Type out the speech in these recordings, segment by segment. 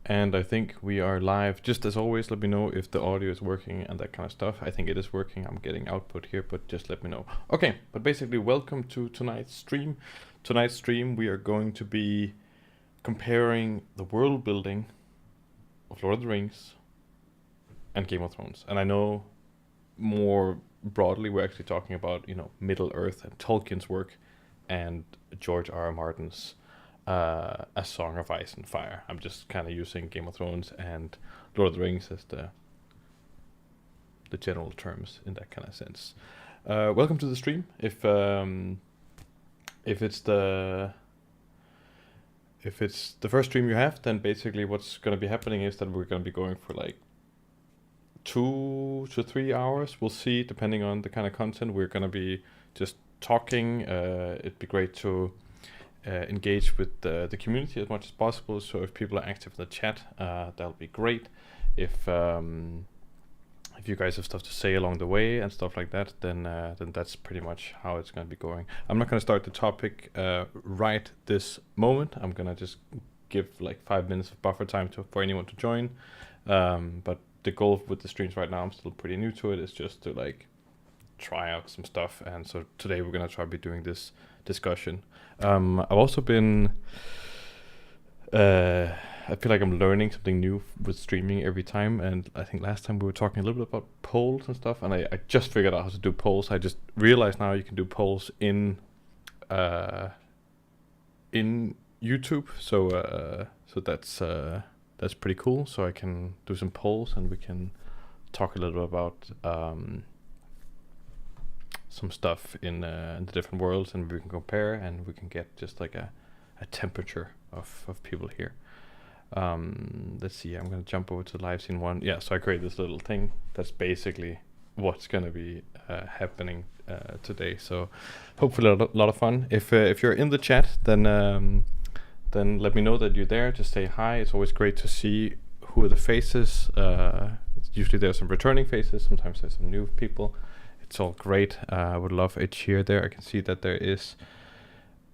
And I think we are live. Just as always, let me know if the audio is working and that kind of stuff. I think it is working. I'm getting output here, but just let me know. Okay, but basically, welcome to tonight's stream. Tonight's stream, we are going to be comparing the world building of Lord of the Rings and Game of Thrones. And I know more broadly, we're actually talking about, Middle Earth and Tolkien's work and George R. R. Martin's A Song of Ice and Fire. I'm just kind of using Game of Thrones and Lord of the Rings as the general terms in that kind of sense. Welcome to the stream. If it's the first stream you have, then basically what's going to be happening is that we're going to be going for like 2 to 3 hours. We'll see, depending on the kind of content. We're going to be just talking. It'd be great to engage with the community as much as possible. So if people are active in the chat, that'll be great. If you guys have stuff to say along the way and stuff like that, then that's pretty much how it's going to be going. I'm not going to start the topic right this moment. I'm going to just give like 5 minutes of buffer time for anyone to join. But the goal with the streams right now, I'm still pretty new to it, is just to like try out some stuff. And so today we're going to try to be doing this discussion. I've also been I feel like I'm learning something new with streaming every time, and I think last time we were talking a little bit about polls and stuff, and I just figured out how to do polls. I just realized now you can do polls in YouTube, so that's pretty cool. So I can do some polls and we can talk a little bit about some stuff in the different worlds, and we can compare, and we can get just like a temperature of people here. Let's see, I'm going to jump over to the live scene one. Yeah, so I created this little thing. That's basically what's going to be happening today. So hopefully a lot of fun. If you're in the chat, then let me know that you're there. Just say hi. It's always great to see who are the faces. Usually there's some returning faces. Sometimes there's some new people. It's all great. I would love a cheer there. I can see that there is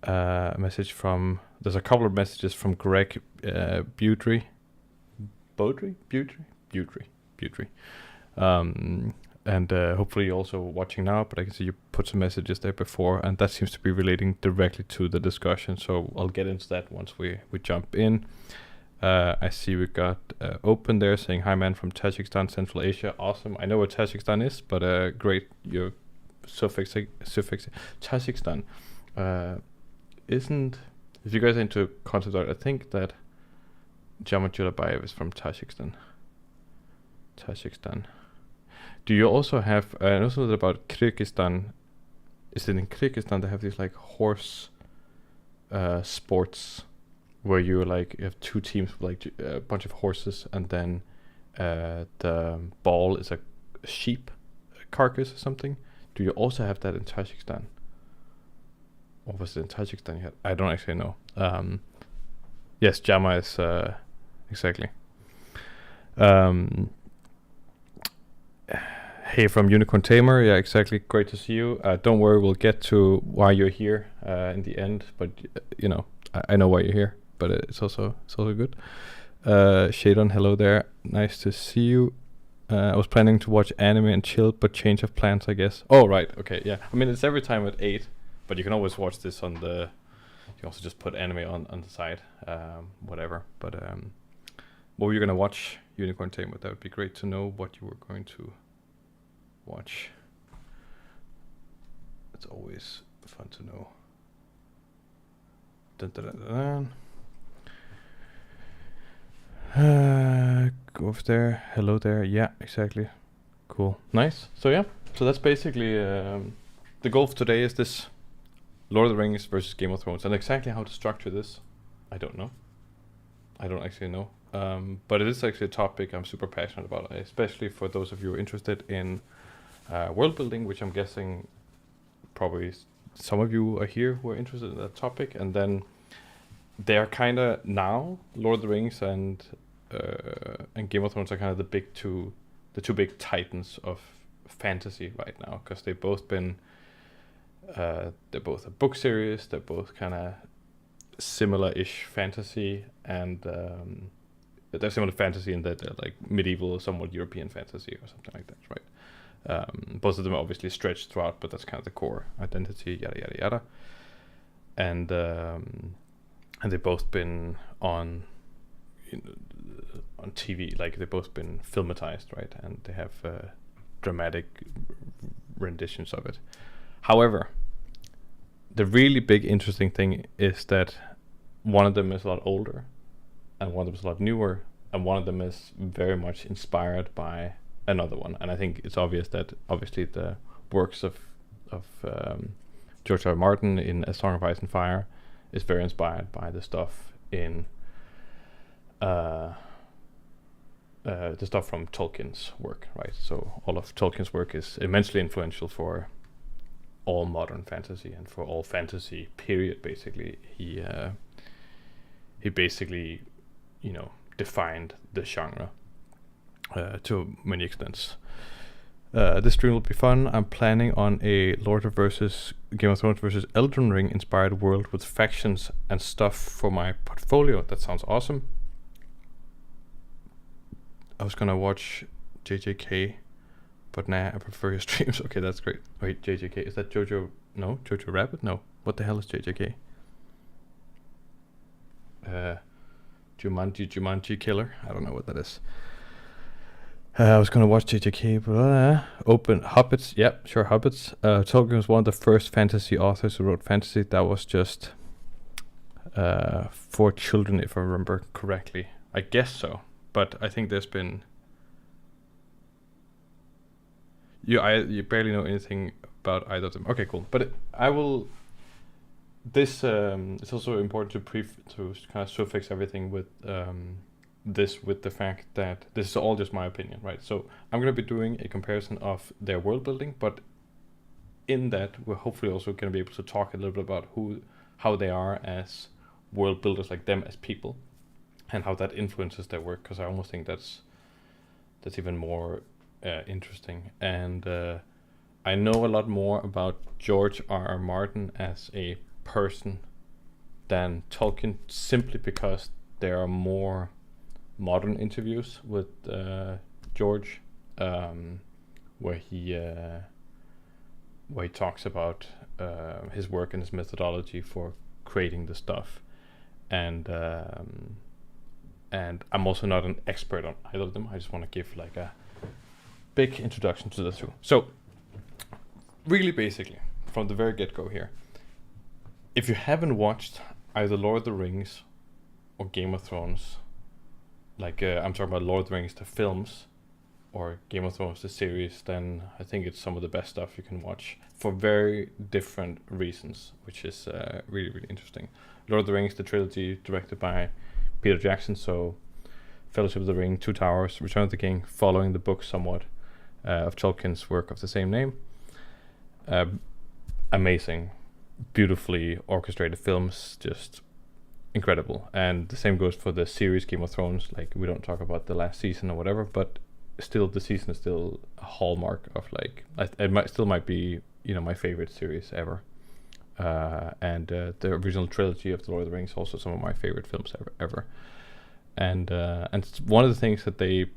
a message from... There's a couple of messages from Greg Butry. And hopefully you're also watching now, but I can see you put some messages there before, and that seems to be relating directly to the discussion. So I'll get into that once we jump in. I see we got Open there saying, hi man from Tajikistan, Central Asia. Awesome. I know what Tajikistan is, but great, your suffix Tajikistan isn't... If you guys are into concept art, I think that Jama Julabayev is from Tajikistan. Do you also have... I know something about Kyrgyzstan. Is it in Kyrgyzstan they have these like horse sports where you have two teams with like a bunch of horses, and then the ball is a sheep carcass or something? Do you also have that in Tajikistan? Or was it in Tajikistan yet? I don't actually know. Yes, Jama is exactly. Hey, from Unicorn Tamer. Yeah, exactly. Great to see you. Don't worry, we'll get to why you're here in the end. But I know why you're here. But it's also good. Shadon, hello there. Nice to see you. I was planning to watch anime and chill, but change of plans, I guess. Oh, right. Okay, yeah. I mean, it's every time at 8. But you can always watch this on the... You can also just put anime on the side, whatever. But what were you going to watch, Unicorn Tamer? That would be great to know what you were going to watch. It's always fun to know. Dun, dun, dun, dun. Go over there. Hello there. Yeah, exactly. Cool. Nice. So yeah. So that's basically... the goal for today is this... Lord of the Rings versus Game of Thrones, and exactly how to structure this, I don't know. I don't actually know. But it is actually a topic I'm super passionate about, especially for those of you who are interested in world building, which I'm guessing probably some of you are here who are interested in that topic. And then they are kind of now, Lord of the Rings and Game of Thrones are kind of the two big titans of fantasy right now, because they've both been... they're both a book series. They're both kind of similar-ish fantasy, and they're similar to fantasy in that they're like medieval, somewhat European fantasy or something like that, right? Both of them are obviously stretched throughout, but that's kind of the core identity, yada yada yada. And they've both been on TV, like they've both been filmatized, right? And they have dramatic renditions of it. However, the really big interesting thing is that one of them is a lot older, and one of them is a lot newer, and one of them is very much inspired by another one. And I think it's obvious that obviously the works of George R. R. Martin in A Song of Ice and Fire is very inspired by the stuff in the stuff from Tolkien's work, right? So all of Tolkien's work is immensely influential for all modern fantasy and for all fantasy period. Basically, he basically, defined the genre to many extents. This stream will be fun. I'm planning on a Lord of versus Game of Thrones versus Elden Ring inspired world with factions and stuff for my portfolio. That sounds awesome. I was gonna watch JJK, but nah, I prefer your streams. Okay, that's great. Wait, JJK, is that Jojo? No, Jojo Rabbit? No. What the hell is JJK? Jumanji Killer? I don't know what that is. I was gonna watch JJK, but open Hobbits. Yep, sure, Hobbits. Tolkien was one of the first fantasy authors who wrote fantasy. That was just for children, if I remember correctly. I guess so, but I think there's been. You barely know anything about either of them. Okay, cool. But I will. This it's also important to kind of suffix everything with this with the fact that this is all just my opinion, right? So I'm going to be doing a comparison of their world building, but in that we're hopefully also going to be able to talk a little bit about how they are as world builders, like them as people, and how that influences their work. Because I almost think that's even more interesting. And I know a lot more about George R. R. Martin as a person than Tolkien, simply because there are more modern interviews with George, where he talks about his work and his methodology for creating the stuff, and I'm also not an expert on either of them. I just want to give like a big introduction to the two. So, really, basically, from the very get-go here, if you haven't watched either Lord of the Rings or Game of Thrones, like I'm talking about Lord of the Rings the films or Game of Thrones the series, then I think it's some of the best stuff you can watch for very different reasons, which is really, really interesting. Lord of the Rings, the trilogy, directed by Peter Jackson, so Fellowship of the Ring, Two Towers, Return of the King, following the book somewhat of Tolkien's work of the same name. Amazing, beautifully orchestrated films, just incredible. And the same goes for the series Game of Thrones. Like, we don't talk about the last season or whatever, but still the season is still a hallmark of like it might be my favorite series ever. And the original trilogy of the Lord of the Rings, also some of my favorite films ever. And one of the things that they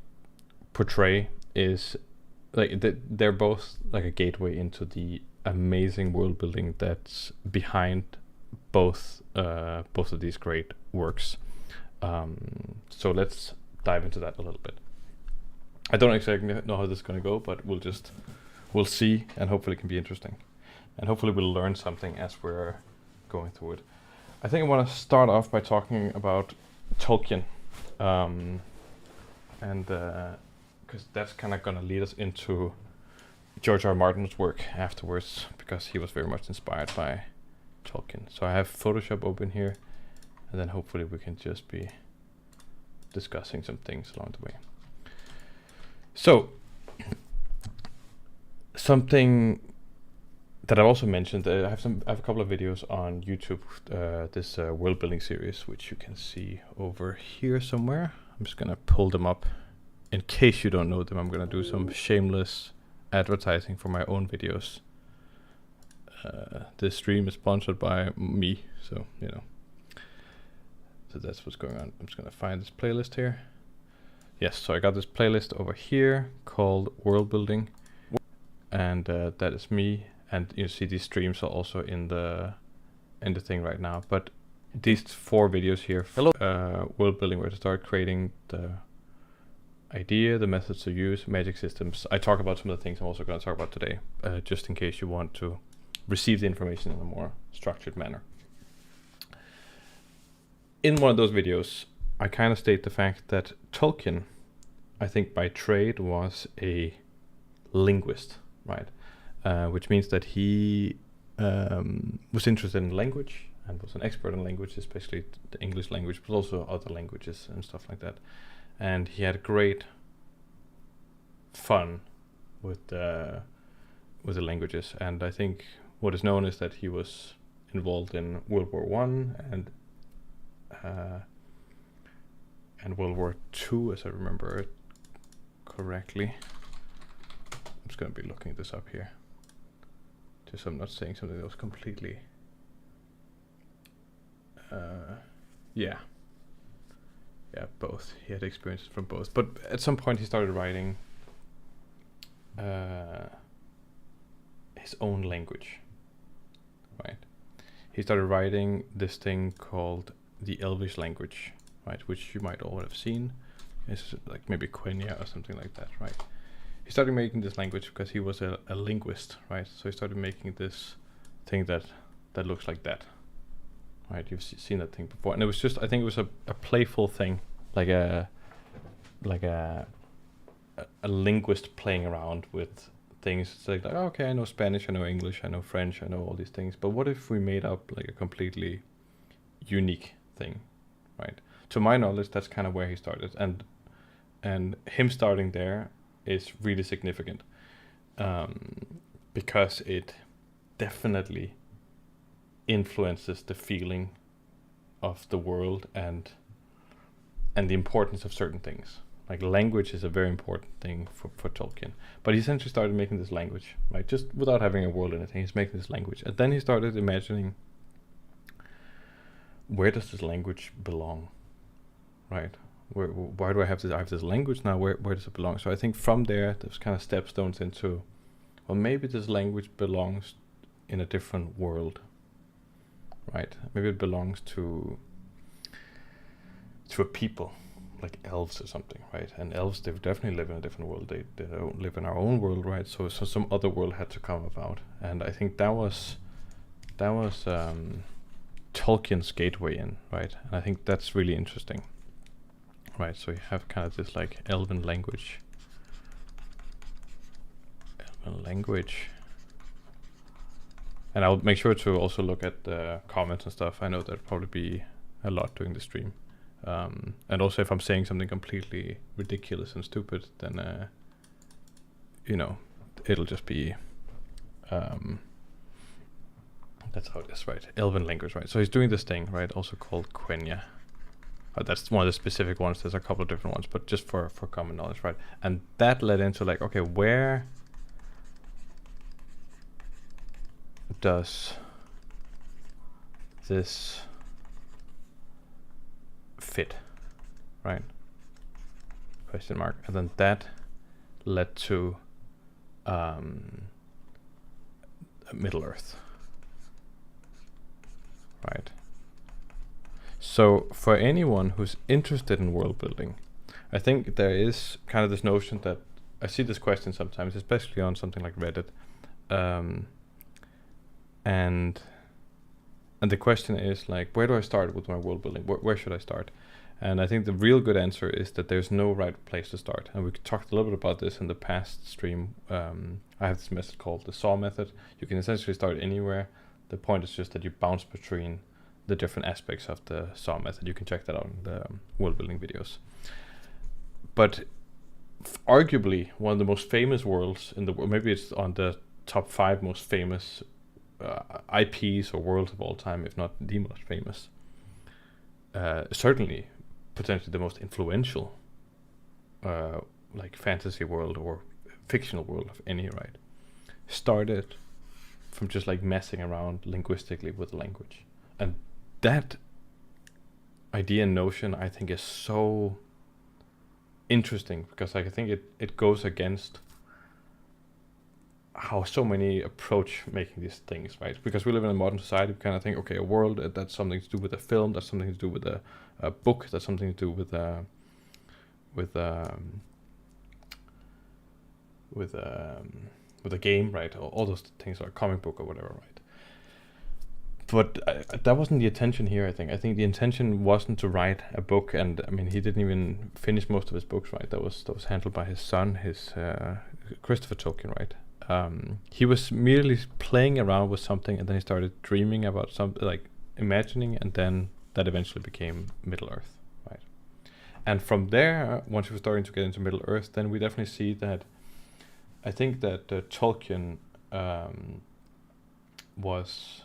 portray is like they're both like a gateway into the amazing world building that's behind both of these great works. So let's dive into that a little bit. I don't exactly know how this is going to go, but we'll see, and hopefully it can be interesting, and hopefully we'll learn something as we're going through it. I think I want to start off by talking about Tolkien, and because that's kind of going to lead us into George R. R. Martin's work afterwards, because he was very much inspired by Tolkien. So I have Photoshop open here, and then hopefully we can just be discussing some things along the way. So something that I've also mentioned, I have a couple of videos on YouTube, this world building series, which you can see over here somewhere. I'm just gonna pull them up in case you don't know them. I'm gonna do some shameless advertising for my own videos. This stream is sponsored by me, so so that's what's going on. I'm just gonna find this playlist here. yes, so I got this playlist over here called Worldbuilding, and that is me. And you see these streams are also in the thing right now. But these 4 videos here, world building, where to start, creating the idea, the methods to use, magic systems. I talk about some of the things I'm also going to talk about today, just in case you want to receive the information in a more structured manner. In one of those videos, I kind of state the fact that Tolkien, I think by trade, was a linguist, right? Which means that he was interested in language and was an expert in language, especially the English language, but also other languages and stuff like that. And he had great fun with the languages. And I think what is known is that he was involved in World War I and World War II, as I remember it correctly. I'm just going to be looking this up here, just so I'm not saying something that was completely yeah, both. He had experiences from both, but at some point he started writing his own language, right? He started writing this thing called the Elvish language, right, which you might all have seen. It's like maybe Quenya or something like that, right? He started making this language because he was a linguist, right? So he started making this thing that looks like that, right? You've seen that thing before, and it was just, I think it was a playful thing, like a linguist playing around with things. It's like, oh, okay, I know Spanish, I know English, I know French, I know all these things, but what if we made up like a completely unique thing, right? To my knowledge, that's kind of where he started, and him starting there is really significant, because it definitely influences the feeling of the world and the importance of certain things. Like language is a very important thing for Tolkien. But he essentially started making this language, right? Just without having a world or anything, he's making this language. And then he started imagining, where does this language belong, right? Why do I have this? I have this language now. Where does it belong? So I think from there, there's kind of stepstones into, well, maybe this language belongs in a different world, right? Maybe it belongs to a people, like elves or something, right? And elves, they definitely live in a different world. They don't live in our own world, right? So some other world had to come about, and I think that was Tolkien's gateway in, right? And I think that's really interesting, right? So you have kind of this like elven language, and I'll make sure to also look at the comments and stuff. I know there'll probably be a lot during the stream. And also, if I'm saying something completely ridiculous and stupid, then it'll just be that's how it is, right? Elven language, right? So he's doing this thing, right? Also called Quenya. That's one of the specific ones. There's a couple of different ones, but just for common knowledge, right? And that led into like, okay, where does this fit, right? Question mark. And then that led to Middle Earth, right? So for anyone who's interested in world building, I think there is kind of this notion that I see this question sometimes, especially on something like Reddit, and the question is like, where do I start with my world building? Where should I start? And I think the real good answer is that there's no right place to start. And we talked a little bit about this in the past stream. I have this method called the SAW method. You can essentially start anywhere. The point is just that you bounce between the different aspects of the SAW method. You can check that out in the world building videos. But arguably one of the most famous worlds in the world, maybe it's on the top 5 most famous IPs or worlds of all time, if not the most famous, certainly potentially the most influential like fantasy world or fictional world of any, right, started from just like messing around linguistically with language. And that idea and notion, I think, is so interesting because like I think it goes against how so many approach making these things, right? Because we live in a modern society, we kind of think, okay, a world that's something to do with a film, that's something to do with a book, that's something to do with a game, right? All those things are a comic book or whatever, right? But that wasn't the intention here. I think the intention wasn't to write a book, and I mean he didn't even finish most of his books, right? That was handled by his son, his Christopher Tolkien, right? He was merely playing around with something, and then he started dreaming about something, like imagining, and then that eventually became Middle Earth, right? And from there, once we were starting to get into Middle Earth, then we definitely see that. I think that Tolkien was.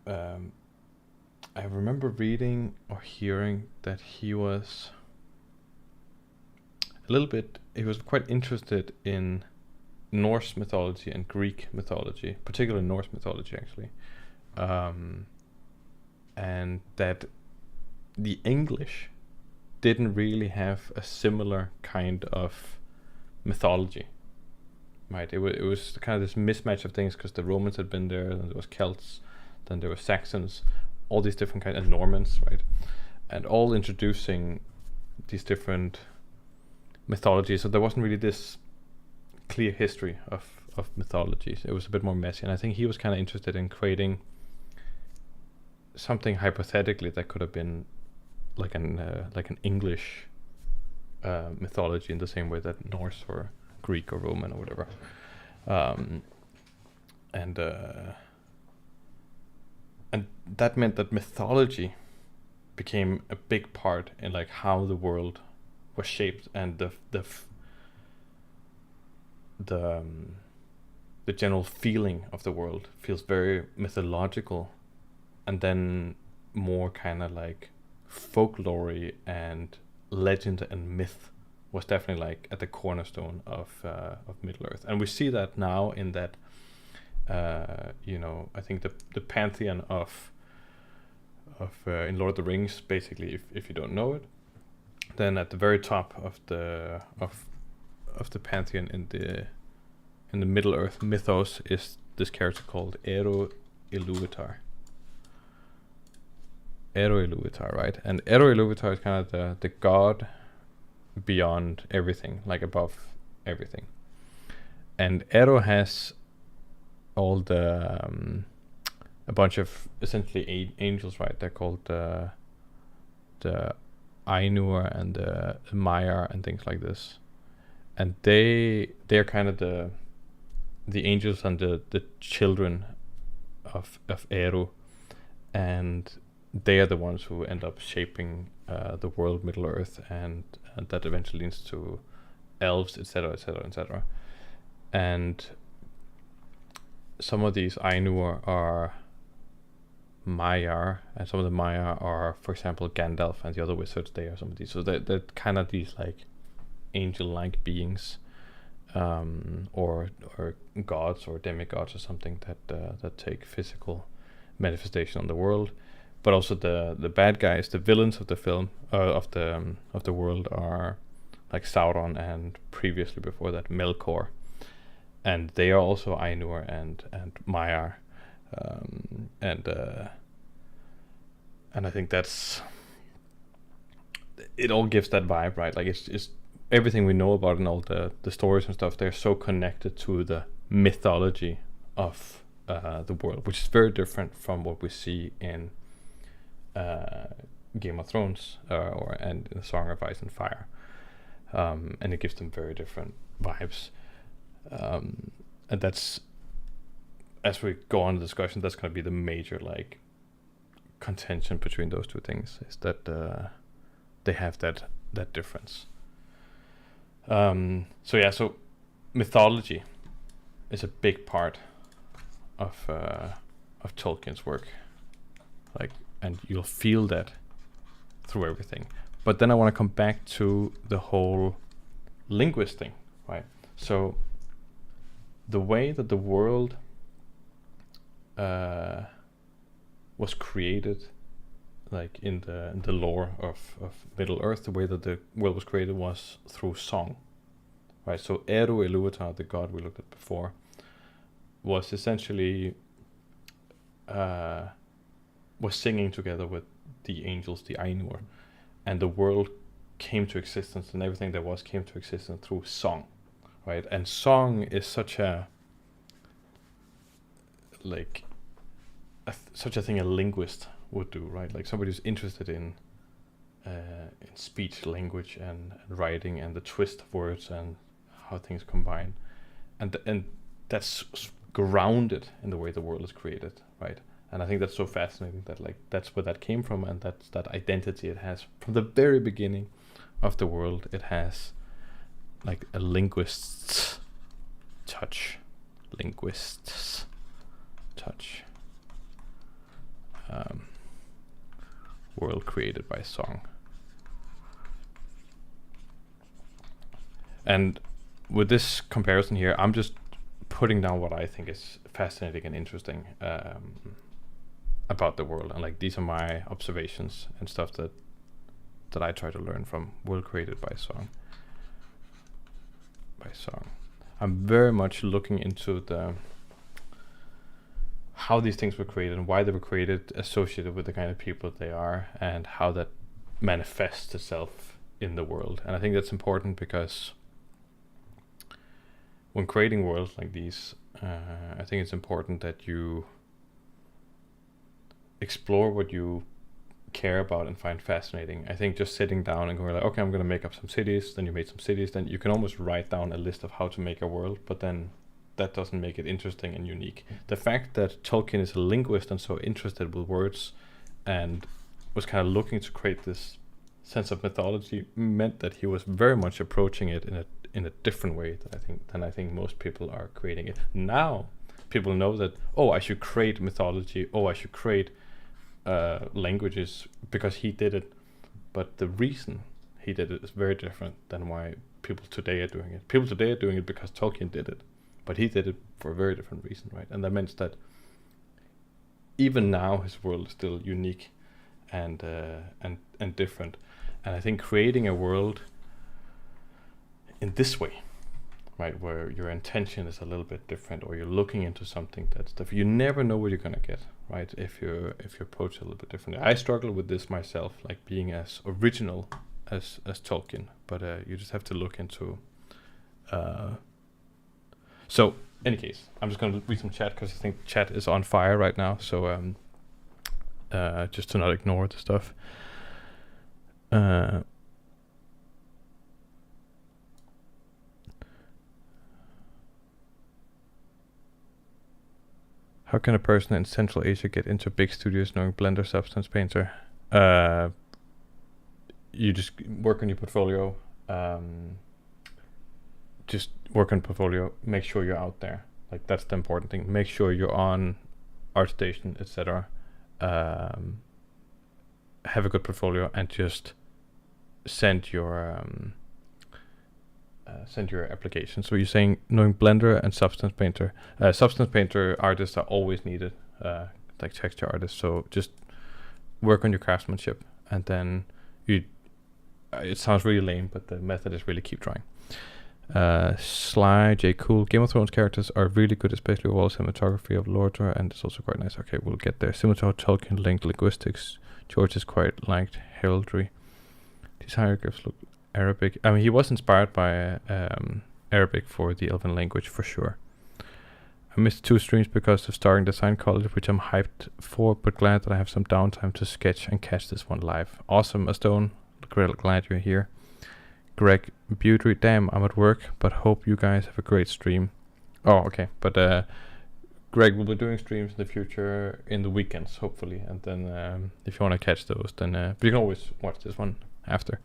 I remember reading or hearing that he was he was quite interested in Norse mythology and Greek mythology, particularly Norse mythology actually, and that the English didn't really have a similar kind of mythology, right? It was kind of this mismatch of things because the Romans had been there, and there was Celts, then there were Saxons, all these different kinds, and Normans, right? And all introducing these different mythologies. So there wasn't really this clear history of mythologies. It was a bit more messy, and I think he was kind of interested in creating something hypothetically that could have been like an English mythology in the same way that Norse or Greek or Roman or whatever. And that meant that mythology became a big part in like how the world was shaped, and the general feeling of the world feels very mythological, and then more kind of like folklore and legend and myth was definitely like at the cornerstone of Middle Earth. And we see that now in that I think the pantheon of in Lord of the Rings, basically, if you don't know it, then at the very top of the pantheon in the Middle Earth mythos is this character called Ero Ilúvatar. Ero Ilúvatar, right? And Ero Ilúvatar is kind of the god beyond everything, like above everything. And Ero has all the a bunch of essentially angels, right? They're called the Ainur and the Maiar and things like this, and they're kind of the angels and the children of Eru, and they are the ones who end up shaping the world, Middle Earth, and that eventually leads to elves, etc., etc., etc. And some of these Ainur are Maiar, and some of the Maiar are, for example, Gandalf and the other wizards. They are some of these. So they're kind of these like angel-like beings, or gods or demigods or something that take physical manifestation on the world. But also the bad guys, the villains of the film, of the world, are like Sauron and previously before that Melkor, and they are also Ainur and Maiar. And I think that's it. All gives that vibe, right? Like it's everything we know about and all the stories and stuff. They're so connected to the mythology of the world, which is very different from what we see in Game of Thrones and in Song of Ice and Fire, and it gives them very different vibes. And that's, as we go on the discussion, that's going to be the major like contention between those two things, is that they have that difference. So mythology is a big part of Tolkien's work, like, and you'll feel that through everything. But then I want to come back to the whole linguist thing, right? So the way that the world was created like in the lore of Middle Earth, the way that the world was created was through song, right? So Eru Ilúvatar, the god we looked at before, was essentially was singing together with the angels, the Ainur, and the world came to existence, and everything that was came to existence through song, right? And song is such a like such a thing a linguist would do, right? Like somebody who's interested in speech, language, and writing, and the twist of words and how things combine, and that's grounded in the way the world is created, right? And I think that's so fascinating that like that's where that came from, and that's that identity it has from the very beginning of the world. It has like a linguist's touch, world created by song. And with this comparison here, I'm just putting down what I think is fascinating and interesting about the world, and like these are my observations and stuff that I try to learn from world created by song. I'm very much looking into how these things were created and why they were created, associated with the kind of people they are, and how that manifests itself in the world. And I think that's important because when creating worlds like these, I think it's important that you explore what you care about and find fascinating. I think just sitting down and going like, okay, I'm going to make up some cities, then you made some cities, then you can almost write down a list of how to make a world, but then that doesn't make it interesting and unique. The fact that Tolkien is a linguist and so interested with words and was kind of looking to create this sense of mythology meant that he was very much approaching it in a different way than I think most people are creating it. Now people know that, oh, I should create mythology, oh, I should create languages because he did it, but the reason he did it is very different than why people today are doing it. People today are doing it because Tolkien did it, but he did it for a very different reason, right? And that means that even now his world is still unique and different. And I think creating a world in this way, right, where your intention is a little bit different, or you're looking into something that's different, you never know what you're gonna get, right? If you approach it a little bit differently. I struggle with this myself, like being as original as Tolkien, but you just have to look into. So, any case, I'm just gonna read some chat because I think chat is on fire right now. So, just to not ignore the stuff. How can a person in Central Asia get into big studios knowing Blender, Substance Painter? You just work on your portfolio. Just work on portfolio. Make sure you're out there. Like that's the important thing. Make sure you're on ArtStation, etc. Have a good portfolio and just send your application. So you're saying knowing Blender and Substance Painter. Substance Painter artists are always needed, like texture artists. So just work on your craftsmanship, and then you. It sounds really lame, but the method is really keep trying. Sly J Cool. Game of Thrones characters are really good, especially with all cinematography of LOTR, and it's also quite nice. Okay, we'll get there. Similar to how Tolkien linked linguistics, George is quite liked heraldry. These hieroglyphs look Arabic. I mean, he was inspired by Arabic for the Elven language for sure. I missed 2 streams because of starting design college, which I'm hyped for, but glad that I have some downtime to sketch and catch this one live. Awesome, Astone. Glad you're here. Greg Beauty, damn, I'm at work, but hope you guys have a great stream. Oh, okay, but Greg will be doing streams in the future in the weekends, hopefully, and then if you want to catch those, then but you can always watch this one after.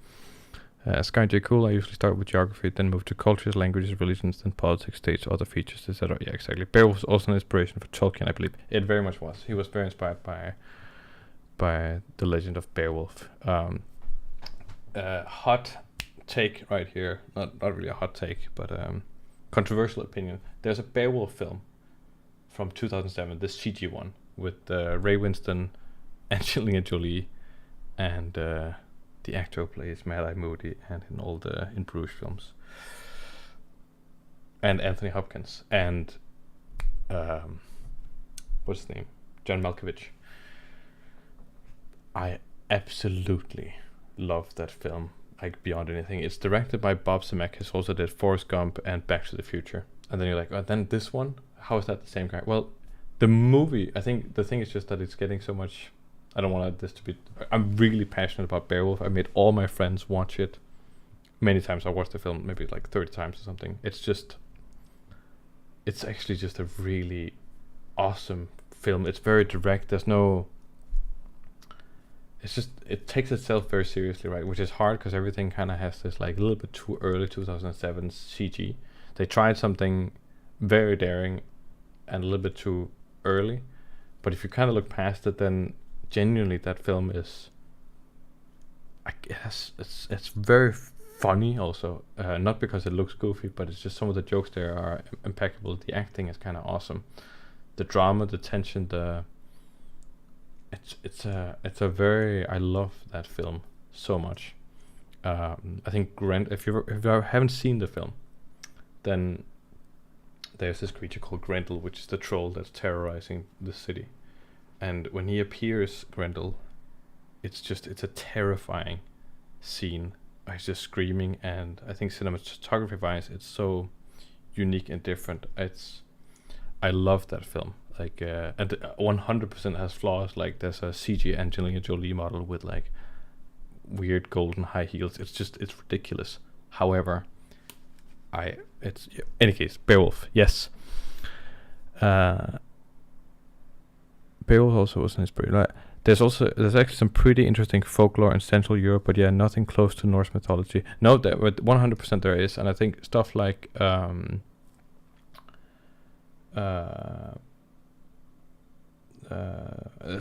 Sky J Cool, I usually start with geography, then move to cultures, languages, religions, then politics, states, other features, etc. Yeah, exactly. Bear was also an inspiration for Tolkien, I believe. It very much was. He was very inspired by the legend of Beowulf. Hot take right here, not really a hot take, but controversial opinion. There's a Beowulf film from 2007, this CG one, with Ray Winston, Angelina Jolie, and the actor who plays Mad-Eye Moody, and in Bruges films, and Anthony Hopkins, and what's his name, John Malkovich. I absolutely love that film, like beyond anything. It's directed by Bob Zemeckis, also did Forrest Gump and Back to the Future. And then you're like, oh, then this one? How is that the same guy? Well, the movie, I think the thing is just that it's getting so much. I don't want this to be. I'm really passionate about Beowulf. I made all my friends watch it many times. I watched the film maybe like 30 times or something. It's actually just a really awesome film. It's very direct. It takes itself very seriously, right? Which is hard because everything kind of has this like a little bit too early 2007 CG. They tried something very daring and a little bit too early, but if you kind of look past it, then genuinely that film is, I guess, it's very funny also. Not because it looks goofy, but it's just some of the jokes there are impeccable. The acting is kind of awesome. The drama, the tension, it's a very, I love that film so much. I think if you haven't seen the film, then there's this creature called Grendel, which is the troll that's terrorizing the city. And when he appears, Grendel, it's a terrifying scene. He's just screaming, and I think cinematography-wise, it's so unique and different. I love that film. Like, and 100% has flaws. Like, there's a CG Angelina Jolie model with like weird golden high heels. It's ridiculous. However, any case, Beowulf, yes. Beowulf also was an inspiration. Like, there's actually some pretty interesting folklore in Central Europe, but yeah, nothing close to Norse mythology. No, but 100% there is, and I think stuff like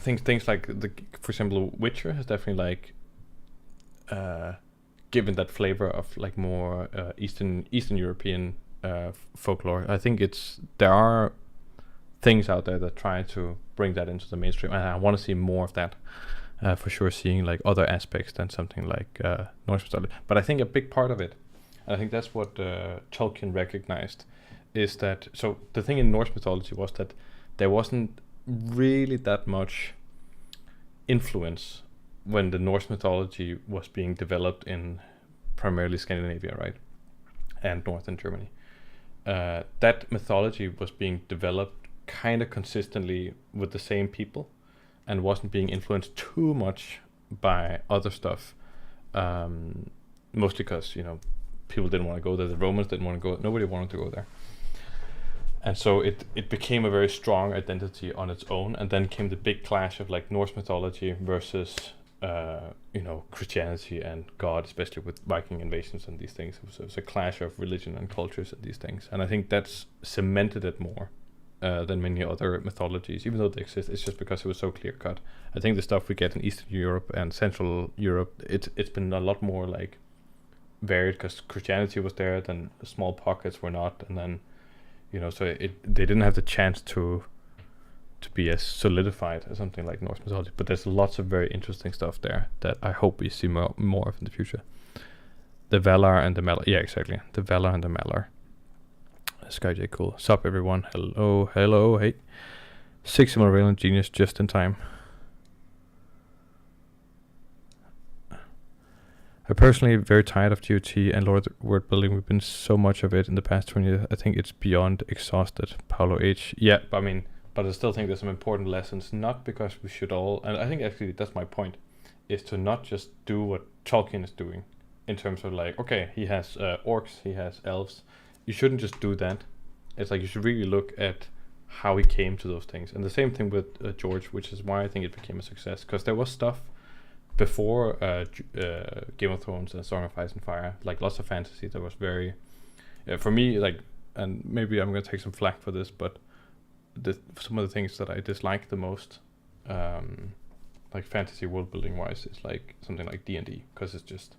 things like for example, Witcher has definitely like given that flavor of like more Eastern European folklore. I think there are things out there that try to bring that into the mainstream, and I want to see more of that. For sure, seeing like other aspects than something like Norse mythology. But I think a big part of it, and I think that's what Tolkien recognized, is that, so the thing in Norse mythology was that there wasn't really that much influence when the Norse mythology was being developed in primarily Scandinavia, right, and northern Germany. That mythology was being developed kind of consistently with the same people, and wasn't being influenced too much by other stuff. Mostly because people didn't want to go there. The Romans didn't want to go. Nobody wanted to go there. And so it became a very strong identity on its own, and then came the big clash of like Norse mythology versus Christianity and God, especially with Viking invasions and these things. It was a clash of religion and cultures and these things, and I think that's cemented it more than many other mythologies, even though they exist. It's just because it was so clear cut. I think the stuff we get in Eastern Europe and Central Europe, it's been a lot more like varied, because Christianity was there, then small pockets were not, and then so they didn't have the chance to be as solidified as something like Norse mythology. But there's lots of very interesting stuff there that I hope we see more of in the future. The Valar and the Malar. Yeah, exactly. The Valar and the Malar. SkyJ, cool. Sup, everyone. Hello, hey. 6 Silmarillion genius just in time. I'm personally very tired of GOT and word building. We've been so much of it in the past 20 years. I think it's beyond exhausted. Paulo H. Yeah, but I still think there's some important lessons, not because we should all, and I think actually that's my point, is to not just do what Tolkien is doing in terms of like, okay, he has orcs, he has elves. You shouldn't just do that. It's like you should really look at how he came to those things. And the same thing with George, which is why I think it became a success, because there was stuff before Game of Thrones and Song of Ice and Fire, like lots of fantasy that was very, for me, like, and maybe I'm going to take some flack for this, but some of the things that I dislike the most, like fantasy world building wise, is like something like D&D, because it's just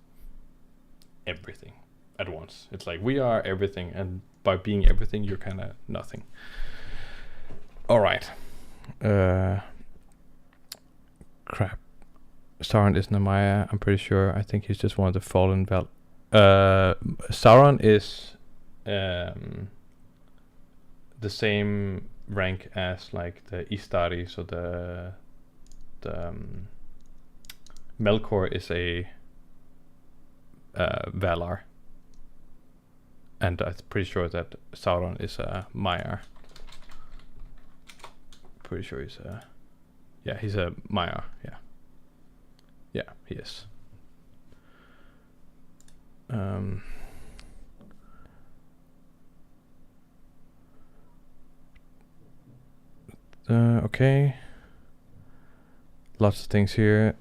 everything at once. It's like, we are everything, and by being everything, you're kind of nothing. All right. Crap. Sauron isn't a Maya, I'm pretty sure. I think he's just one of the fallen Sauron is the same rank as like the Istari, so the Melkor is a Valar, and I'm pretty sure that Sauron is a Maiar. Pretty sure he's a he's a Maiar. Yeah, he is. Okay. Lots of things here.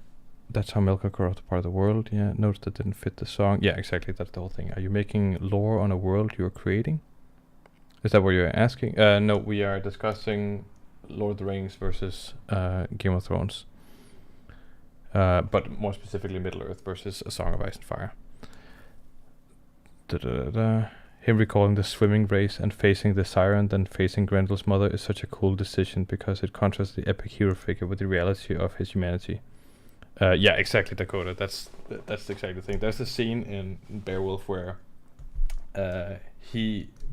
That's how Melkor corrupted part of the world. Yeah, notice that didn't fit the song. Yeah, exactly. That's the whole thing. Are you making lore on a world you're creating? Is that what you're asking? No, we are discussing Lord of the Rings versus Game of Thrones. But more specifically Middle Earth versus A Song of Ice and Fire. Him recalling the swimming race and facing the siren, then facing Grendel's mother is such a cool decision because it contrasts the epic hero figure with the reality of his humanity. Yeah, exactly, Dakota. That's exactly the thing. There's a scene in Beowulf where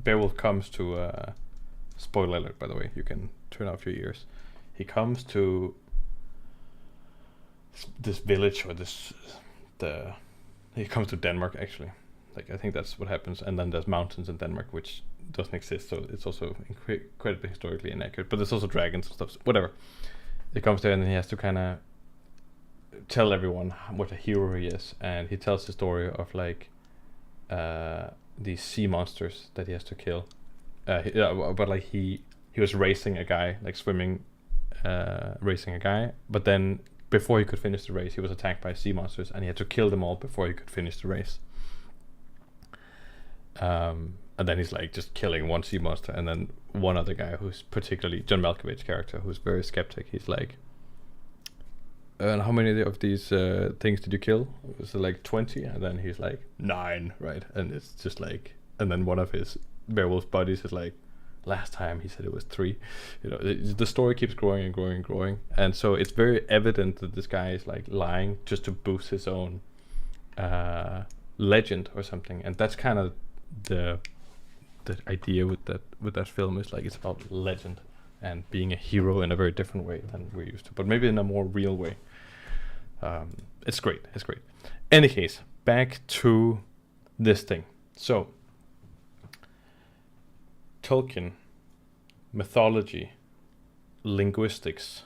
Beowulf comes to spoiler alert, by the way, you can turn off your ears. He comes to this village, or he comes to Denmark, actually. Like, I think that's what happens. And then there's mountains in Denmark, which doesn't exist, so it's also incredibly historically inaccurate. But there's also dragons and stuff, so whatever. He comes there and then he has to kind of tell everyone what a hero he is. And he tells the story of like these sea monsters that he has to kill. But like he was racing a guy, like swimming, racing a guy. But then before he could finish the race, he was attacked by sea monsters, and he had to kill them all before he could finish the race. And then he's like just killing one sea monster, and then one other guy who's particularly John Malkovich's character, who's very skeptic. He's like, and how many of these things did you kill? Was it like 20? And then he's like 9, right? And it's just like, and then one of his Beowulf buddies is like, last time he said it was 3. You know, the story keeps growing and growing and growing, and so it's very evident that this guy is like lying just to boost his own legend or something. And that's kind of the idea with that film, is like it's about legend and being a hero in a very different way than we're used to, but maybe in a more real way. It's great. Any case, back to this thing. So Tolkien, mythology, linguistics,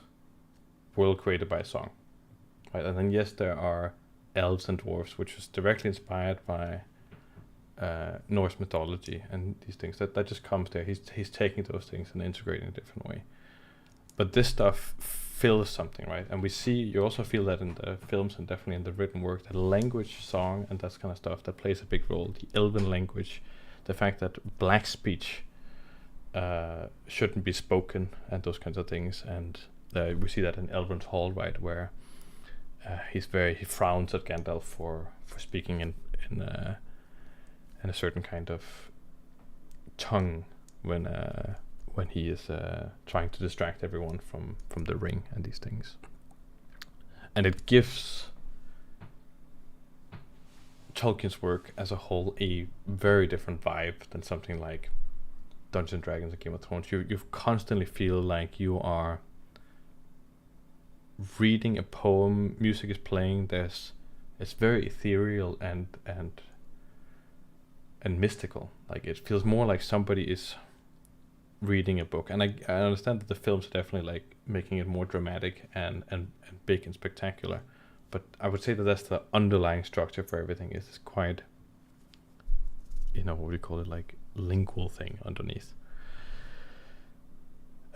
world created by a song, right? And then yes, there are elves and dwarves, which is directly inspired by Norse mythology and these things. That just comes there. He's taking those things and integrating in a different way. But this stuff fills something, right? And you also feel that in the films and definitely in the written work, the language, song, and that kind of stuff that plays a big role. The Elven language, the fact that black speech shouldn't be spoken, and those kinds of things. And we see that in Elrond's Hall, right, where he frowns at Gandalf for speaking in a certain kind of tongue when he is trying to distract everyone from the ring and these things. And it gives Tolkien's work as a whole a very different vibe than something like Dungeons and Dragons and Game of Thrones. You constantly feel like you are reading a poem, music is playing, it's very ethereal and mystical. Like, it feels more like somebody is reading a book. And I understand that the films are definitely like making it more dramatic and big and spectacular, but I would say that that's the underlying structure for everything. Is this quite, what do you call it, like lingual thing underneath.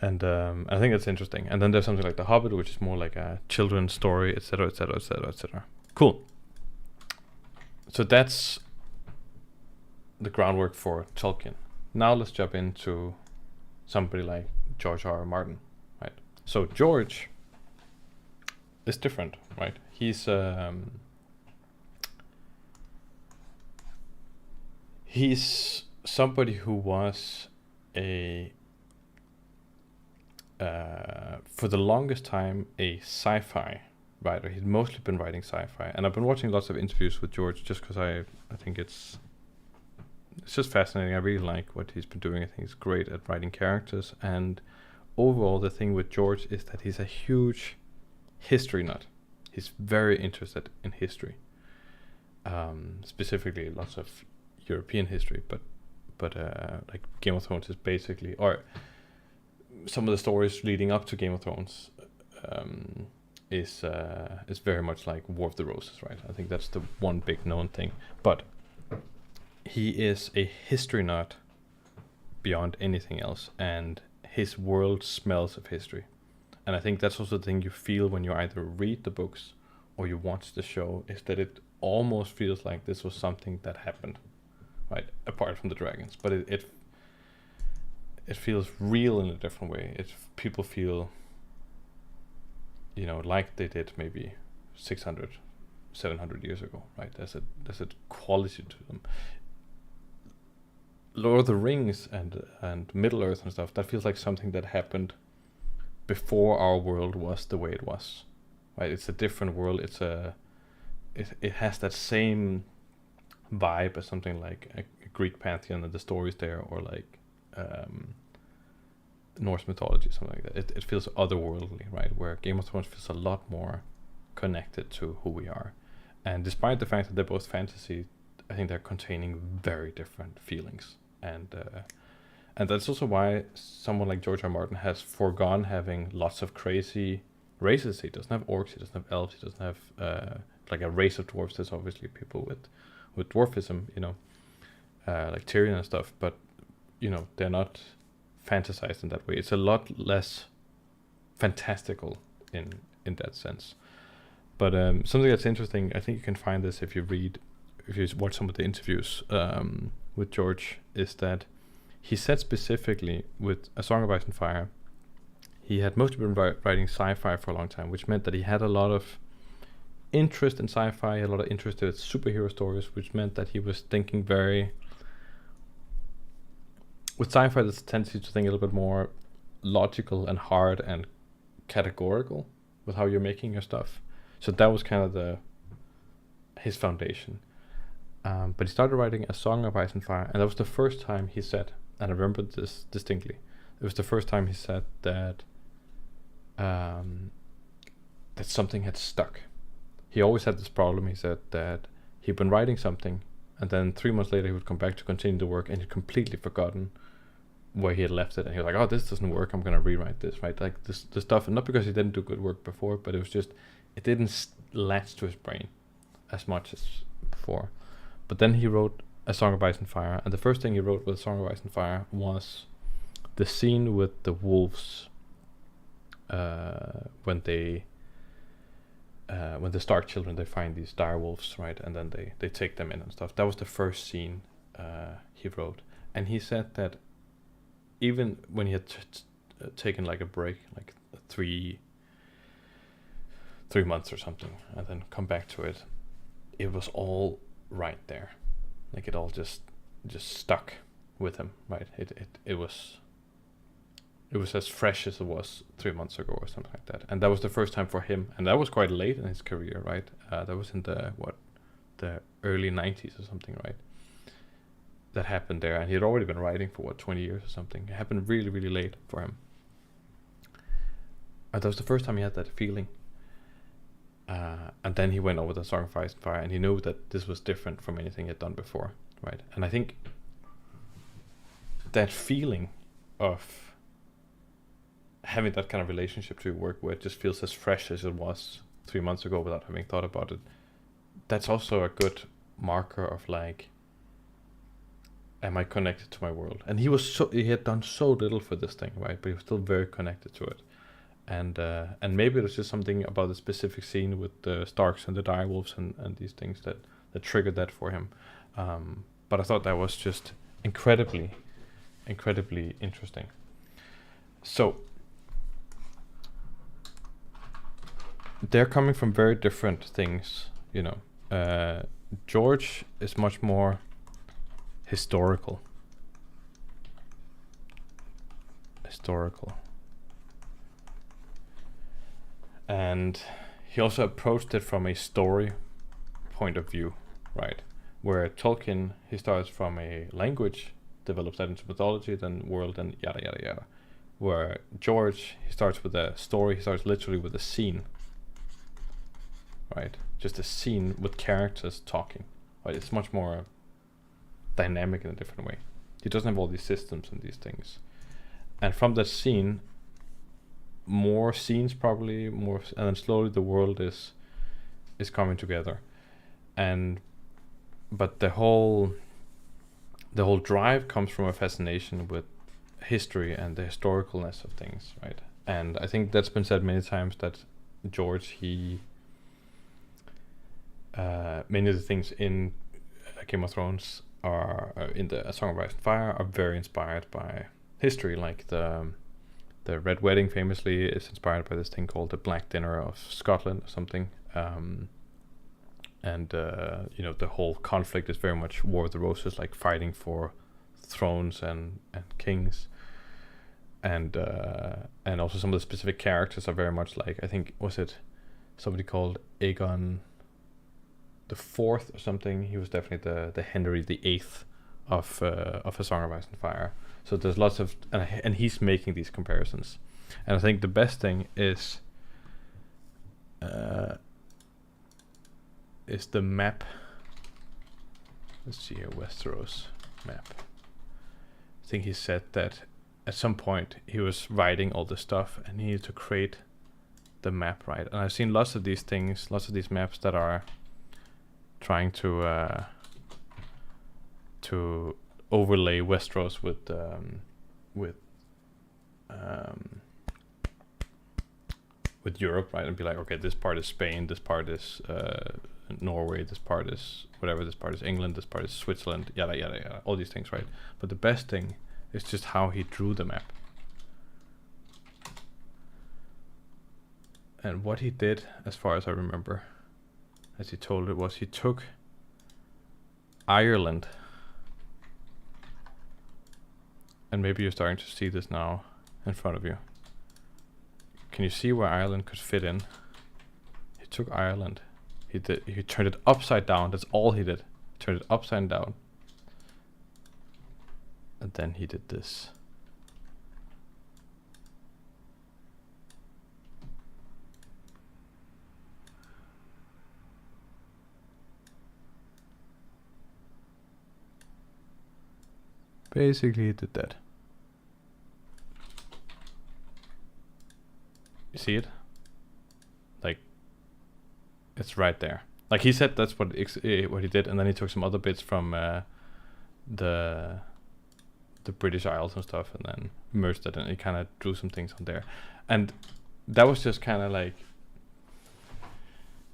And I think that's interesting. And then there's something like The Hobbit, which is more like a children's story, etc., etc., etc., etc. Cool. So that's the groundwork for Tolkien. Now let's jump into somebody like George R. R. Martin, right? So George is different, right? He's somebody who was for the longest time a sci-fi writer. He's mostly been writing sci-fi, and I've been watching lots of interviews with George just because I think it's just fascinating. I really like what he's been doing. I think he's great at writing characters, and overall the thing with George is that he's a huge history nut. He's very interested in history, specifically lots of European history, but like Game of Thrones is basically, or some of the stories leading up to Game of Thrones is very much like War of the Roses, right? I think that's the one big known thing. But he is a history nut beyond anything else, and his world smells of history. And I think that's also the thing you feel when you either read the books or you watch the show, is that it almost feels like this was something that happened, right? Apart from the dragons, but it feels real in a different way. People feel, like they did maybe 600, 700 years ago, right? There's a quality to them. Lord of the Rings and Middle Earth and stuff, that feels like something that happened before our world was the way it was, right? It's a different world. It has that same vibe as something like a Greek pantheon and the stories there, or like Norse mythology, something like that. It feels otherworldly, right? Where Game of Thrones feels a lot more connected to who we are. And despite the fact that they're both fantasy, I think they're containing very different feelings. And that's also why someone like George R. Martin has foregone having lots of crazy races. He doesn't have orcs, he doesn't have elves, he doesn't have like a race of dwarves. There's obviously people with dwarfism, like Tyrion and stuff, but they're not fantasized in that way. It's a lot less fantastical in that sense. But something that's interesting, I think you can find this if you watch some of the interviews with George, is that he said specifically with A Song of Ice and Fire, he had mostly been writing sci-fi for a long time, which meant that he had a lot of interest in sci-fi, a lot of interest in superhero stories, which meant that he was thinking very... With sci-fi, there's a tendency to think a little bit more logical and hard and categorical with how you're making your stuff. So that was kind of his foundation. But he started writing A Song of Ice and Fire, and that was the first time he said, and I remember this distinctly, it was the first time he said that that something had stuck. He always had this problem. He said that he'd been writing something, and then 3 months later he would come back to continue the work, and he'd completely forgotten where he had left it, and he was like, oh, this doesn't work, I'm going to rewrite this, right? Like the stuff, and not because he didn't do good work before, but it was just, it didn't latch to his brain as much as before. But then he wrote A Song of Ice and Fire, and the first thing he wrote with A Song of Ice and Fire was the scene with the wolves when the Stark children, they find these dire wolves, right, and then they take them in and stuff. That was the first scene he wrote, and he said that even when he had taken like a break, like 3 months or something, and then come back to it, it was all right there, like it all just stuck with him, right? It was as fresh as it was 3 months ago or something like that, and that was the first time for him, and that was quite late in his career, right? That was in the early 90s or something, right? That happened there, and he had already been writing for 20 years or something. It happened really, really late for him. And that was the first time he had that feeling. And then he went over the Song of Ice and Fire, and he knew that this was different from anything he had done before, right? And I think that feeling of having that kind of relationship to your work where it just feels as fresh as it was 3 months ago without having thought about it, that's also a good marker of like, am I connected to my world? And he had done so little for this thing, right? But he was still very connected to it. And maybe it was just something about the specific scene with the Starks and the direwolves and these things that triggered that for him. But I thought that was just incredibly interesting. So they're coming from very different things, George is much more historical. And he also approached it from a story point of view, right? Where Tolkien, he starts from a language, develops that into mythology, then world, and yada yada yada. Where George, he starts with a story, he starts literally with a scene, right? Just a scene with characters talking, right? It's much more dynamic in a different way. He doesn't have all these systems and these things. And from that scene, more scenes probably, more, and then slowly the world is coming together. And but the whole drive comes from a fascination with history and the historicalness of things, right? And I think that's been said many times that George, he many of the things in Game of Thrones are in the A Song of Ice and Fire are very inspired by history, like the Red Wedding famously is inspired by this thing called the Black Dinner of Scotland or something. You know, the whole conflict is very much War of the Roses, like fighting for thrones and kings. And also some of the specific characters are very much like, I think, was it somebody called Aegon the Fourth or something? He was definitely the Henry the Eighth of A Song of Ice and Fire. So there's lots of, and he's making these comparisons. And I think the best thing is the map. Let's see here, Westeros map. I think he said that at some point he was writing all this stuff and he needed to create the map, right? And I've seen lots of these things, lots of these maps that are trying to overlay Westeros with Europe, right? And be like, okay, this part is Spain, this part is Norway, this part is whatever, this part is England, this part is Switzerland, yada yada yada, all these things, right? But the best thing is just how he drew the map. And what he did, as far as I remember, as he told it, was he took Ireland, and maybe you're starting to see this now in front of you. Can you see where Ireland could fit in? He took Ireland. He turned it upside down. That's all he did. Turned it upside down. And then he did this. Basically, he did that. You see it? Like, it's right there. Like he said, that's what he did, and then he took some other bits from the British Isles and stuff, and then merged it, and he kind of drew some things on there, and that was just kind of like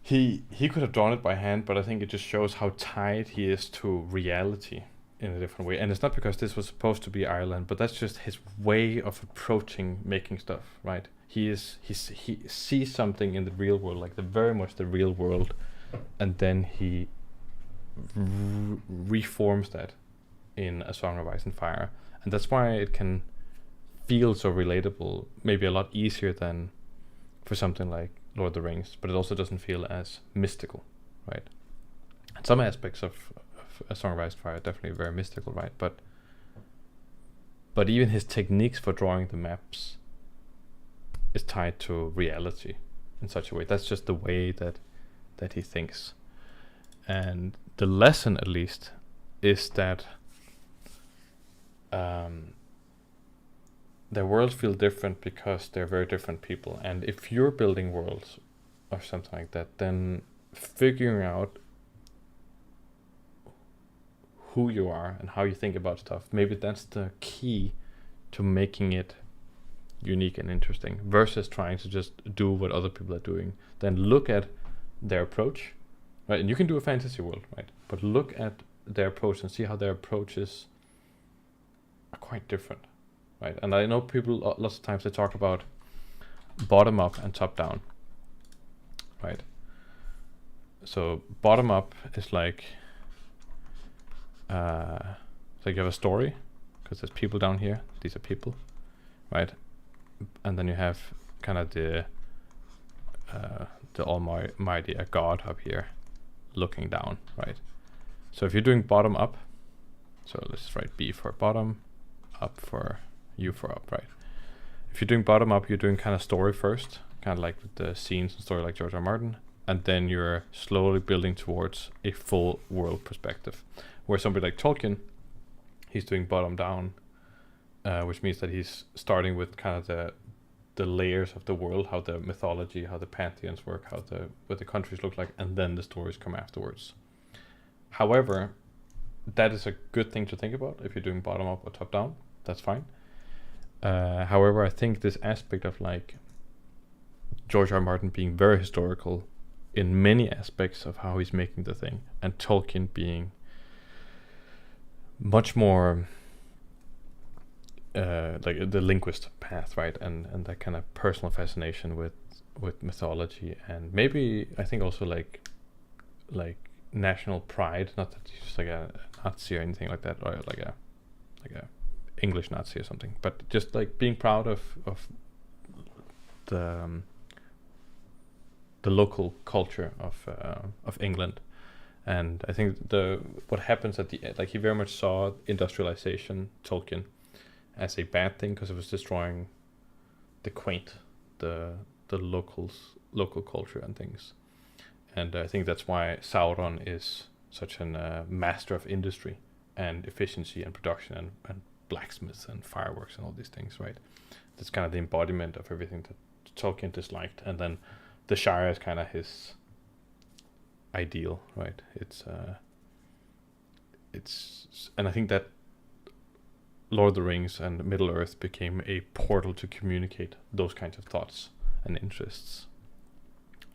he could have drawn it by hand, but I think it just shows how tied he is to reality in a different way. And it's not because this was supposed to be Ireland, but that's just his way of approaching making stuff, right? He sees something in the real world, like very much the real world, and then he reforms that in A Song of Ice and Fire. And that's why it can feel so relatable, maybe a lot easier than for something like Lord of the Rings, but it also doesn't feel as mystical, right? And some aspects of A Song of Ice and Fire are definitely very mystical, right? But even his techniques for drawing the maps is tied to reality in such a way. That's just the way that he thinks. And the lesson, at least, is that their worlds feel different because they're very different people. And if you're building worlds or something like that, then figuring out who you are and how you think about stuff, maybe that's the key to making it unique and interesting, versus trying to just do what other people are doing. Then look at their approach, right? And you can do a fantasy world, right? But look at their approach and see how their approaches are quite different, right? And I know people lots of times they talk about bottom up and top down, right? So bottom up is like so you have a story because there's people down here. These are people, right? And then you have kind of the the Almighty, a god up here, looking down, right? So if you're doing bottom up, so let's write B for bottom, up for U for up, right? If you're doing bottom up, you're doing kind of story first, kind of like with the scenes and story like George R. Martin, and then you're slowly building towards a full world perspective. Where somebody like Tolkien, he's doing bottom down, which means that he's starting with kind of the layers of the world, how the mythology, how the pantheons work, what the countries look like, and then the stories come afterwards. However, that is a good thing to think about if you're doing bottom up or top down. That's fine. However, I think this aspect of like George R. Martin being very historical in many aspects of how he's making the thing, and Tolkien being much more like the linguist path, right, and that kind of personal fascination with mythology, and maybe I think also like national pride, not that he's like a Nazi or anything like that, or like a English Nazi or something, but just like being proud of the local culture of England. And I think what happens at the end, like he very much saw industrialization, Tolkien, as a bad thing because it was destroying the quaint, the local culture and things. And I think that's why Sauron is such a master of industry and efficiency and production and blacksmiths and fireworks and all these things, right? That's kind of the embodiment of everything that Tolkien disliked. And then the Shire is kind of his ideal, right? It's and I think that Lord of the Rings and Middle Earth became a portal to communicate those kinds of thoughts and interests.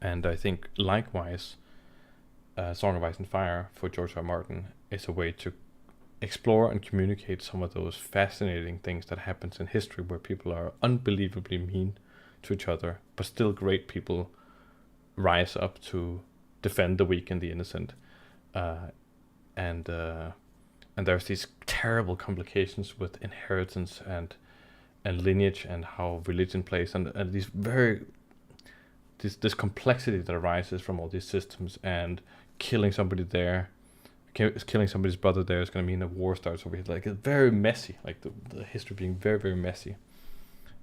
And I think likewise, Song of Ice and Fire for George R. Martin is a way to explore and communicate some of those fascinating things that happens in history where people are unbelievably mean to each other, but still great people rise up to defend the weak and the innocent. And there's these terrible complications with inheritance and lineage and how religion plays, and these this complexity that arises from all these systems, and killing somebody there, killing somebody's brother there is going to mean a war starts over here. Like it's very messy, like the history being very, very messy.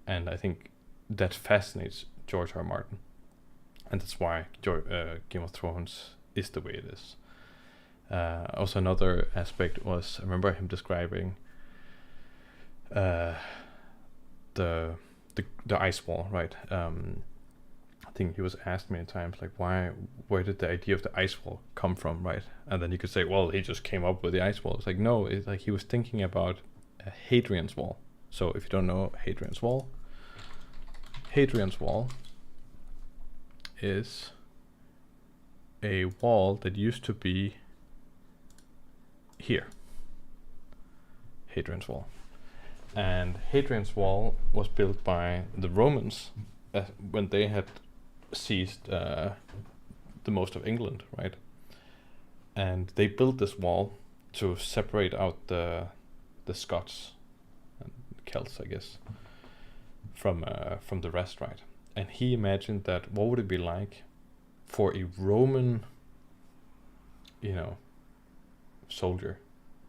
And I think that fascinates George R. Martin. And that's why Game of Thrones is the way it is. Also another aspect was, I remember him describing the ice wall, right? I think he was asked many times, like, where did the idea of the ice wall come from, right? And then you could say, well, he just came up with the ice wall. It's like, no, it's like he was thinking about Hadrian's Wall. So if you don't know Hadrian's Wall is a wall that used to be here. Hadrian's Wall. And Hadrian's Wall was built by the Romans when they had seized the most of England, right? And they built this wall to separate out the Scots and Celts, I guess, from the rest, right? And he imagined that what would it be like for a Roman, soldier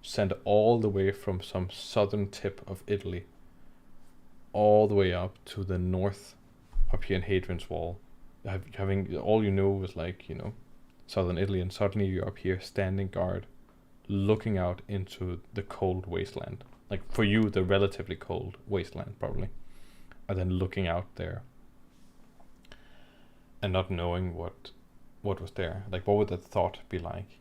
sent all the way from some southern tip of Italy all the way up to the north up here in Hadrian's Wall, having all you know was like, southern Italy, and suddenly you're up here standing guard looking out into the cold wasteland, like for you the relatively cold wasteland probably, and then looking out there and not knowing what was there, like what would that thought be like,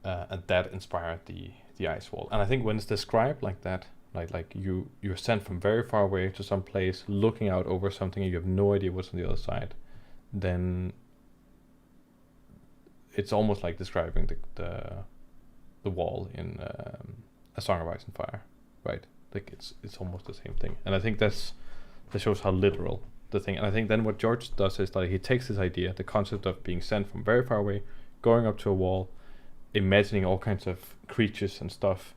and that inspired the ice wall. And I think when it's described like that, like you're sent from very far away to some place looking out over something and you have no idea what's on the other side, then it's almost like describing the wall in A Song of Ice and Fire, right? Like it's almost the same thing. And I think that shows how literal the thing. And I think then what George does is like he takes this idea, the concept of being sent from very far away, going up to a wall, imagining all kinds of creatures and stuff.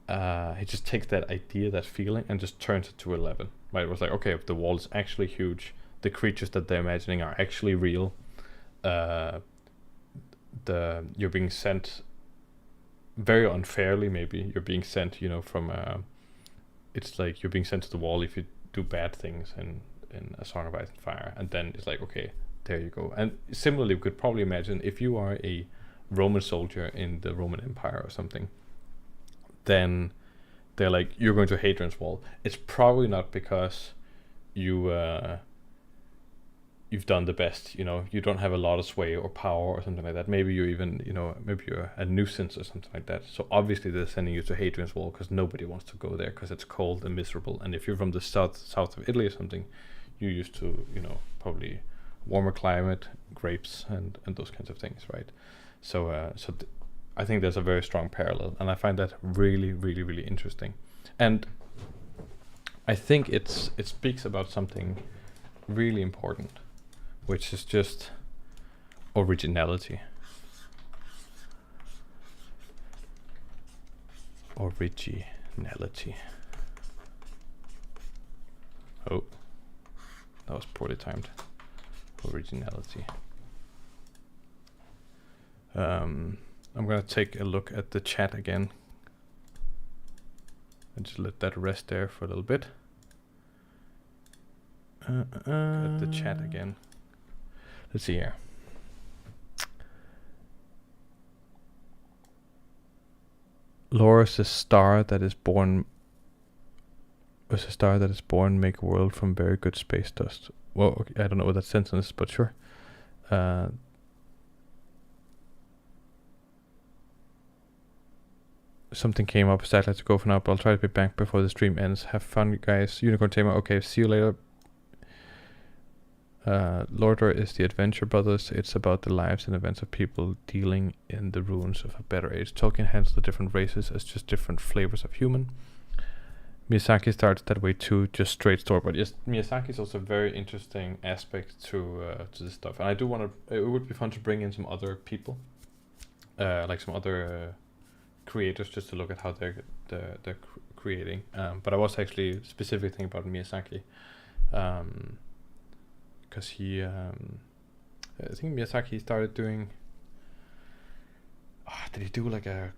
He just takes that idea, that feeling, and just turns it to 11. Right? It was like, okay, if the wall is actually huge, the creatures that they're imagining are actually real. You're being sent very unfairly, maybe you're being sent, from it's like you're being sent to the wall if you do bad things in A Song of Ice and Fire, and then it's like, okay, there you go. And similarly, we could probably imagine if you are a Roman soldier in the Roman Empire or something, then they're like, you're going to Hadrian's Wall. It's probably not because you've done the best, you don't have a lot of sway or power or something like that. Maybe you even, maybe you're a nuisance or something like that. So obviously they're sending you to Hadrian's Wall because nobody wants to go there because it's cold and miserable. And if you're from the south of Italy or something, you're used to, probably warmer climate, grapes, and those kinds of things, right? So I think there's a very strong parallel, and I find that really, really, really interesting. And I think it speaks about something really important, which is just originality. Originality. Oh, that was poorly timed. Originality. I'm gonna take a look at the chat again and just let that rest there for a little bit. At the chat again. Let's see here. Laura's a star that is born. Was a star that is born, make a world from very good space dust. Well, okay, I don't know what that sentence is, but sure. Something came up, sad to go for now, but I'll try to be back before the stream ends. Have fun, guys. Unicorn Tamer, okay, see you later. LOTR is the Adventure Brothers. It's about the lives and events of people dealing in the ruins of a better age. Tolkien handles the different races as just different flavors of human. Miyazaki started that way too, just straight story. But yes, Miyazaki is also a very interesting aspect to this stuff. And I do want to. It would be fun to bring in some other people, like some other creators, just to look at how they're creating. But I was actually specifically thinking about Miyazaki. Because he, I think Miyazaki started doing. Did he do like a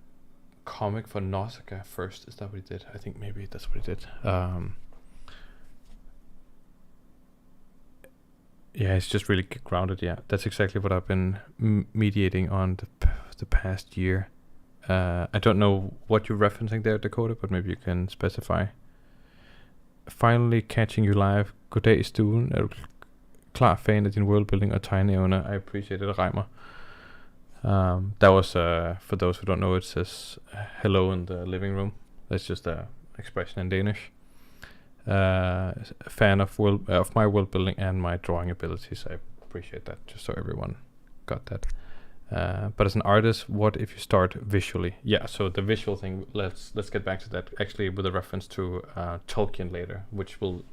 comic for Nausicaa first? Is that what he did? I think maybe that's what he did. Yeah, it's just really grounded. Yeah, that's exactly what I've been mediating on the past year. I don't know what you're referencing there, Dakota, but maybe you can specify. Finally catching you live. Goddag, stuen. Klar fan af din worldbuilding og tegneevner. I appreciate it, Reimer. That was, for those who don't know, it says hello in the living room. That's just an expression in Danish. Fan of my worldbuilding and my drawing abilities. I appreciate that, just so everyone got that. But as an artist, what if you start visually? Yeah, so the visual thing, let's get back to that, actually with a reference to Tolkien later, which will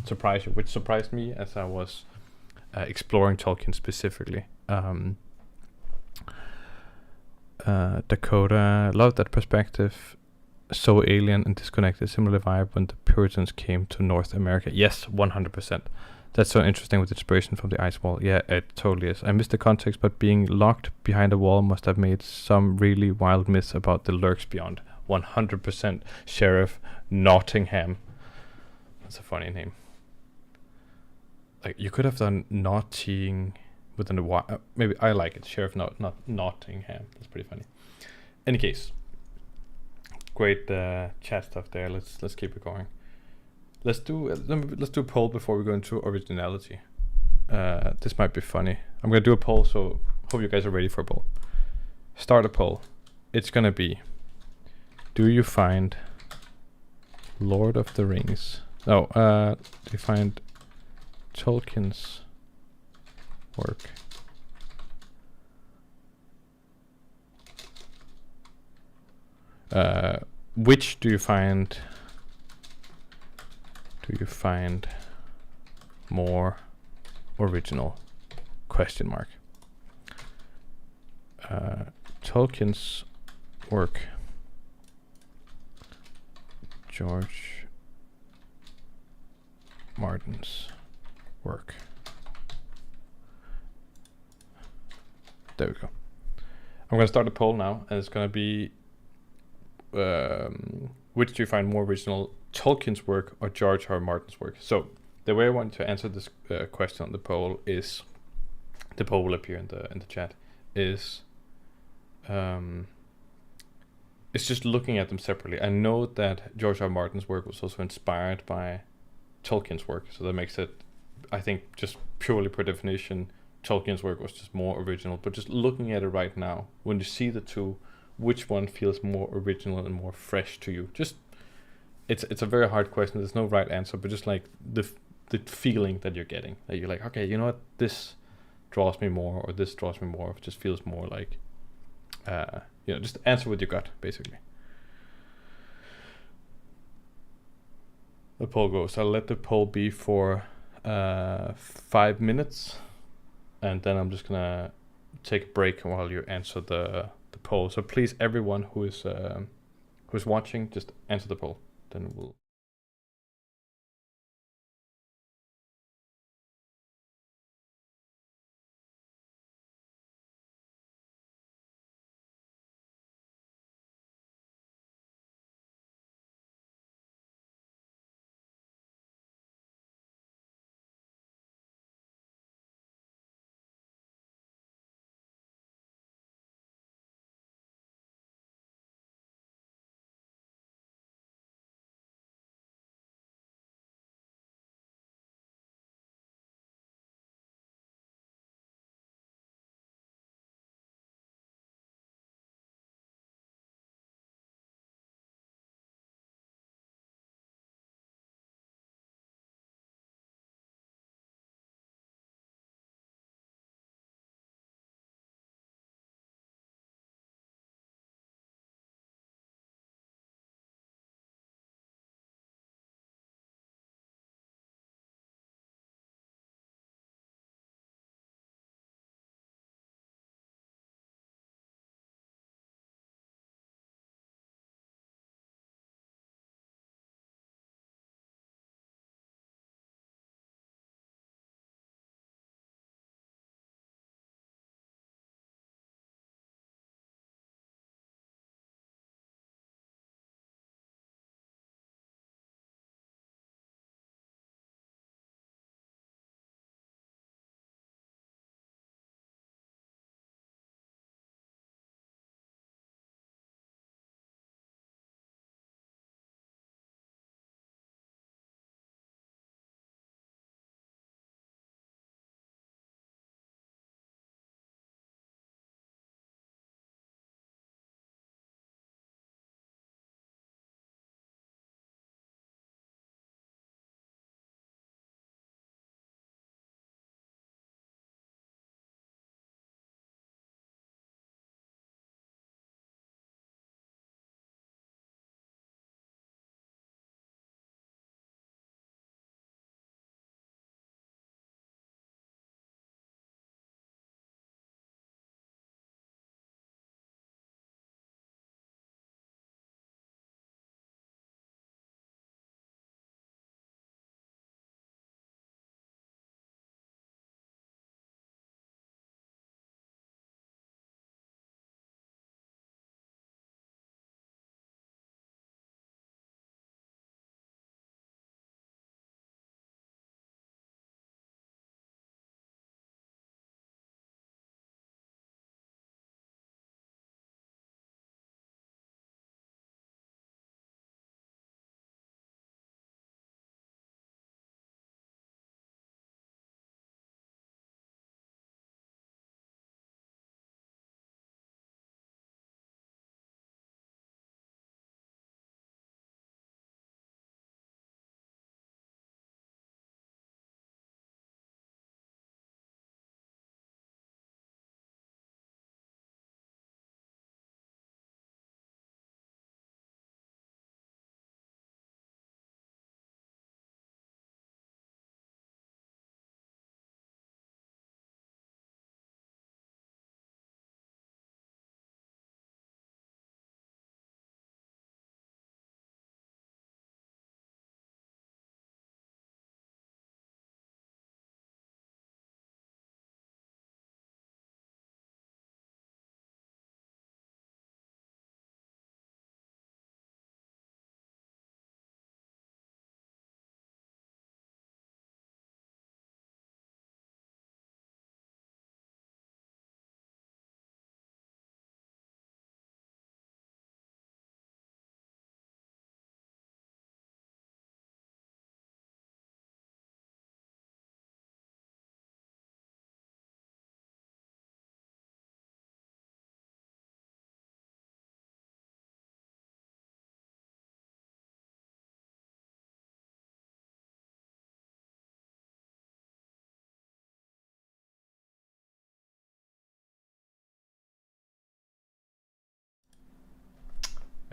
surprise you, which surprised me as I was exploring Tolkien specifically. Dakota, love that perspective. So alien and disconnected. Similar vibe when the Puritans came to North America. Yes, 100%. That's so interesting with inspiration from the ice wall. Yeah, it totally is. I missed the context, but being locked behind a wall must have made some really wild myths about the lurks beyond. 100% Sheriff Nottingham. That's a funny name. Like, you could have done Notting within a while. Maybe I like it. Sheriff not Nottingham. That's pretty funny. Any case, great chat stuff there. Let's keep it going. Let's do a poll before we go into originality. This might be funny. I'm gonna do a poll, so hope you guys are ready for a poll. Start a poll. It's gonna be: do you find Lord of the Rings? No. Do you find Tolkien's work which do you find more original? Question mark. Tolkien's work, George Martin's work. There we go. I'm going to start a poll now, and it's going to be which do you find more original, Tolkien's work or George R. R. Martin's work? So the way I want to answer this question on the poll is, the poll will appear in the chat, is it's just looking at them separately. I know that George R. R. Martin's work was also inspired by Tolkien's work, so that makes it, I think, just purely per definition, Tolkien's work was just more original. But just looking at it right now, when you see the two, which one feels more original and more fresh to you? Just, it's a very hard question. There's no right answer, but just like the feeling that you're getting, that you're like, okay, you know what, this draws me more, or this draws me more. It just feels more like, just answer with your gut, basically. The poll goes. I'll let the poll be for 5 minutes, and then I'm just gonna take a break while you answer the poll. So please, everyone who's watching, just answer the poll. Then we'll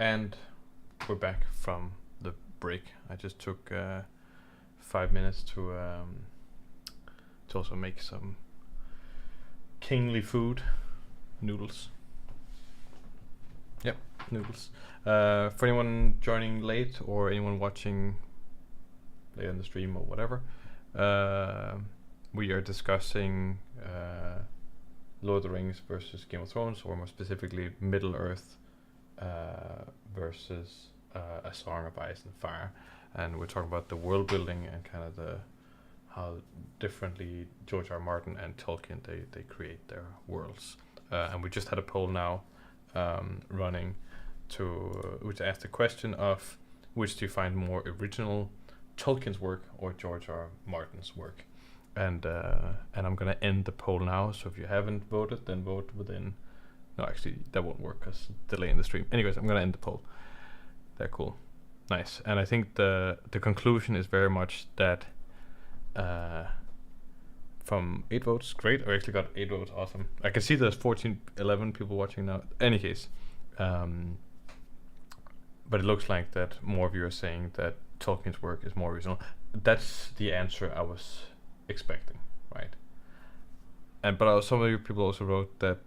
And we're back from the break. I just took 5 minutes to also make some kingly food, noodles. Yep, noodles. For anyone joining late or anyone watching later in the stream or whatever, we are discussing Lord of the Rings versus Game of Thrones, or more specifically Middle Earth versus A Song of Ice and Fire, and we're talking about the world building and kind of how differently George R. Martin and Tolkien they create their worlds. And we just had a poll now running to which asked the question of which do you find more original, Tolkien's work or George R. Martin's work, and I'm gonna end the poll now. So if you haven't voted, then vote within. No, actually that won't work because delay in the stream. Anyways, I'm gonna end the poll. They're cool, nice, and I think the conclusion is very much that from 8 votes, great. I actually got 8 votes, awesome. I can see there's 11 people watching now. Any case, but it looks like that more of you are saying that Tolkien's work is more original. That's the answer I was expecting, right? And but some of you people also wrote that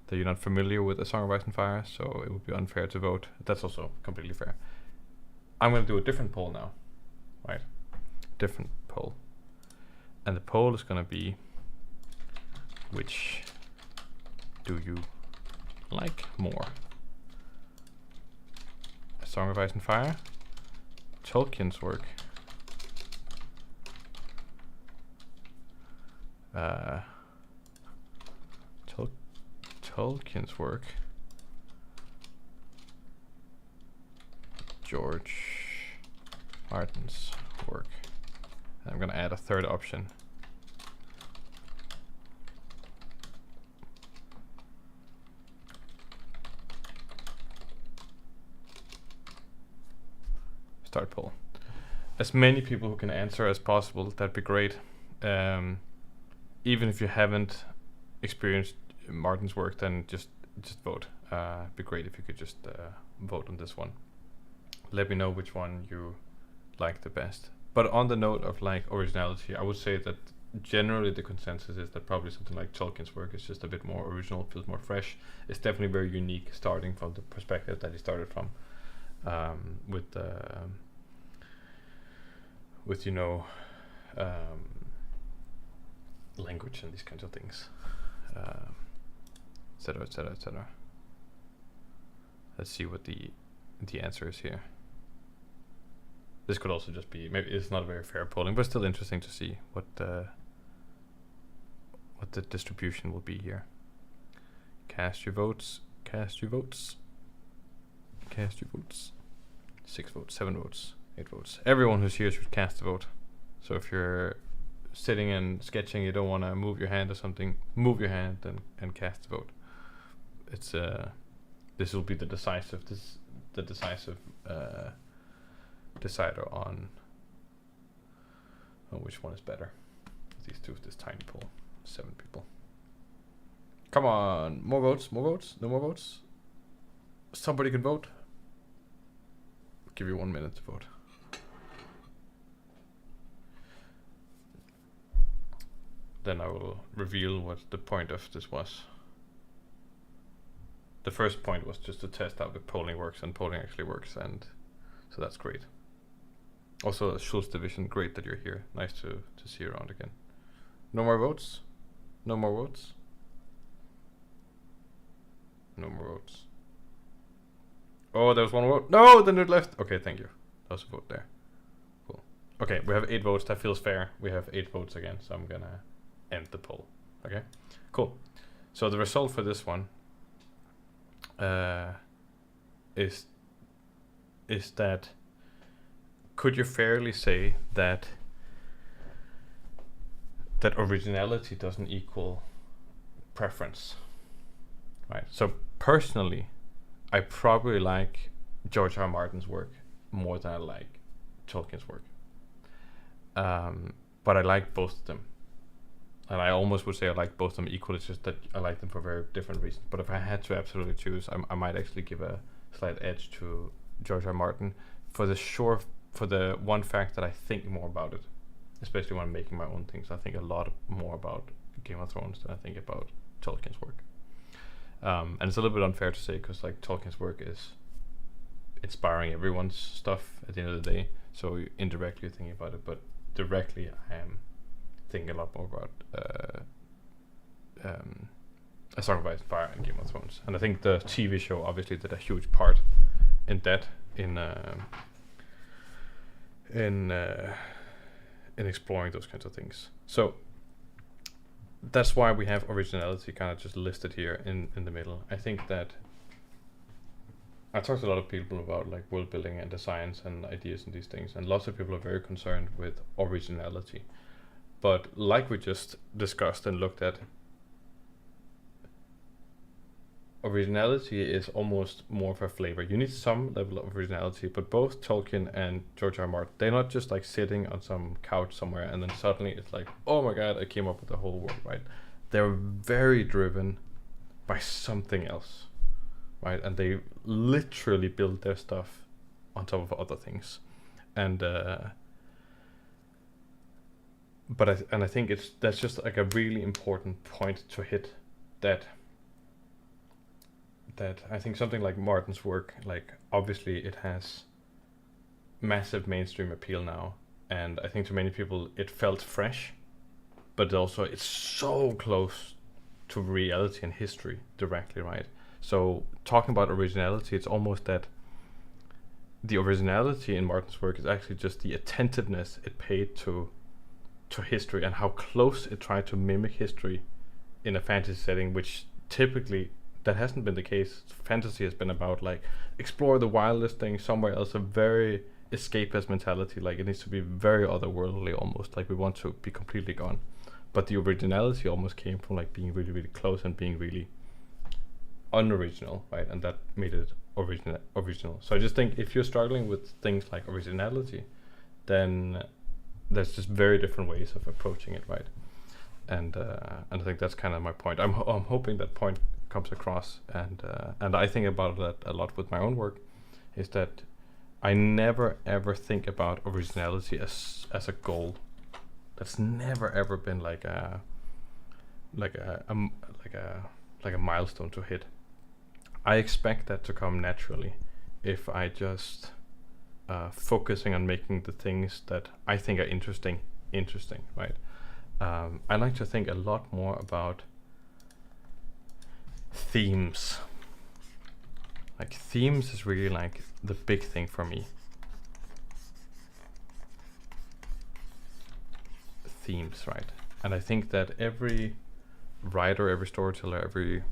that you're not familiar with A Song of Ice and Fire, so it would be unfair to vote. That's also completely fair. I'm going to do a different poll now, right? Different poll. And the poll is going to be, which do you like more? A Song of Ice and Fire, Tolkien's work, Tolkien's work, George Martin's work. And I'm going to add a third option. Start poll. As many people who can answer as possible, that'd be great. Even if you haven't experienced Martin's work, then just vote. It'd be great if you could just vote on this one. Let me know which one you like the best. But on the note of like originality, I would say that generally the consensus is that probably something like Tolkien's work is just a bit more original, feels more fresh. It's definitely very unique, starting from the perspective that he started from, with you know, language and these kinds of things, etc., etc., etc. Let's see what the answer is here. This could also just be, maybe it's not a very fair polling, but still interesting to see what the distribution will be here. Cast your votes. Cast your votes. Cast your votes. 6 votes, 7 votes, 8 votes. Everyone who's here should cast a vote. So if you're sitting and sketching, you don't want to move your hand or something, move your hand and cast a vote. It's this will be the decisive decider on which one is better. These two, this tiny poll, 7 people. Come on, more votes, more votes, no more votes. Somebody can vote. I'll give you 1 minute to vote. Then I will reveal what the point of this was. The first point was just to test out if polling works, and polling actually works, and so that's great. Also, Schultz Division, great that you're here. Nice to see you around again. No more votes? No more votes? No more votes. Oh, there was 1 vote. No, then it left. Okay, thank you. That was a vote there. Cool. Okay, we have 8 votes. That feels fair. We have 8 votes again, so I'm gonna end the poll. Okay, cool. So the result for this one is that, could you fairly say that originality doesn't equal preference, right? So personally, I probably like George R. Martin's work more than I like Tolkien's work, but I like both of them, and I almost would say I like both of them equally. It's just that I like them for very different reasons. But if I had to absolutely choose, I might actually give a slight edge to George R. Martin for the one fact that I think more about it, especially when I'm making my own things. I think a lot more about Game of Thrones than I think about Tolkien's work. And it's a little bit unfair to say because like Tolkien's work is inspiring everyone's stuff at the end of the day. So you're indirectly thinking about it, but directly I am thinking a lot more about A Song of Ice and Fire and Game of Thrones. And I think the TV show obviously did a huge part in that, in exploring those kinds of things. So that's why we have originality kind of just listed here in the middle. I think that I talked to a lot of people about like world building and the science and ideas and these things, and lots of people are very concerned with originality. But like we just discussed and looked at, originality is almost more of a flavor. You need some level of originality, but both Tolkien and George R. R. Martin, they're not just like sitting on some couch somewhere and then suddenly it's like, oh my god, I came up with the whole world, right? They're very driven by something else, right? And they literally build their stuff on top of other things. And I think that's just like a really important point to hit, that I think something like Martin's work, like obviously it has massive mainstream appeal now, and I think to many people it felt fresh, but also it's so close to reality and history directly, right? So talking about originality, it's almost that the originality in Martin's work is actually just the attentiveness it paid to history and how close it tried to mimic history in a fantasy setting, which typically that hasn't been the case. Fantasy has been about like explore the wildest thing somewhere else, a very escapist mentality, like it needs to be very otherworldly, almost like we want to be completely gone. But the originality almost came from like being really, really close and being really unoriginal, right? And that made it original. So I just think if you're struggling with things like originality, then there's just very different ways of approaching it, right? And I think that's kind of my point. I'm hoping that point comes across, and I think about that a lot with my own work, is that I never ever think about originality as a goal. That's never ever been like a milestone to hit. I expect that to come naturally if I just focusing on making the things that I think are interesting, right? I like to think a lot more about themes. Like themes is really like the big thing for me. Themes, right? And I think that every writer, every storyteller, every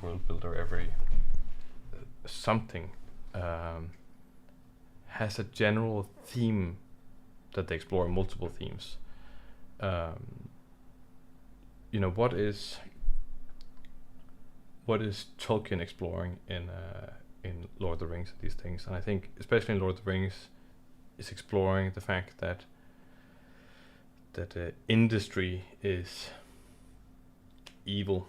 world builder, every something has a general theme that they explore, multiple themes. You know, what is Tolkien exploring in Lord of the Rings and these things? And I think especially in Lord of the Rings is exploring the fact that industry is evil,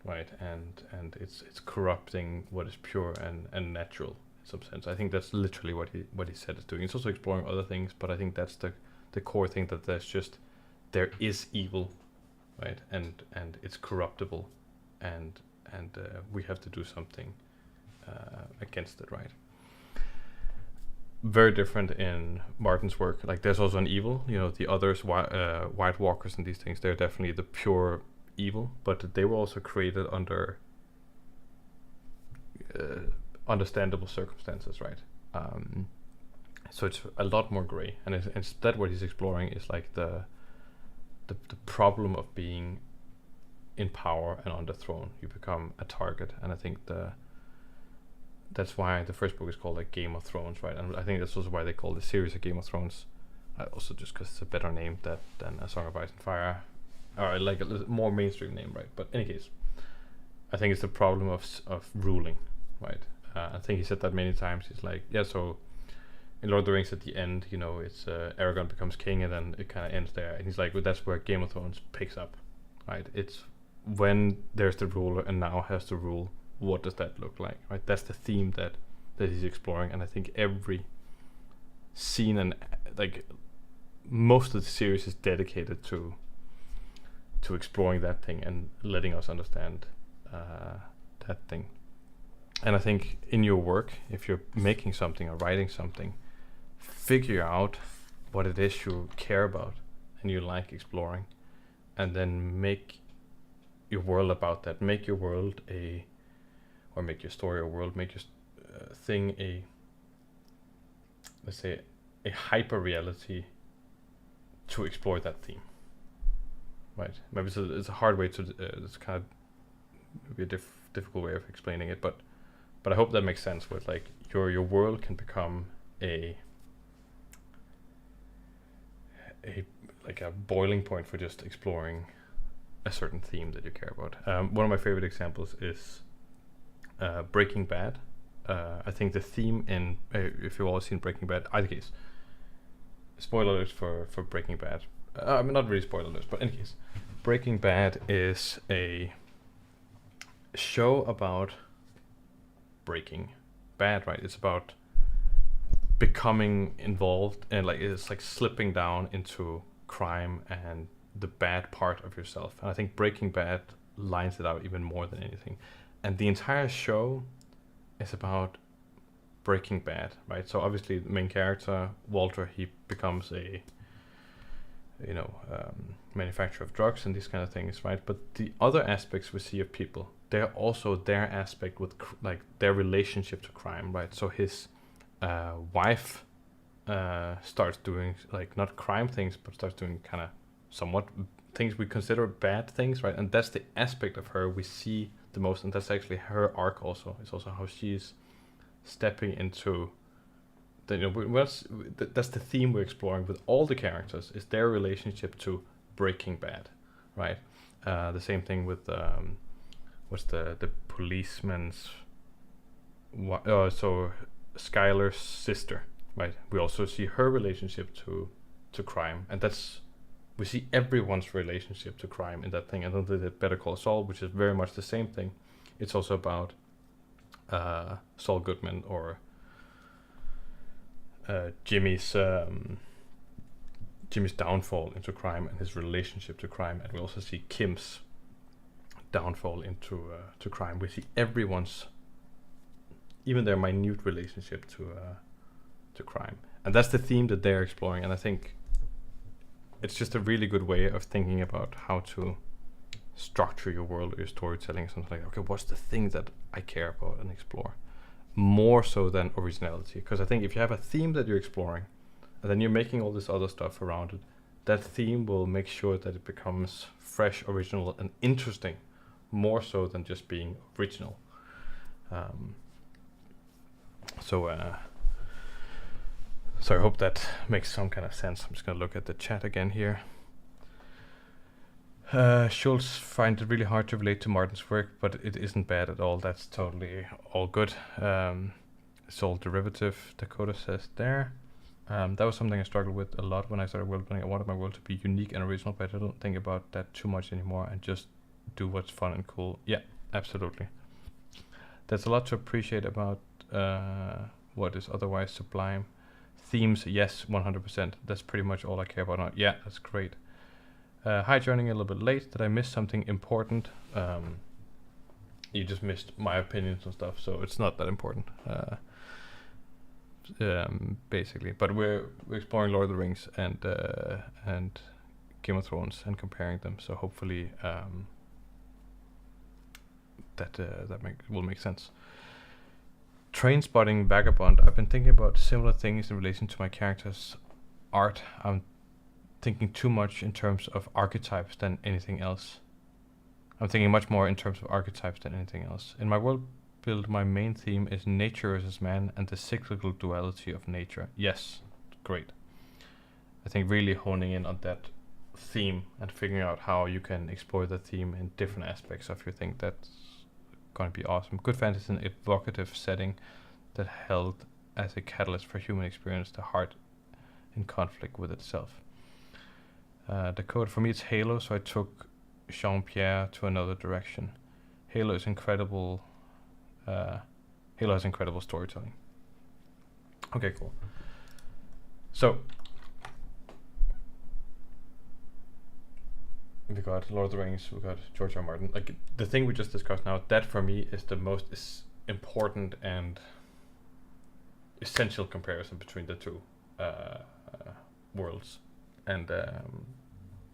right? And it's corrupting what is pure and natural in some sense. I think that's literally what he said is doing. It's also exploring other things, but I think that's the core thing, that there is evil, right? And it's corruptible, and we have to do something against it, right? Very different in Martin's work. Like there's also an evil, you know, the others, White Walkers and these things, they're definitely the pure evil, but they were also created under understandable circumstances, right? So it's a lot more gray, and instead what he's exploring is like the problem of being in power and on the throne. You become a target, and I think that's why the first book is called like Game of Thrones, right? And I think that's also why they call the series a Game of Thrones. Also just because it's a better name than A Song of Ice and Fire, or like a more mainstream name, right? But in any case, I think it's the problem of ruling, right? I think he said that many times. He's like, yeah, so in Lord of the Rings at the end, you know, it's Aragorn becomes king, and then it kind of ends there. And he's like, well, that's where Game of Thrones picks up, right? It's when there's the ruler and now has to rule. What does that look like, right? That's the theme that that he's exploring, and I think every scene and like most of the series is dedicated to exploring that thing and letting us understand that thing. And I think in your work, if you're making something or writing something, figure out what it is you care about and you like exploring, and then make your world about that. Make your world or make your story or world, make your thing let's say, a hyper reality to explore that theme. Right? Maybe it's a hard way to, it's kind of maybe a difficult way of explaining it, but I hope that makes sense. With like your world can become a boiling point for just exploring a certain theme that you care about. One of my favorite examples is Breaking Bad. I think the theme in, if you've all seen Breaking Bad, either case, spoiler alerts for Breaking Bad. I mean, not really spoiler alerts, but in any case, Breaking Bad is a show about breaking bad, right? It's about becoming involved and like it's like slipping down into crime and the bad part of yourself. And I think Breaking Bad lines it out even more than anything. And the entire show is about Breaking Bad, right? So obviously the main character, Walter, he becomes a manufacturer of drugs and these kind of things, right? But the other aspects we see of people, they're also their aspect with like their relationship to crime, right? So his wife starts doing like not crime things, but starts doing kind of somewhat things we consider bad things, right? And that's the aspect of her we see the most, and that's actually her arc also. It's also how she's stepping into that's the theme we're exploring with all the characters, is their relationship to Breaking Bad, right? The same thing with what's the policeman's so Skylar's sister, right? We also see her relationship to crime, and that's, we see everyone's relationship to crime in that thing. I don't think that Better Call Saul, which is very much the same thing, it's also about Saul Goodman or Jimmy's downfall into crime and his relationship to crime, and we also see Kim's downfall into to crime. We see everyone's, even their minute relationship to crime, and that's the theme that they're exploring. And I think it's just a really good way of thinking about how to structure your world or your storytelling. Something like, okay, what's the thing that I care about and explore? More so than originality, because I think if you have a theme that you're exploring and then you're making all this other stuff around it, that theme will make sure that it becomes fresh, original, and interesting, more so than just being original. So I hope that makes some kind of sense. I'm just going to look at the chat again here. Schultz finds it really hard to relate to Martin's work, but it isn't bad at all. That's totally all good. It's all derivative, Dakota says there. That was something I struggled with a lot when I started world building. I wanted my world to be unique and original, but I don't think about that too much anymore and just do what's fun and cool. Yeah, absolutely. There's a lot to appreciate about what is otherwise sublime. Themes, yes, 100%. That's pretty much all I care about now. Yeah, that's great. Hi, joining a little bit late. Did I miss something important? You just missed my opinions and stuff, so it's not that important, basically. But we're exploring Lord of the Rings and Game of Thrones and comparing them. So hopefully that will make sense. Train spotting Vagabond. I've been thinking about similar things in relation to my character's art. I'm thinking too much in terms of archetypes than anything else. I'm thinking much more in terms of archetypes than anything else. In my world build, my main theme is nature versus man and the cyclical duality of nature. Yes, great. I think really honing in on that theme and figuring out how you can explore the theme in different aspects of your thing, that's going to be awesome. Good fantasy is an evocative setting that held as a catalyst for human experience, the heart in conflict with itself. The code for me, it's Halo, so I took Jean-Pierre to another direction. Halo is incredible. Halo has incredible storytelling. Okay, cool. So we got Lord of the Rings, we got George R. R. Martin. Like the thing we just discussed now, that for me is the most important and essential comparison between the two worlds, and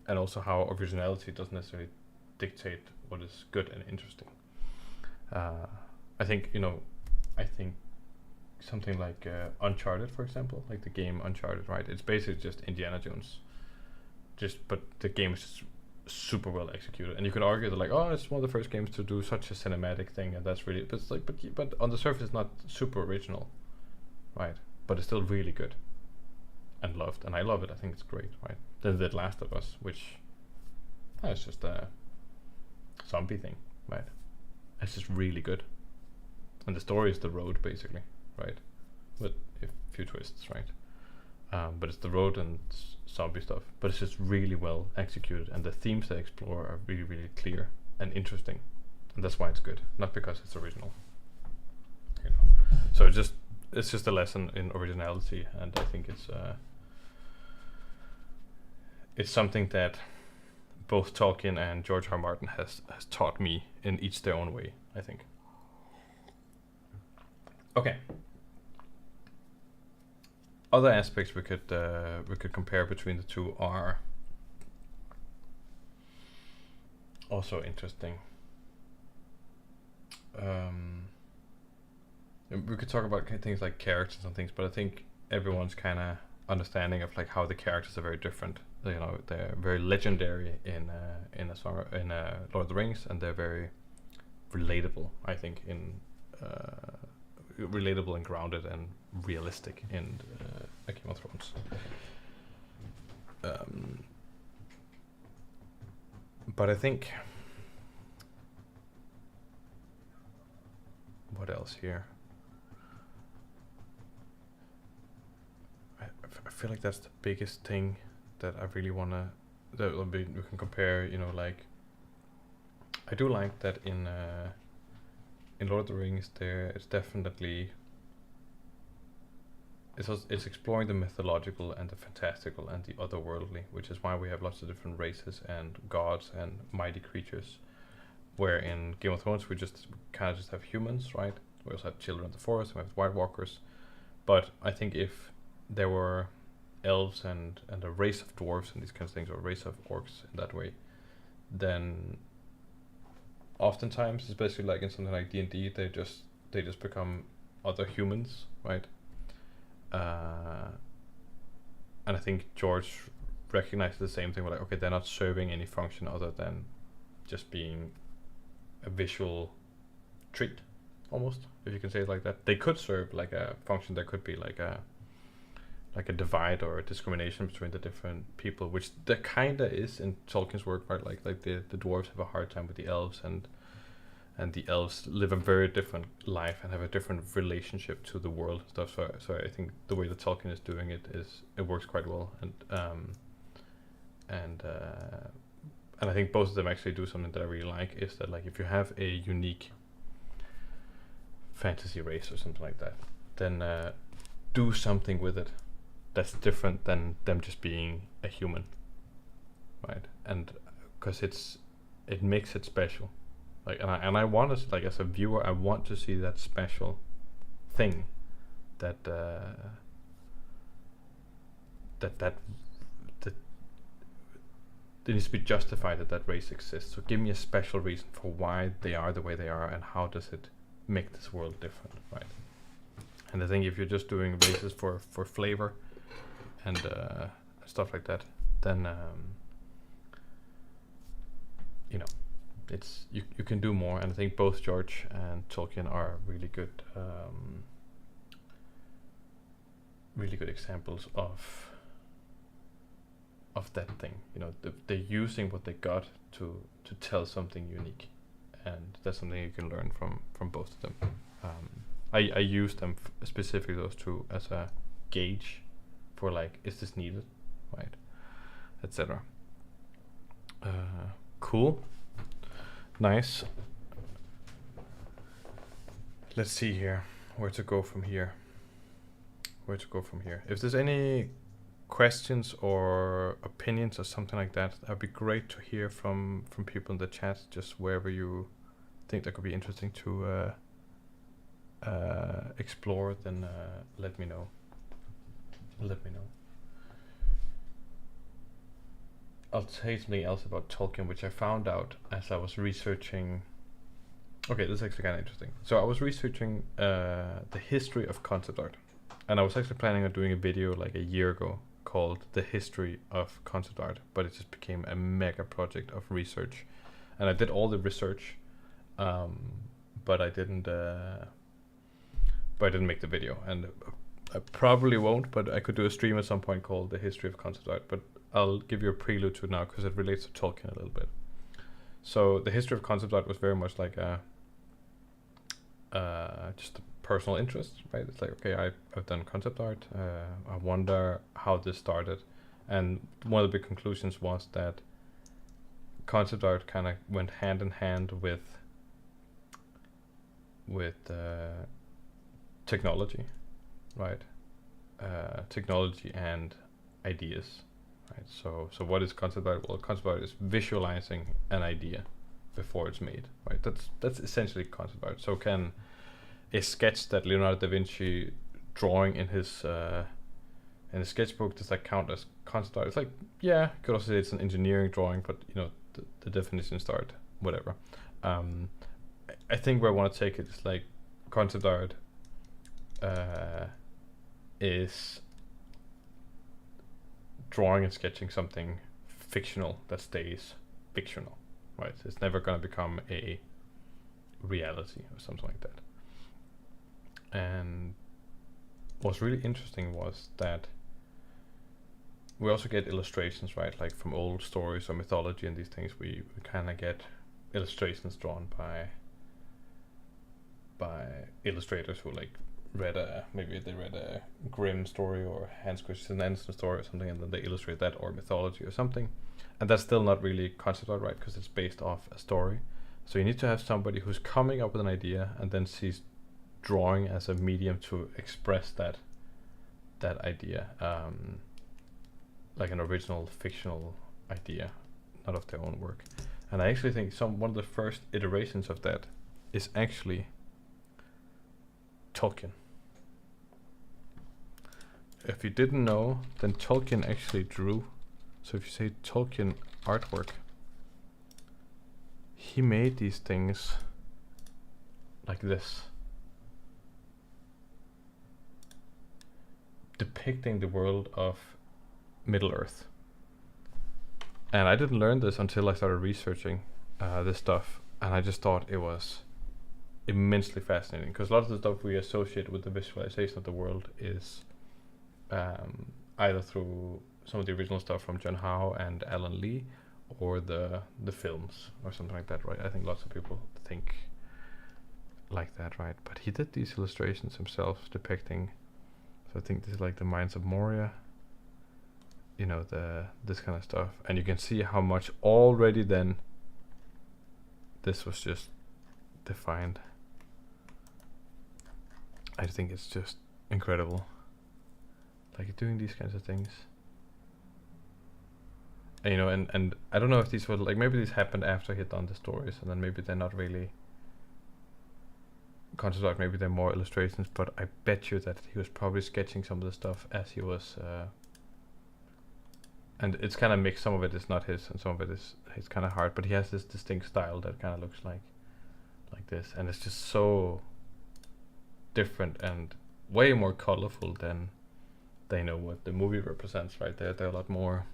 also how originality doesn't necessarily dictate what is good and interesting. I think something like Uncharted, for example, like the game Uncharted, right? It's basically just Indiana Jones, but the game is just super well executed, and you could argue that like, oh, it's one of the first games to do such a cinematic thing, and that's really, but it's like, but on the surface, it's not super original, right? But it's still really good and loved, and I love it. I think it's great, right? Then The Last of Us, which it's just a zombie thing, right? It's just really good, and the story is the road, basically, right? With a few twists, right? But it's the road and zombie stuff, but it's just really well executed, and the themes they explore are really, really clear and interesting, and that's why it's good, not because it's original. You know, so it's just a lesson in originality, and I think it's something that both Tolkien and George R. R. Martin has taught me in each their own way, I think. Okay. Other aspects we could compare between the two are also interesting. We could talk about things like characters and things, but I think everyone's kind of understanding of like how the characters are very different. You know, they're very legendary in Lord of the Rings, and they're very relatable, I think, in relatable and grounded and realistic in A Game of Thrones. But I think, what else here? I feel like that's the biggest thing that I really wanna, that we can compare. You know, like I do like that in Lord of the Rings, it's definitely it's exploring the mythological and the fantastical and the otherworldly, which is why we have lots of different races and gods and mighty creatures. Where in Game of Thrones we just kind of just have humans, right? We also have children of the forest, we have White Walkers, but I think if there were elves and a race of dwarves and these kinds of things, or a race of orcs in that way, then oftentimes, especially like in something like D&D, they just become other humans, right? And I think George recognized the same thing. We're like, okay, they're not serving any function other than just being a visual treat, almost, if you can say it like that. They could serve like a function. There could be like a divide or a discrimination between the different people, which there kinda is in Tolkien's work, right? Like the dwarves have a hard time with the elves, and the elves live a very different life and have a different relationship to the world and stuff. So I think the way that Tolkien is doing it works quite well, and I think both of them actually do something that I really like, is that like if you have a unique fantasy race or something like that, then do something with it that's different than them just being a human, right? And because it makes it special. Like, and I want to, like, as a viewer, I want to see that special thing that it needs to be justified that race exists. So give me a special reason for why they are the way they are, and how does it make this world different, right? And I think if you're just doing races for flavor and stuff like that, then you know, it's you can do more. And I think both George and Tolkien are really good examples of that thing. You know, they're using what they got to tell something unique, and that's something you can learn from both of them. I use them specifically, those two, as a gauge for like, is this needed, right, etc. Cool. Nice. Let's see here where to go from here. where to go from here. If there's any questions or opinions or something like that, that'd be great to hear from people in the chat, just wherever you think that could be interesting to explore, then let me know. I'll say something else about Tolkien, which I found out as I was researching. Okay, this is actually kind of interesting. So I was researching the history of concept art, and I was actually planning on doing a video like a year ago called The History of Concept Art, but it just became a mega project of research, and I did all the research, but I didn't make the video, and I probably won't, but I could do a stream at some point called The History of Concept Art, but I'll give you a prelude to it now because it relates to Tolkien a little bit. So the history of concept art was very much like just a personal interest, right? It's like, okay, I've done concept art. I wonder how this started, and one of the big conclusions was that concept art kind of went hand in hand with technology, right? Technology and ideas. Right. So what is concept art? Well, concept art is visualizing an idea before it's made. Right. That's essentially concept art. So can a sketch that Leonardo da Vinci drawing in his sketchbook, does that count as concept art? It's like, yeah, you could also say it's an engineering drawing, but you know the definitions start whatever. I think where I want to take it is like concept art is drawing and sketching something fictional that stays fictional, right? It's never going to become a reality or something like that. And what's really interesting was that we also get illustrations, right? Like from old stories or mythology and these things, we kind of get illustrations drawn by illustrators who like maybe they read a Grimm story or Hans Christian Andersen story or something, and then they illustrate that, or mythology or something, and that's still not really concept art, right? Because it's based off a story. So you need to have somebody who's coming up with an idea and then sees drawing as a medium to express that idea, like an original fictional idea, not of their own work. And I actually think one of the first iterations of that is actually Tolkien. If you didn't know, then Tolkien actually drew. So if you say Tolkien artwork, he made these things like this, depicting the world of Middle-earth. And I didn't learn this until I started researching this stuff, and I just thought it was immensely fascinating, because a lot of the stuff we associate with the visualization of the world is either through some of the original stuff from John Howe and Alan Lee, or the films or something like that, right? I think lots of people think like that, right? But he did these illustrations himself depicting, so I think this is like the Mines of Moria, you know, this kind of stuff, and you can see how much already then this was just defined. I think it's just incredible, like doing these kinds of things. And, you know, and I don't know if these were like, maybe these happened after he had done the stories, and then maybe they're not really concept art, maybe they're more illustrations, but I bet you that he was probably sketching some of the stuff as he was, and it's kind of mixed. Some of it is not his, and some of it is kind of hard, but he has this distinct style that kind of looks like this, and it's just so different and way more colorful than they know what the movie represents, right? They're a lot more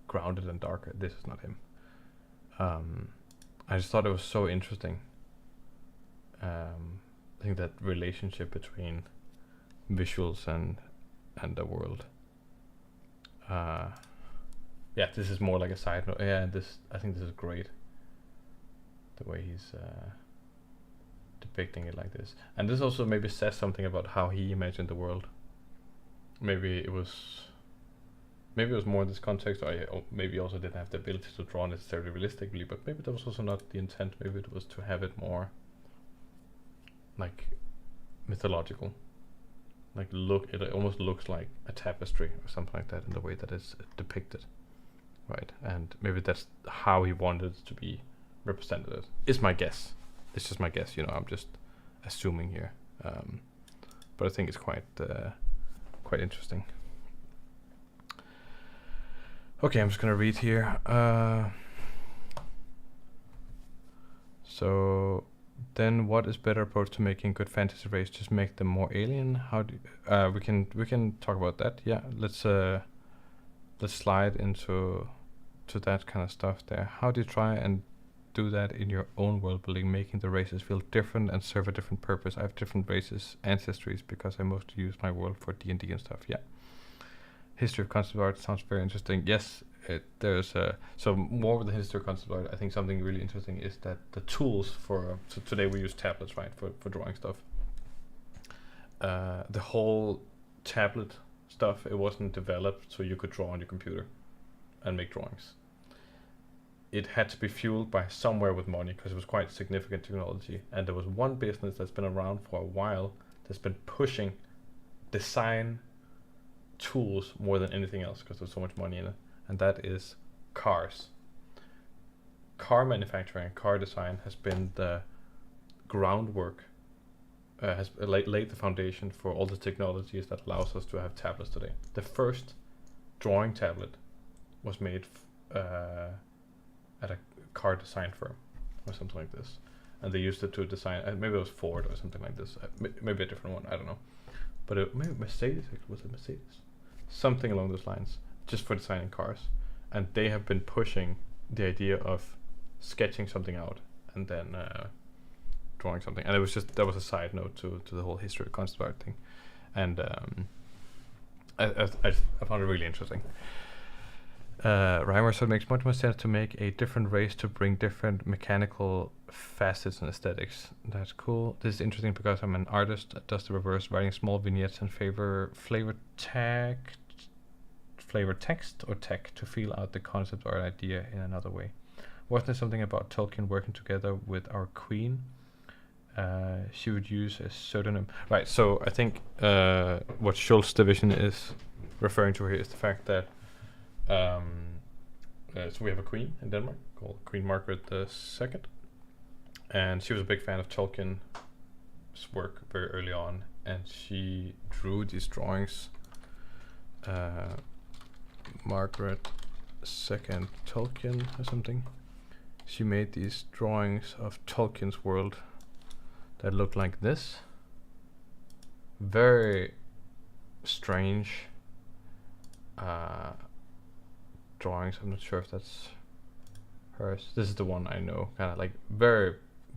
grounded and darker. This is not him. I just thought it was so interesting. I think that relationship between visuals and the world. Yeah, this is more like a side note. Yeah, I think this is great, the way he's depicting it like this. And this also maybe says something about how he imagined the world. Maybe it was more in this context, or maybe also didn't have the ability to draw necessarily realistically, but maybe that was also not the intent. Maybe it was to have it more like mythological, like it almost looks like a tapestry or something like that in the way that it's depicted, right? And maybe that's how he wanted it to be represented. Is my guess. It's just my guess, I'm just assuming here, but I think it's quite interesting. Okay, I'm just gonna read here. So then, what is better approach to making good fantasy race? Just make them more alien? How do we can talk about that? Yeah, let's slide into that kind of stuff there. How do you try and do that in your own world building, making the races feel different and serve a different purpose? I have different races, ancestries, because I mostly use my world for D&D and stuff. Yeah. History of concept art sounds very interesting. Yes, there's so more with the history of concept art. I think something really interesting is that the tools for so today we use tablets, right, for drawing stuff. The whole tablet stuff, it wasn't developed so you could draw on your computer and make drawings. It had to be fueled by somewhere with money because it was quite significant technology, and there was one business that's been around for a while that's been pushing design tools more than anything else because there's so much money in it, and that is cars. Car manufacturing, car design has been the groundwork, has laid the foundation for all the technologies that allows us to have tablets today. The first drawing tablet was made at a car design firm or something like this, and they used it to design, maybe it was Ford or something like this, maybe a different one, I don't know, but maybe Mercedes, was it Mercedes? Something along those lines, just for designing cars. And they have been pushing the idea of sketching something out and then drawing something. And it was just, that was a side note to the whole history of concept art thing. And I found it really interesting. Reimer said it makes much more sense to make a different race to bring different mechanical facets and aesthetics. That's cool. This is interesting because I'm an artist that does the reverse, writing small vignettes and flavor text or tech to feel out the concept or idea in another way. Wasn't there something about Tolkien working together with our queen? She would use a pseudonym. Right, so I think what Schultz's division is referring to here is the fact that so we have a queen in Denmark called Queen Margaret II, and she was a big fan of Tolkien's work very early on, and she drew these drawings. Margaret II Tolkien or something. She made these drawings of Tolkien's world that look like this. Very strange drawings. I'm not sure if that's hers. This is the one I know. Kind of like very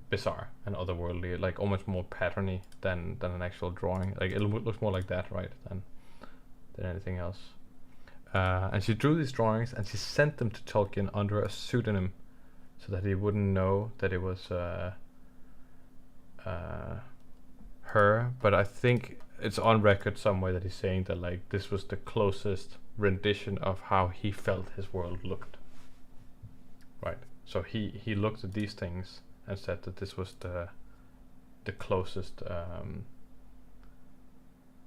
bizarre and otherworldly, like almost more patterny than an actual drawing. Like it looks more like that, right, than anything else. And she drew these drawings and she sent them to Tolkien under a pseudonym, so that he wouldn't know that it was her. But I think it's on record somewhere that he's saying that like this was the closest rendition of how he felt his world looked. Right. So he looked at these things and said that this was the closest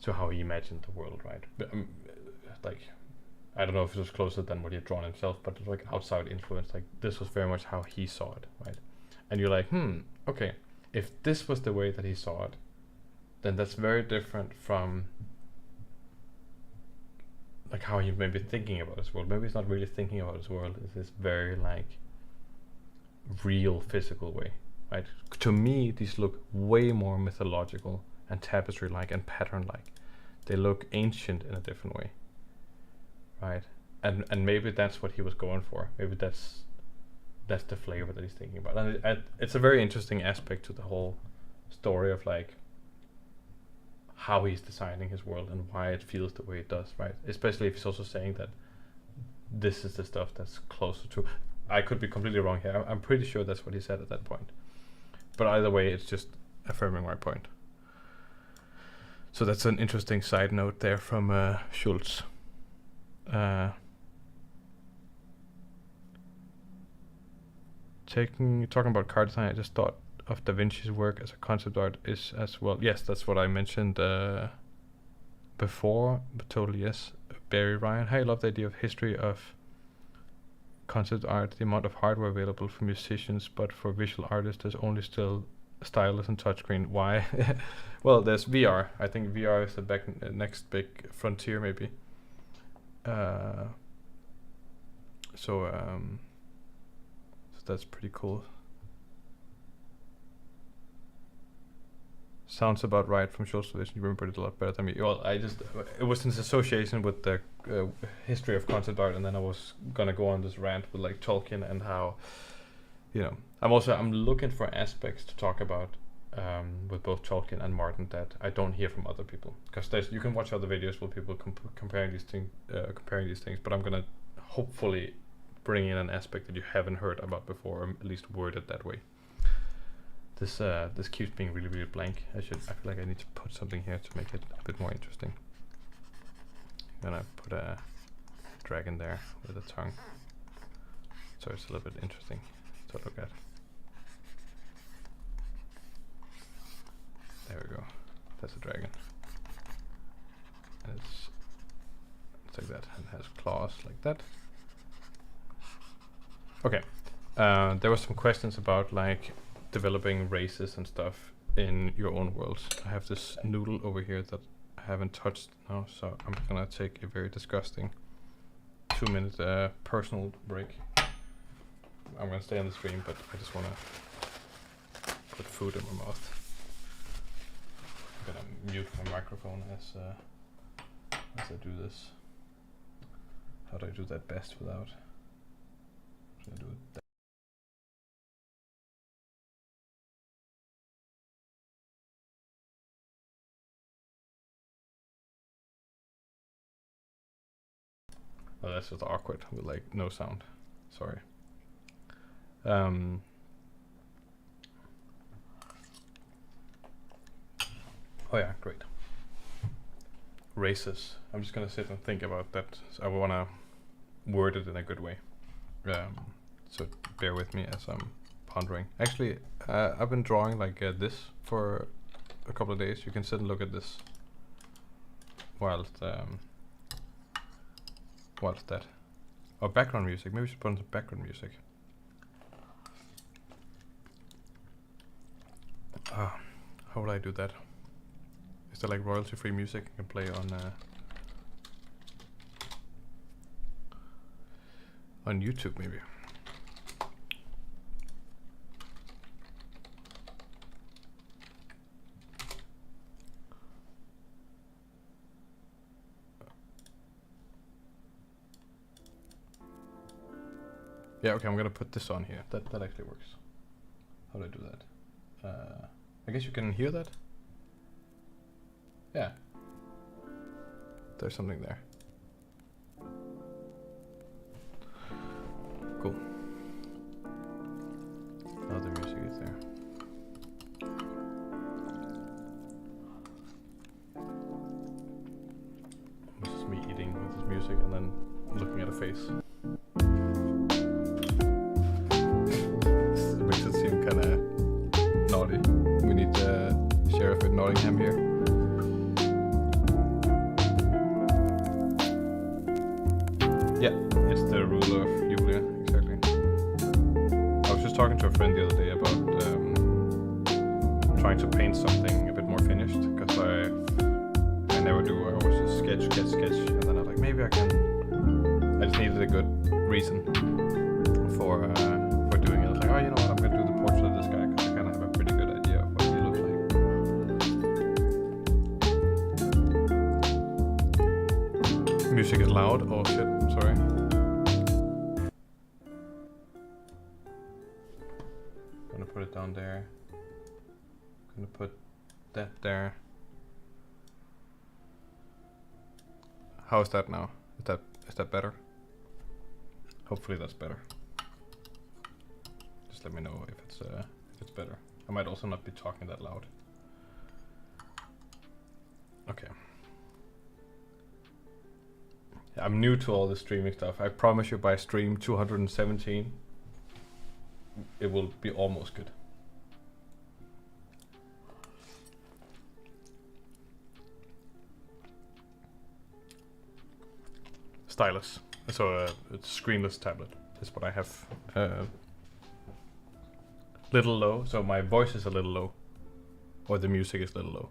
to how he imagined the world, right? But, like, I don't know if it was closer than what he had drawn himself, but like outside influence, like this was very much how he saw it, right? And you're like, okay, if this was the way that he saw it, then that's very different from like how he may be thinking about his world. Maybe he's not really thinking about his world. It's this very like real physical way, right? To me, these look way more mythological and tapestry-like and pattern-like. They look ancient in a different way, right? And maybe that's what he was going for. Maybe that's the flavor that he's thinking about. And it's a very interesting aspect to the whole story of like how he's designing his world and why it feels the way it does, right? Especially if he's also saying that this is the stuff that's closer to. I could be completely wrong here. I'm pretty sure that's what he said at that point. But either way, it's just affirming my point. So that's an interesting side note there from Schultz. Talking about card design, I just thought of Da Vinci's work as a concept art is as well. Yes, that's what I mentioned before, but totally yes. Barry Ryan, I love the idea of history of concept art, the amount of hardware available for musicians, but for visual artists there's only still stylus and touchscreen. Why? Well, there's VR. I think VR is the next big frontier, maybe. So that's pretty cool. Sounds about right from Shultz Division. You remember it a lot better than me. Well, it was in association with the history of concept art, and then I was gonna go on this rant with like Tolkien and how, you know, I'm looking for aspects to talk about with both Tolkien and Martin that I don't hear from other people. Because you can watch other videos where people comparing these things, but I'm gonna hopefully bring in an aspect that you haven't heard about before, or at least worded that way. This keeps being really, really blank. I feel like I need to put something here to make it a bit more interesting. Then I put a dragon there with a tongue, so it's a little bit interesting to look at. There we go. That's a dragon, and it's like that, and it has claws like that. Okay. There were some questions about like developing races and stuff in your own worlds. I have this noodle over here that I haven't touched now, so I'm gonna take a very disgusting 2-minute personal break. I'm gonna stay on the stream, but I just wanna put food in my mouth. I'm gonna mute my microphone as I do this. How do I do that best without? I'm gonna do it. Oh, that's just awkward with like no sound. Sorry. Oh yeah, great. Races. I'm just gonna sit and think about that. So I wanna word it in a good way. So bear with me as I'm pondering. Actually, I've been drawing like this for a couple of days. You can sit and look at this whilst that. Or background music. Maybe we should put on some background music. How would I do that? Is there like royalty-free music I can play on YouTube maybe? Yeah, okay, I'm gonna put this on here. That actually works. How do I do that? I guess you can hear that? Yeah. There's something there. Cool. Now the music is there. This is me eating with this music and then looking at a face. It makes it seem kinda naughty. We need the Sheriff at Nottingham here. Yeah, it's the ruler of Julia, exactly. I was just talking to a friend the other day about trying to paint something a bit more finished, because I never do. I always just sketch, and then I was like, maybe I can. I just needed a good reason for doing it. I was like, oh, you know what? I'm gonna do the portrait of this guy because I kind of have a pretty good idea of what he looks like. Music is loud. Oh shit! Sorry. Gonna put it down there. Gonna put that there. How is that now? Is that better? Hopefully that's better. Just let me know if it's better. I might also not be talking that loud. Okay. Yeah, I'm new to all this streaming stuff. I promise you by stream 217 it will be almost good. stylus. So it's screenless tablet is what I have. Little low, so my voice is a little low, or the music is a little low.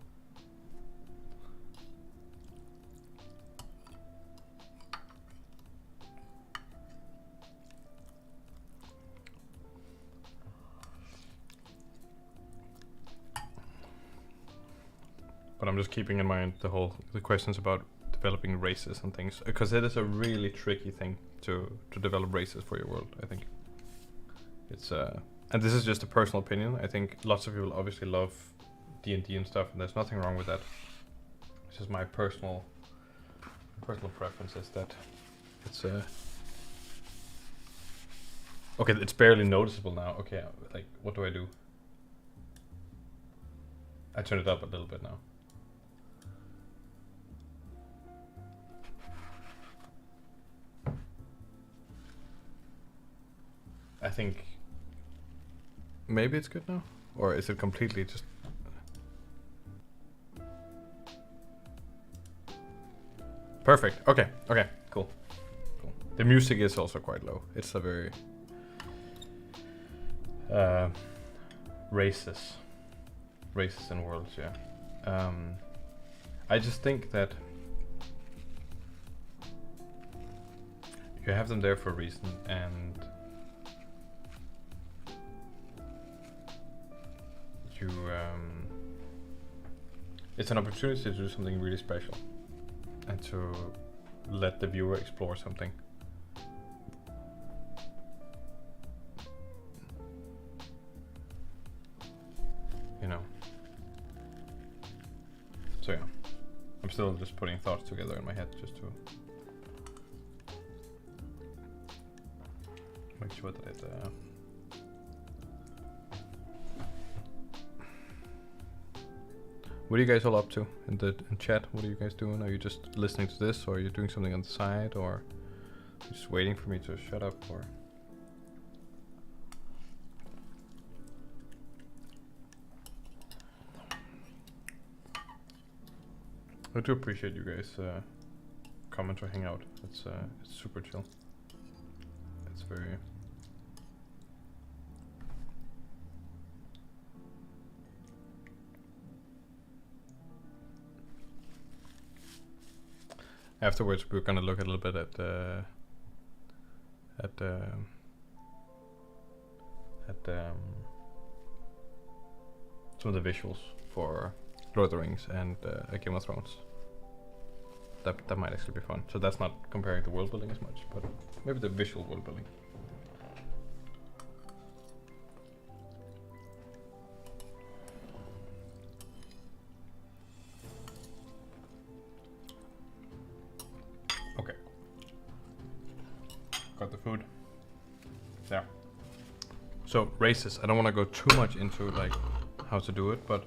But I'm just keeping in mind the questions about developing races and things, because it is a really tricky thing to develop races for your world. I think it's and this is just a personal opinion. I think lots of people obviously love D&D and stuff, and there's nothing wrong with that. It's just my personal preference is that it's okay. It's barely noticeable now. Okay, like what do I do? I turn it up a little bit now. I think maybe it's good now, or is it completely just? Perfect. Okay. Okay. Cool. Cool. The music is also quite low. It's a very races and worlds. Yeah. I just think that you have them there for a reason, and it's an opportunity to do something really special and to let the viewer explore something. You know. So yeah, I'm still just putting thoughts together in my head just to make sure that it what are you guys all up to in chat? What are you guys doing? Are you just listening to this, or are you doing something on the side, or just waiting for me to shut up, or? I do appreciate you guys comment or hang out. It's super chill. It's very. Afterwards, we're gonna look a little bit at some of the visuals for Lord of the Rings and Game of Thrones. That might actually be fun. So that's not comparing to world building as much, but maybe the visual world building. Okay. Got the food. There. So races. I don't want to go too much into like how to do it, but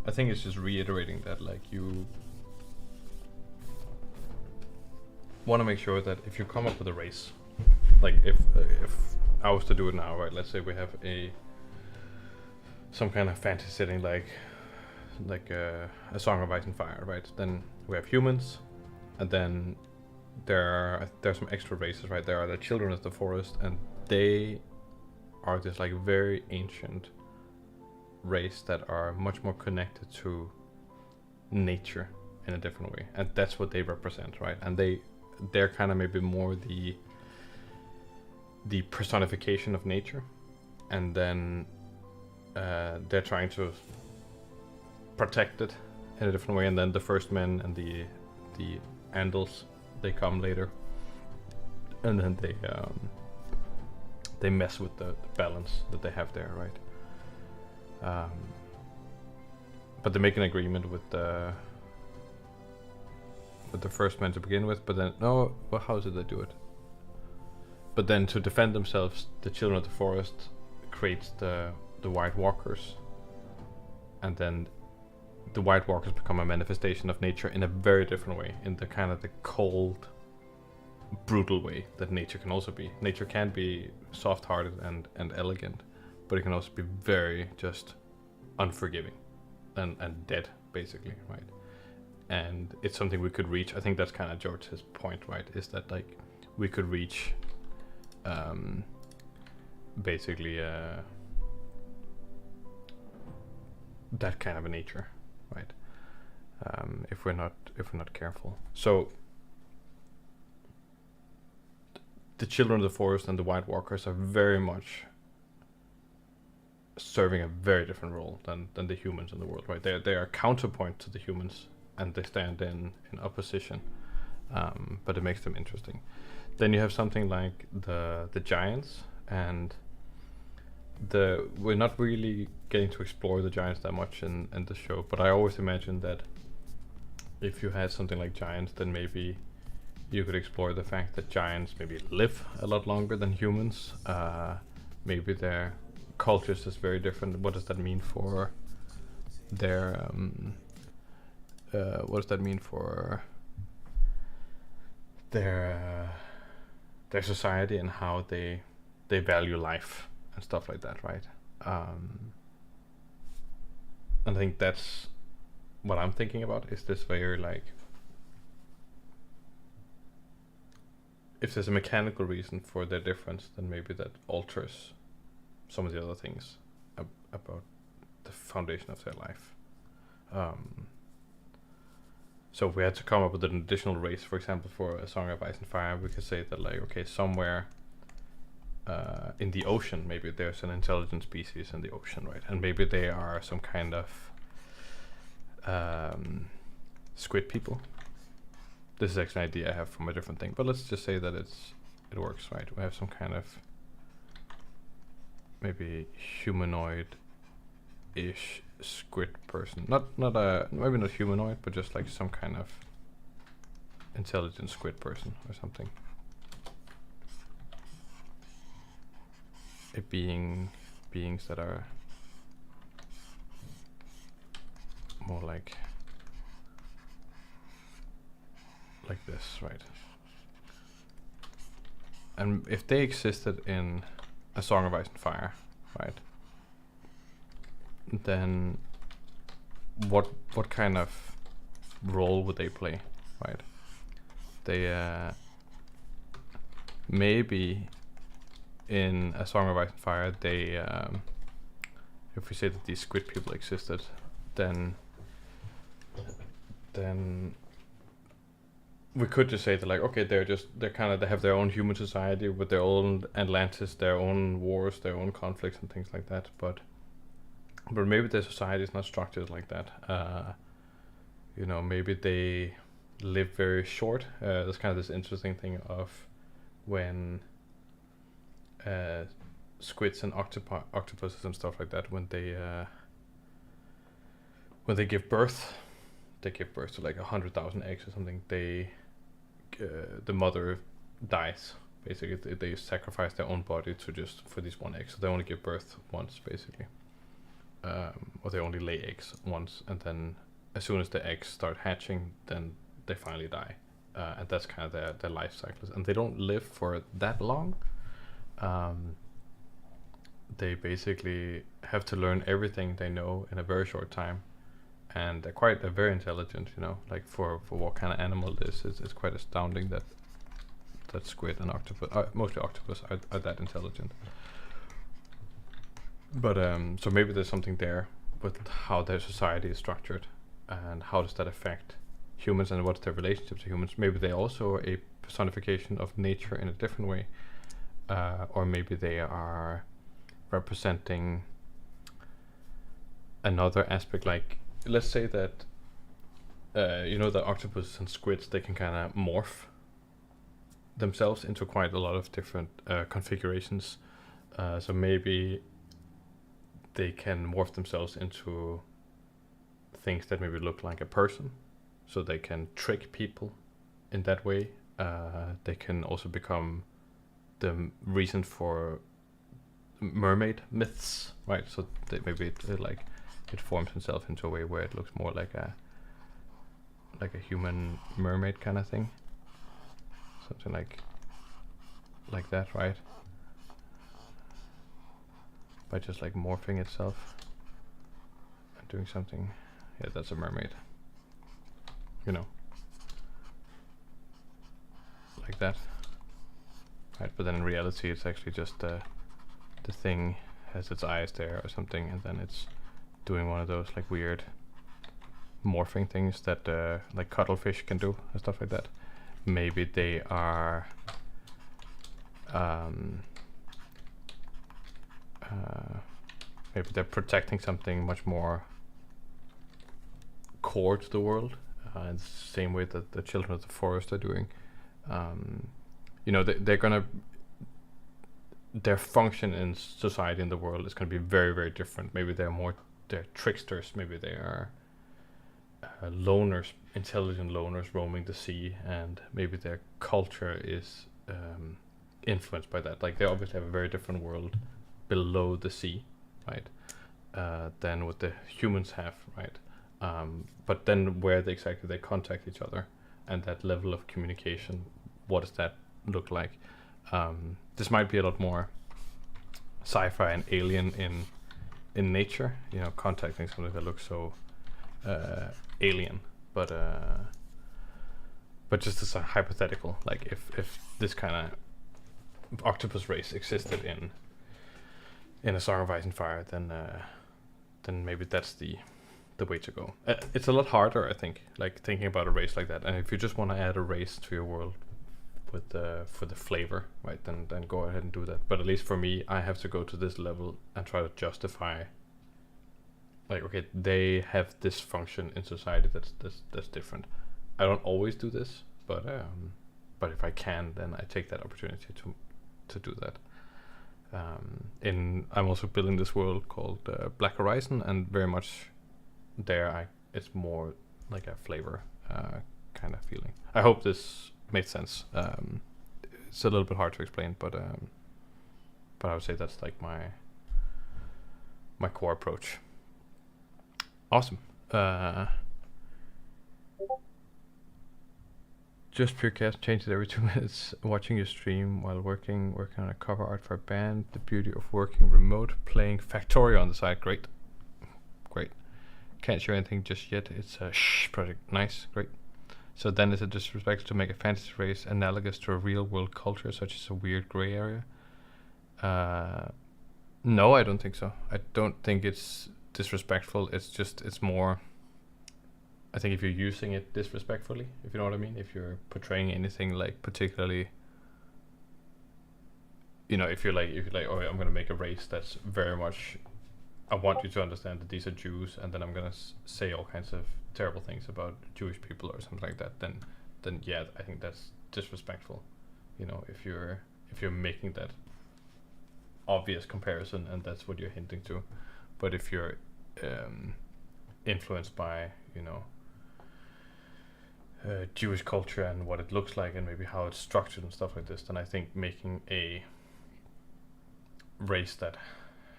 I think it's just reiterating that like you want to make sure that if you come up with a race, like if I was to do it now, right? Let's say we have some kind of fantasy setting like a Song of Ice and Fire, right? Then we have humans, and then there's some extra races, right? There are the children of the forest, and they are this like very ancient race that are much more connected to nature in a different way, and that's what they represent, right? And they're kind of maybe more the personification of nature, and then they're trying to protect it in a different way. And then the first men and the Andals, they come later, and then they mess with the balance that they have there, right? But they make an agreement with the first men to begin with, but then no, well, how did they do it? But then to defend themselves, the children of the forest creates the White Walkers, and then the White Walkers become a manifestation of nature in a very different way, in the kind of the cold, brutal way that nature can also be. Nature can be soft-hearted and elegant, but it can also be very just unforgiving and dead, basically, right? and it's something we could reach. I think that's kind of George's point, right? Is that like we could reach basically that kind of a nature, right? If we're not careful. So the children of the forest and the White Walkers are very much serving a very different role than the humans in the world, right? They are counterpoint to the humans, and they stand in opposition, but it makes them interesting. Then you have something like the giants, and we're not really getting to explore the giants that much in the show, but I always imagine that if you had something like giants, then maybe you could explore the fact that giants maybe live a lot longer than humans. Maybe their cultures is very different. What does that mean for their what does that mean for their society and how they value life and stuff like that, right? And I think that's what I'm thinking about, is this very like, if there's a mechanical reason for their difference, then maybe that alters some of the other things about the foundation of their life. So if we had to come up with an additional race, for example, for A Song of Ice and Fire, we could say that like, okay, somewhere in the ocean, maybe there's an intelligent species in the ocean, right? And maybe they are some kind of squid people. This is actually an idea I have from a different thing, but let's just say that it works, right? We have some kind of maybe humanoid-ish squid person. Maybe not humanoid, but just like some kind of intelligent squid person or something. Beings that are more like this, right? And if they existed in A Song of Ice and Fire, right, then what kind of role would they play, right? They maybe in A Song of Ice and Fire, they if we say that these squid people existed, then we could just say that like, okay, they have their own human society with their own Atlantis, their own wars, their own conflicts and things like that, but maybe their society is not structured like that. Maybe they live very short. There's kind of this interesting thing of when squids and octopuses and stuff like that, when they give birth, they give birth to like 100,000 eggs or something. The mother dies. Basically, they sacrifice their own body for this one egg. So they only give birth once, basically, or they only lay eggs once, and then as soon as the eggs start hatching, then they finally die, and that's kind of their life cycles. And they don't live for that long. They basically have to learn everything they know in a very short time. And they're very intelligent, like for what kind of animal this is. It's quite astounding that squid and octopus, mostly octopus, are that intelligent. But so maybe there's something there with how their society is structured, and how does that affect humans, and what's their relationship to humans. Maybe they also are a personification of nature in a different way, or maybe they are representing another aspect, like, let's say that the octopus and squids, they can kind of morph themselves into quite a lot of different configurations. So maybe they can morph themselves into things that maybe look like a person, so they can trick people in that way. They can also become the reason for mermaid myths, right? So maybe it forms itself into a way where it looks more like a human mermaid kind of thing, something like that, right? By just like morphing itself and doing something. Yeah, that's a mermaid. you know, like that, right? But then in reality, it's actually just the thing has its eyes there or something, and then it's doing one of those like weird morphing things that like cuttlefish can do and stuff like that. Maybe they are maybe they're protecting something much more core to the world, in the same way that the children of the forest are doing. You know, they're gonna, their function in society in the world is gonna be very, very different. Maybe they're tricksters. Maybe they are loners, intelligent loners roaming the sea, and maybe their culture is influenced by that. Like they obviously have a very different world below the sea, right, than what the humans have, right? But then where exactly they contact each other and that level of communication, what does that look like? This might be a lot more sci-fi and alien in nature, you know, contacting something that looks so alien, but just as a hypothetical, like if this kind of octopus race existed in A Song of Ice and Fire, then maybe that's the way to go. It's a lot harder, I think, like thinking about a race like that. And if you just want to add a race to your world with for the flavor, right, then go ahead and do that. But at least for me, I have to go to this level and try to justify, like, okay, they have this function in society that's different. I don't always do this, but if I can, then I take that opportunity to do that. I'm also building this world called Black Horizon, and very much there it's more like a flavor kind of feeling. I hope this made sense. It's a little bit hard to explain, but I would say that's like my core approach. Awesome. Just pure chaos, change it every 2 minutes. Watching your stream while working on a cover art for a band. The beauty of working remote, playing Factorio on the side. Great. Can't show anything just yet. It's a project. Nice, great. So then is it disrespectful to make a fantasy race analogous to a real world culture, such as a weird gray area? No, I don't think so. I don't think it's disrespectful. It's more, I think if you're using it disrespectfully, if you know what I mean, if you're portraying anything like particularly, you know, if you're like, oh, I'm going to make a race that's very much, I want you to understand that these are Jews, and then I'm going to say all kinds of terrible things about Jewish people or something like that, then yeah, I think that's disrespectful. You know, if you're making that obvious comparison and that's what you're hinting to. But if you're influenced by, you know, Jewish culture and what it looks like and maybe how it's structured and stuff like this, then I think making a race that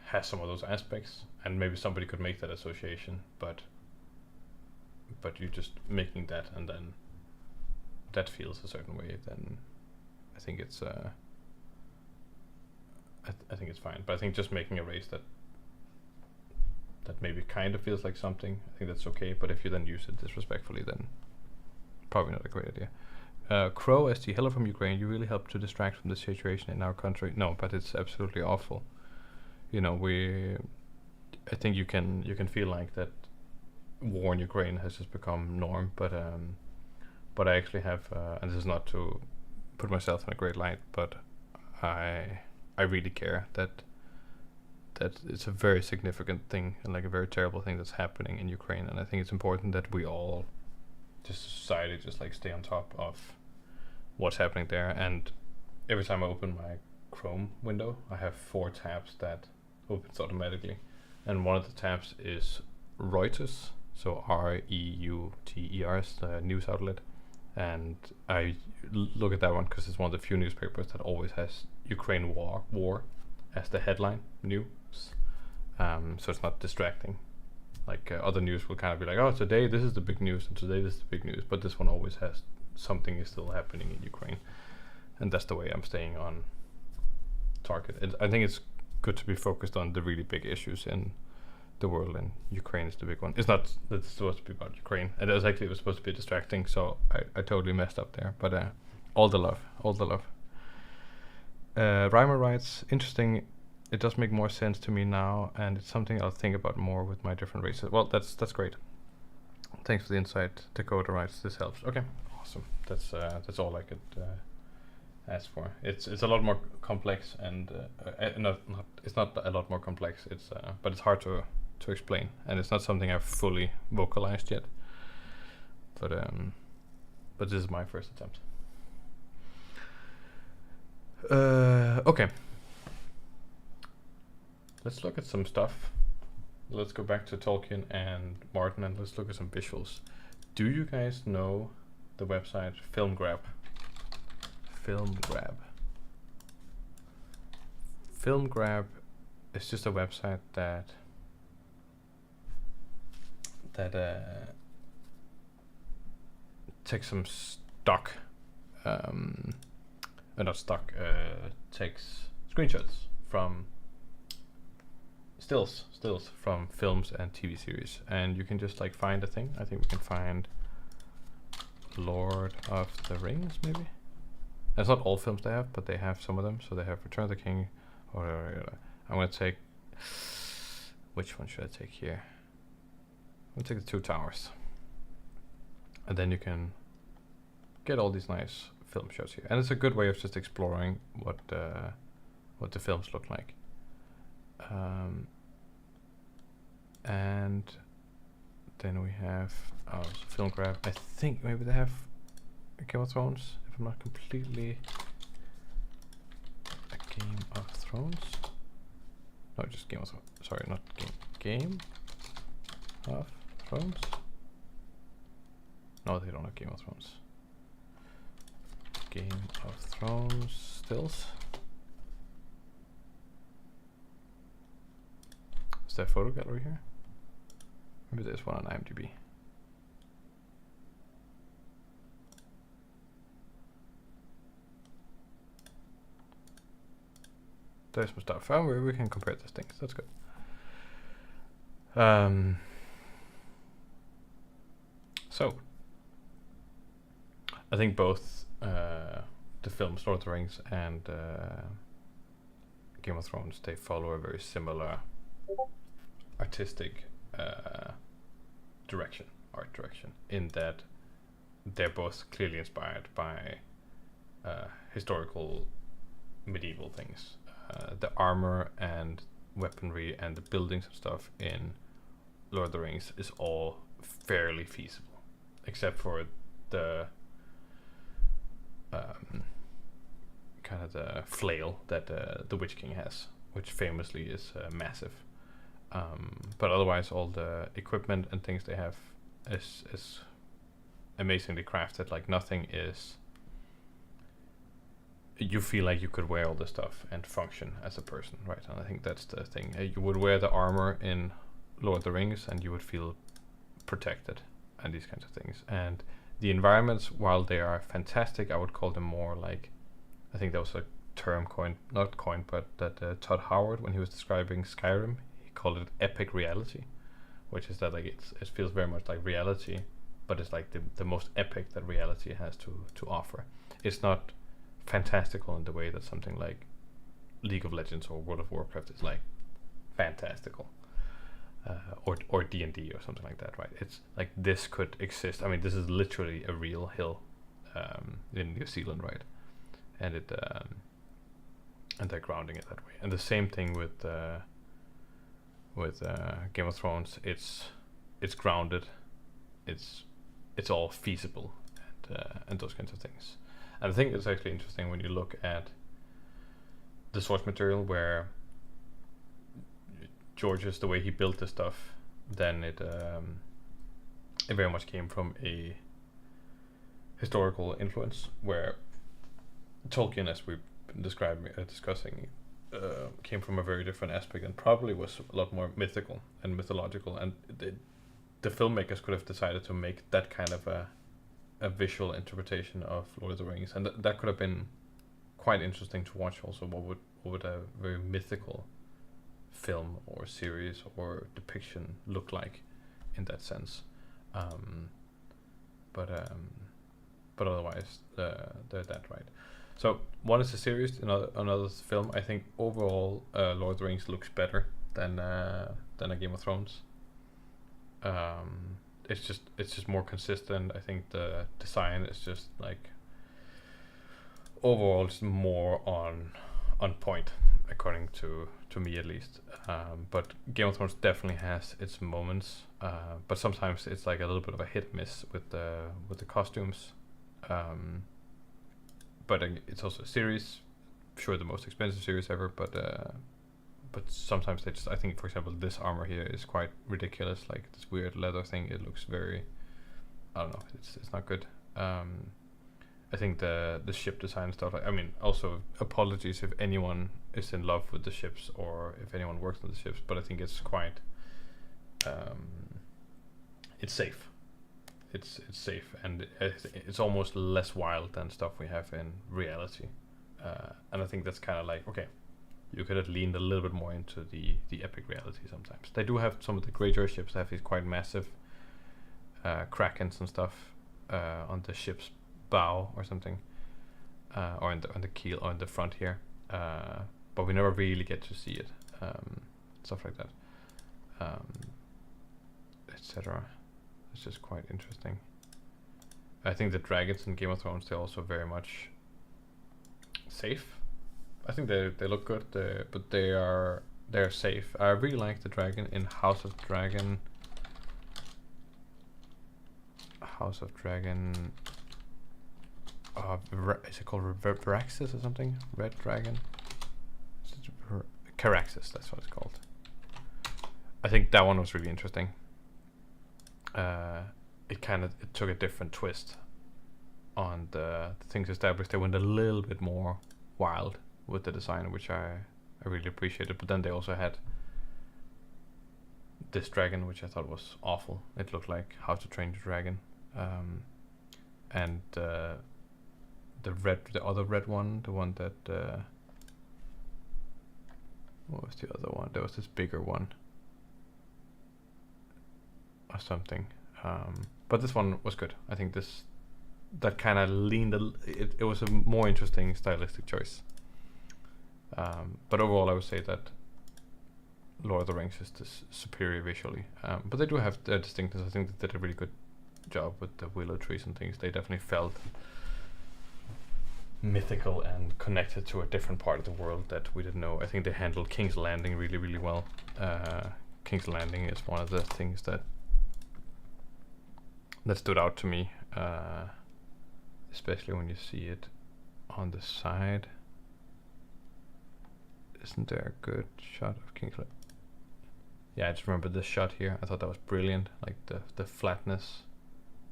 has some of those aspects, and maybe somebody could make that association, but you just making that and then that feels a certain way, then I think it's I think it's fine. But I think just making a race that maybe kind of feels like something, I think that's okay. But if you then use it disrespectfully, then probably not a great idea. Crow ST, hello from Ukraine. You really help to distract from the situation in our country. No, but it's absolutely awful. You know, I think you can feel like that war in Ukraine has just become norm, but I actually have, and this is not to put myself in a great light, but I really care that it's a very significant thing and like a very terrible thing that's happening in Ukraine, and I think it's important that we all, just society, just like stay on top of what's happening there. And every time I open my Chrome window, I have 4 tabs that opens automatically, and one of the tabs is Reuters, so Reuters, the news outlet, and I look at that one because it's one of the few newspapers that always has Ukraine war as the headline news, so it's not distracting. Like other news will kind of be like, oh, today this is the big news, and today this is the big news, but this one always has something is still happening in Ukraine, and that's the way I'm staying on target. I think it's good to be focused on the really big issues in the world, and Ukraine is the big one. It's not. It's supposed to be about Ukraine, and it was supposed to be distracting. So I totally messed up there. But all the love, all the love. Reimer writes, interesting. It does make more sense to me now, and it's something I'll think about more with my different races. Well, that's great. Thanks for the insight. Dakota writes, this helps. Okay, awesome. That's all I could ask for. It's a lot more complex, and it's not a lot more complex. It's but it's hard to explain, and it's not something I've fully vocalized yet. But this is my first attempt. Okay. Let's look at some stuff. Let's go back to Tolkien and Martin, and let's look at some visuals. Do you guys know the website FilmGrab? FilmGrab. FilmGrab is just a website that takes some stock, not stock, takes screenshots from stills from films and TV series, and you can just like find a thing. I think we can find Lord of the Rings, maybe. That's not all films they have, but they have some of them. So they have Return of the King, or I'm gonna take, which one should I take here? I'm gonna take the Two Towers, and then you can get all these nice film shots here, and it's a good way of just exploring what the films look like. And then we have FilmGrab. I think maybe they have Game of Thrones, if I'm not completely. A Game of Thrones? No, just Game of Thrones. Sorry, not Game of Thrones? No, they don't have Game of Thrones. Game of Thrones stills. Is there a photo gallery here? Maybe there's one on IMDb. There's some stuff. We can compare these things. That's good. So, I think both the films Lord of the Rings and Game of Thrones, they follow a very similar artistic art direction, in that they're both clearly inspired by historical medieval things. The armor and weaponry and the buildings and stuff in Lord of the Rings is all fairly feasible, except for the kind of the flail that the Witch King has, which famously is massive. But otherwise, all the equipment and things they have is amazingly crafted. Like, nothing is. You feel like you could wear all this stuff and function as a person, right? And I think that's the thing. You would wear the armor in Lord of the Rings, and you would feel protected, and these kinds of things. And the environments, while they are fantastic, I would call them more like, I think that was a term not coined, but that Todd Howard, when he was describing Skyrim, he called it epic reality, which is that like it feels very much like reality, but it's like the most epic that reality has to offer. It's not fantastical in the way that something like League of Legends or World of Warcraft is like fantastical, or D&D or something like that, right? It's like this could exist. I mean, this is literally a real hill in New Zealand, right? And it and they're grounding it that way. And the same thing with Game of Thrones. It's grounded. It's all feasible, and those kinds of things. And I think it's actually interesting when you look at the source material, where George's, the way he built the stuff, then it very much came from a historical influence, where Tolkien, as we've been discussing, came from a very different aspect, and probably was a lot more mythical and mythological. And the filmmakers could have decided to make that kind of a visual interpretation of Lord of the Rings, and that could have been quite interesting to watch. Also, what would a very mythical film or series or depiction look like in that sense. But otherwise, they're that, right? So one is a series, another is film. I think overall, Lord of the Rings looks better than a Game of Thrones. It's just more consistent. I think the design is just like overall it's more on point, according to me at least. But Game of Thrones definitely has its moments, but sometimes it's like a little bit of a hit and miss with the costumes. But it's also a series, sure the most expensive series ever, but sometimes they just, I think for example this armor here is quite ridiculous, like this weird leather thing. It looks very, I don't know, it's not good. I think the ship design stuff, I mean, also apologies if anyone is in love with the ships or if anyone works on the ships, but I think it's quite it's safe. It's safe, and it's almost less wild than stuff we have in reality. And I think that's kind of like, okay, you could have leaned a little bit more into the epic reality sometimes. They do have some of the Greyjoy ships that have these quite massive krakens and stuff on the ship's bow or something, or on the keel or in the front here. But we never really get to see it. Stuff like that, etc. It's just quite interesting. I think the dragons in Game of Thrones, they're also very much safe. I think they look good, but they're safe. I really like the dragon in House of Dragon. House of Dragon. Is it called Veraxis or something? Red Dragon. Caraxes, that's what it's called. I think that one was really interesting. It took a different twist on the things established. They went a little bit more wild with the design, which I really appreciated. But then they also had this dragon, which I thought was awful. It looked like How to Train Your Dragon, and the other red one, the one that what was the other one? There was this bigger one or something. But this one was good. I think that kind of leaned. It was a more interesting stylistic choice. But overall, I would say that Lord of the Rings is superior visually. But they do have their distinctness. I think they did a really good job with the willow trees and things. They definitely felt mythical and connected to a different part of the world that we didn't know. I think they handled King's Landing really, really well. King's Landing is one of the things that stood out to me, especially when you see it on the side. Isn't there a good shot of King's Landing? Yeah, I just remember this shot here. I thought that was brilliant, like the flatness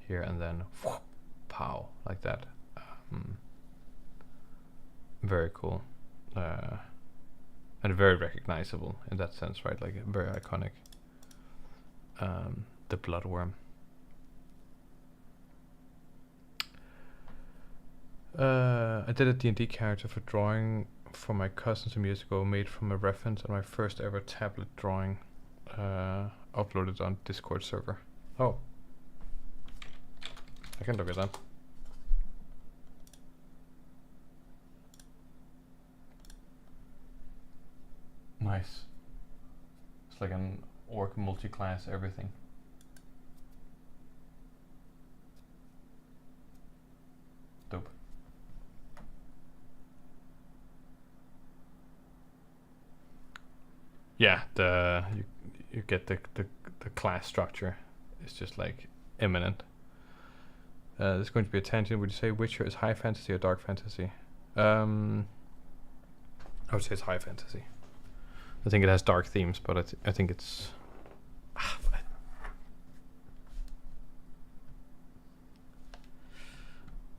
here and then whoop, pow, like that. Very cool, and very recognizable in that sense, right? Like very iconic. The bloodworm. I did a D&D character for drawing for my cousin some years ago, made from a reference on my first ever tablet drawing. Uploaded on Discord server. Oh, I can look at that. Nice. It's like an orc multi-class everything. Dope. Yeah, you get the class structure. It's just like imminent. This is going to be a tangent. Would you say Witcher is high fantasy or dark fantasy? I would say it's high fantasy. I think it has dark themes, but I think it's.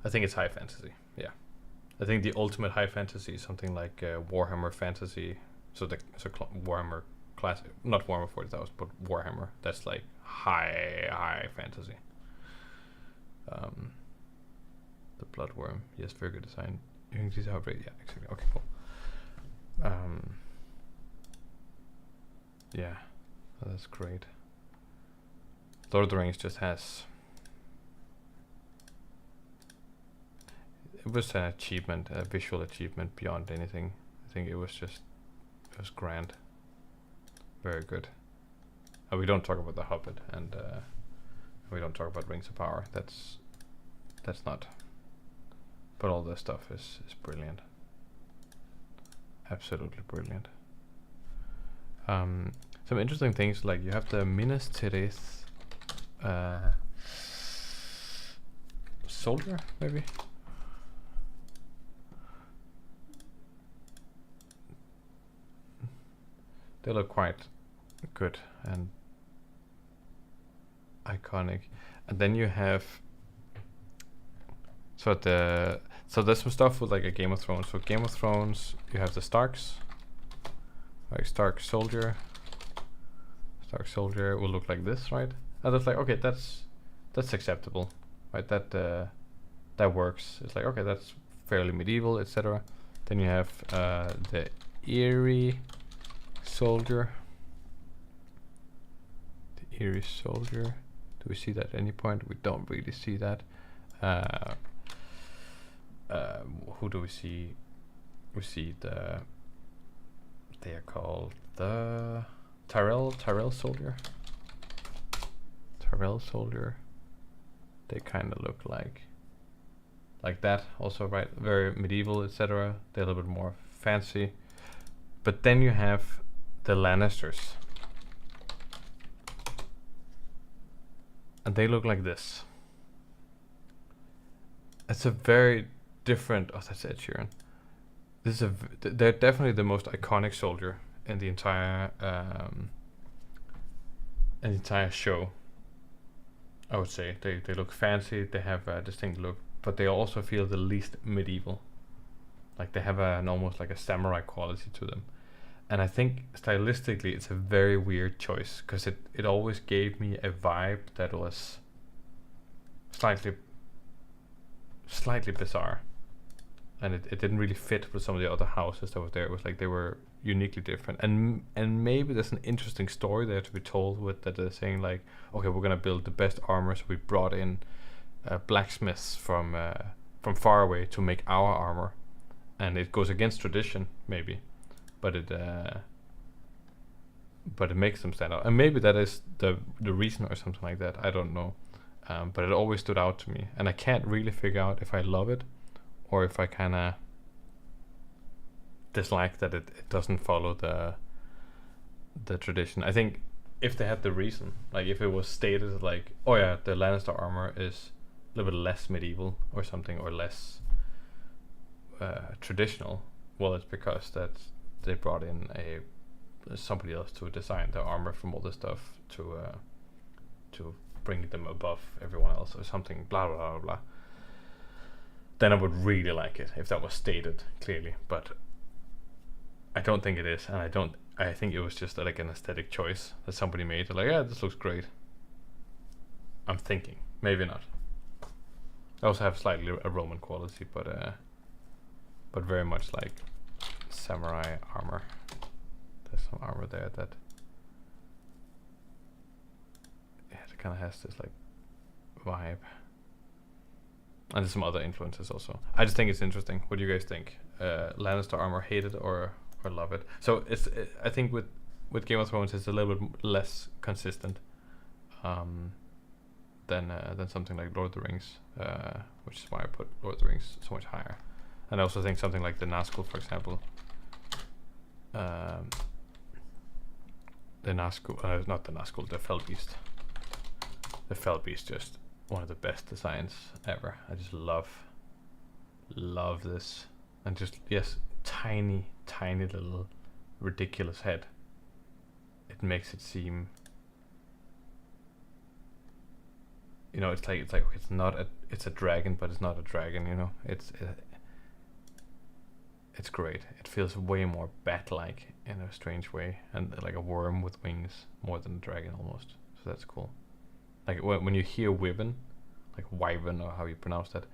I think it's high fantasy. Yeah, I think the ultimate high fantasy is something like Warhammer Fantasy. So Warhammer classic, not Warhammer 40,000, but Warhammer. That's like high fantasy. The bloodworm, yes, very good design. You can see how great. Yeah, exactly. Okay, cool. Yeah, that's great. Lord of the Rings just has. It was an achievement, a visual achievement beyond anything. I think it was grand. Very good. We don't talk about The Hobbit, and we don't talk about Rings of Power. That's not. But all this stuff is brilliant. Absolutely brilliant. Some interesting things, like you have the Minas Tirith soldier, maybe. They look quite good and iconic. And then you have so there's some stuff with like a Game of Thrones. So Game of Thrones, you have the Starks, like Stark soldier. Stark soldier will look like this, right? And it's like, okay, that's acceptable, right? That works. It's like, okay, that's fairly medieval, etc. Then you have the Eerie soldier. The Eerie soldier. Do we see that at any point? We don't really see that. Who do we see? We see they are called the Tyrell soldier. Tyrell soldier. They kind of look like that also, right? Very medieval, etc. They're a little bit more fancy. But then you have the Lannisters. And they look like this. It's a very different. Oh, that's Ed Sheeran. This is they're definitely the most iconic soldier in the entire show. I would say they look fancy. They have a distinct look, but they also feel the least medieval. Like they have an almost like a samurai quality to them. And I think stylistically it's a very weird choice, because it always gave me a vibe that was slightly bizarre, and it didn't really fit with some of the other houses that were there. It was like they were uniquely different, and maybe there's an interesting story there to be told with that. They're saying like, okay, we're gonna build the best armor, so we brought in blacksmiths from far away to make our armor, and it goes against tradition maybe, but it makes them stand out, and maybe that is the reason or something like that. I don't know, but it always stood out to me, and I can't really figure out if I love it or if I kind of dislike that it doesn't follow the tradition. I think if they had the reason, like if it was stated like, oh yeah, the Lannister armor is a little bit less medieval or something, or less traditional, well, it's because that they brought in somebody else to design the armor from all this stuff to bring them above everyone else or something, blah blah blah blah. Then I would really like it if that was stated clearly, but I don't think it is, and I think it was just like an aesthetic choice that somebody made. They're like, yeah, this looks great. I'm thinking, maybe not. I also have slightly a Roman quality, but very much like samurai armor. There's some armor there that it kind of has this like vibe, and there's some other influences also. I just think it's interesting. What do you guys think? Lannister armor, hate it or love it? So I think with Game of Thrones it's a little bit less consistent than something like Lord of the Rings, which is why I put Lord of the Rings so much higher. And I also think something like the Nazgul, for example. The Nazgul, not the Nazgul, the Fellbeast. The Fellbeast, just one of the best designs ever. I just love this, and just yes, tiny little ridiculous head. It makes it seem, it's like it's a dragon, but it's not a dragon. It's great. It feels way more bat-like in a strange way, and like a worm with wings more than a dragon almost. So that's cool. Like when you hear Wyvern, like Wyvern or how you pronounce that,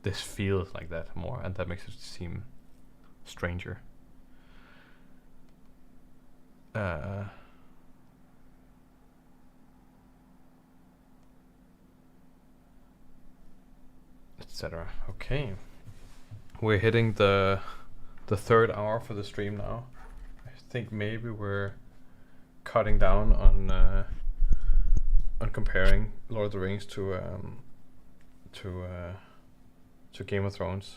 this feels like that more, and that makes it seem stranger. etc. Okay, we're hitting the third hour for the stream now. I think maybe we're cutting down on comparing Lord of the Rings to Game of Thrones.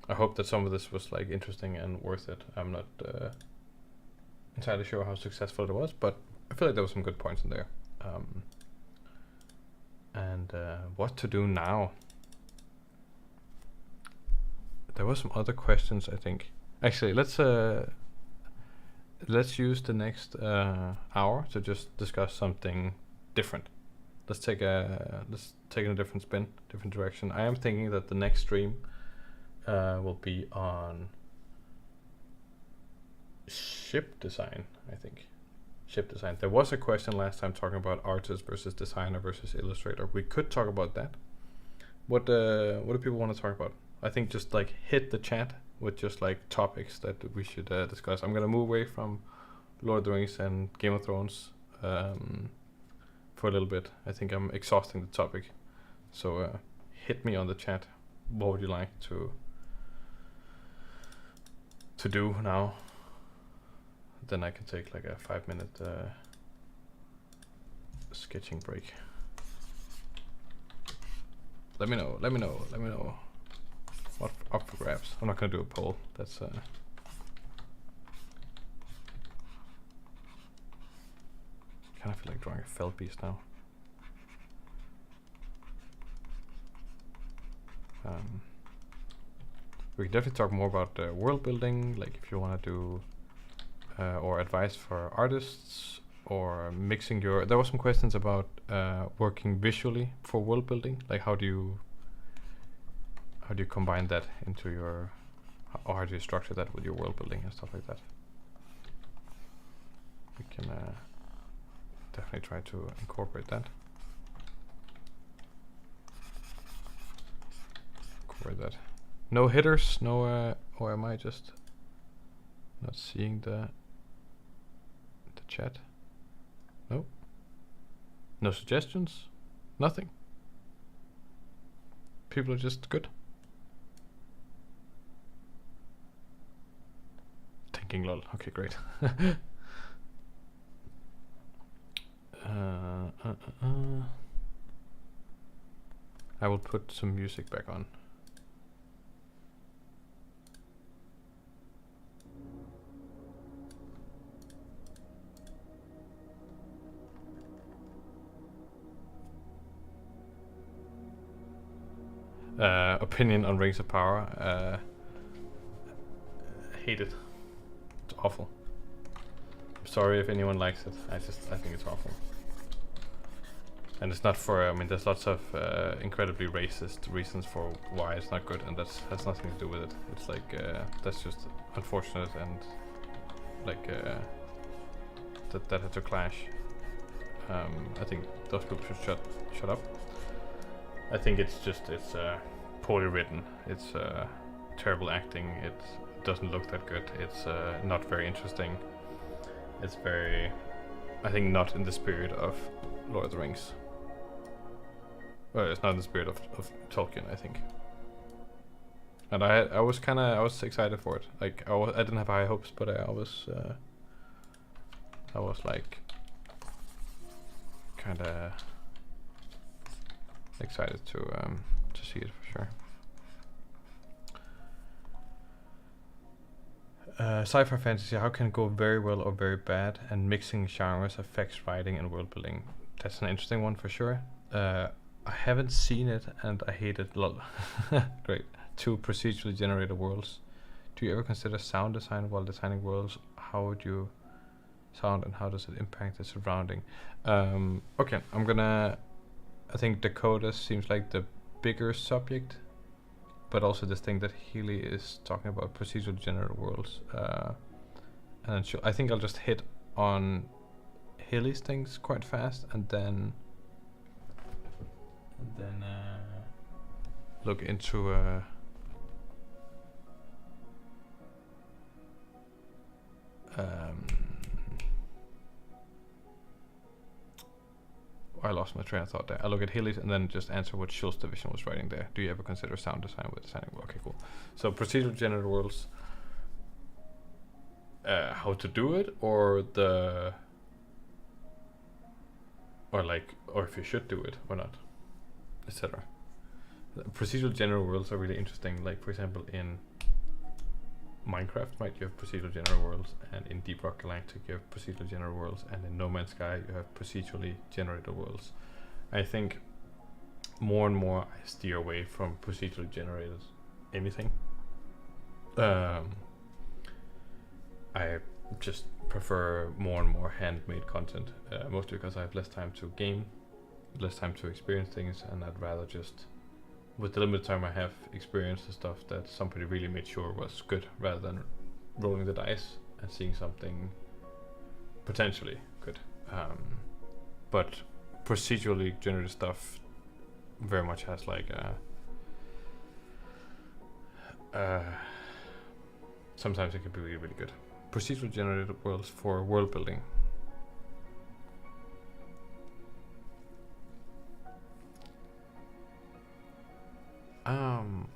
I hope that some of this was like interesting and worth it. I'm not entirely sure how successful it was, but I feel like there were some good points in there. And what to do now? There were some other questions, I think. Actually, let's use the next hour to just discuss something different. Let's take a different spin, different direction. I am thinking that the next stream will be on ship design, I think. Ship design. There was a question last time talking about artist versus designer versus illustrator. We could talk about that. What do people want to talk about? I think just like hit the chat with just like topics that we should discuss. I'm gonna move away from Lord of the Rings and Game of Thrones for a little bit. I think I'm exhausting the topic. So hit me on the chat. What would you like to do now? Then I can take like a 5-minute sketching break. Let me know. What up for grabs? I'm not gonna do a poll. That's kind of feel like drawing a felt piece now. We can definitely talk more about world building, like if you want to do or advice for artists, or mixing your. There were some questions about working visually for world building, like how do you combine that into your, or how do you structure that with your world building and stuff like that. We can definitely try to incorporate that. No hitters, no, or am I just not seeing the chat? No. No suggestions? Nothing. People are just good. Thinking lol. Okay, great. I will put some music back on. Opinion on Rings of Power. Hate it. It's awful. I'm sorry if anyone likes it. I think it's awful. And it's not for. I mean, there's lots of incredibly racist reasons for why it's not good, and that has nothing to do with it. It's like that's just unfortunate, and like that had to clash. I think those people should shut up. I think it's poorly written. It's terrible acting. It doesn't look that good. It's not very interesting. It's very, I think, not in the spirit of Lord of the Rings. Well, it's not in the spirit of Tolkien, I think. And I was excited for it. Like I didn't have high hopes, but I was like kind of excited to see it for sure. Sci-fi fantasy, how can it go very well or very bad, and mixing genres affects writing and world building? That's an interesting one for sure. I haven't seen it and I hate it. Lol. Great. 2 procedurally generated worlds. Do you ever consider sound design while designing worlds? How would you sound and how does it impact the surrounding? Okay, I think Dakota seems like the bigger subject, but also this thing that Healy is talking about, procedural generated worlds. And I think I'll just hit on Healy's things quite fast, and then look into I lost my train of thought there. I look at Hilly's and then just answer what Schultz division was writing there. Do you ever consider sound design with designing? Okay, cool. So procedural generated worlds, how to do it, or or if you should do it or not, etc. Procedural general worlds are really interesting. Like, for example, in Minecraft, right, you have procedural general worlds, and in Deep Rock Galactic you have procedural general worlds, and in No Man's Sky you have procedurally generated worlds. I think more and more I steer away from procedurally generated anything. I just prefer more and more handmade content, mostly because I have less time to game, less time to experience things, and I'd rather just, with the limited time I have, experience the stuff that somebody really made sure was good, rather than rolling the dice and seeing something potentially good. But procedurally generated stuff very much has like sometimes it can be really, really good. Procedural generated worlds for world building.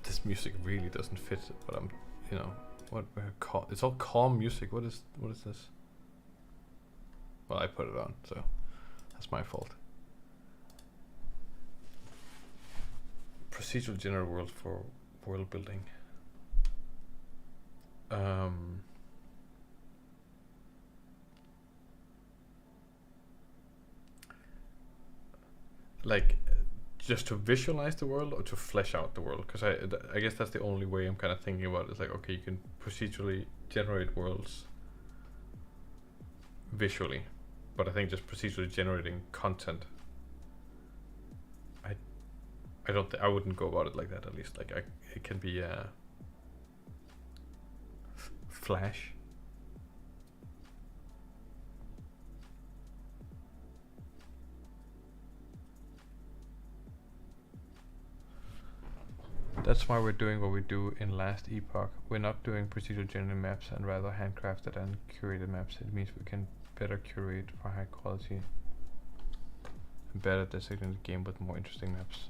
This music really doesn't fit, but I'm, what it's all calm music. What is this? Well, I put it on, so that's my fault. Procedural generated world for world building. Like, just to visualize the world or to flesh out the world? Because I guess that's the only way I'm kind of thinking about it. It's like, okay, you can procedurally generate worlds visually, but I think just procedurally generating content, I wouldn't go about it like that. At least, like, it can be Flash. That's why we're doing what we do in Last Epoch. We're not doing procedural generated maps and rather handcrafted and curated maps. It means we can better curate for high quality and better dissect the game with more interesting maps.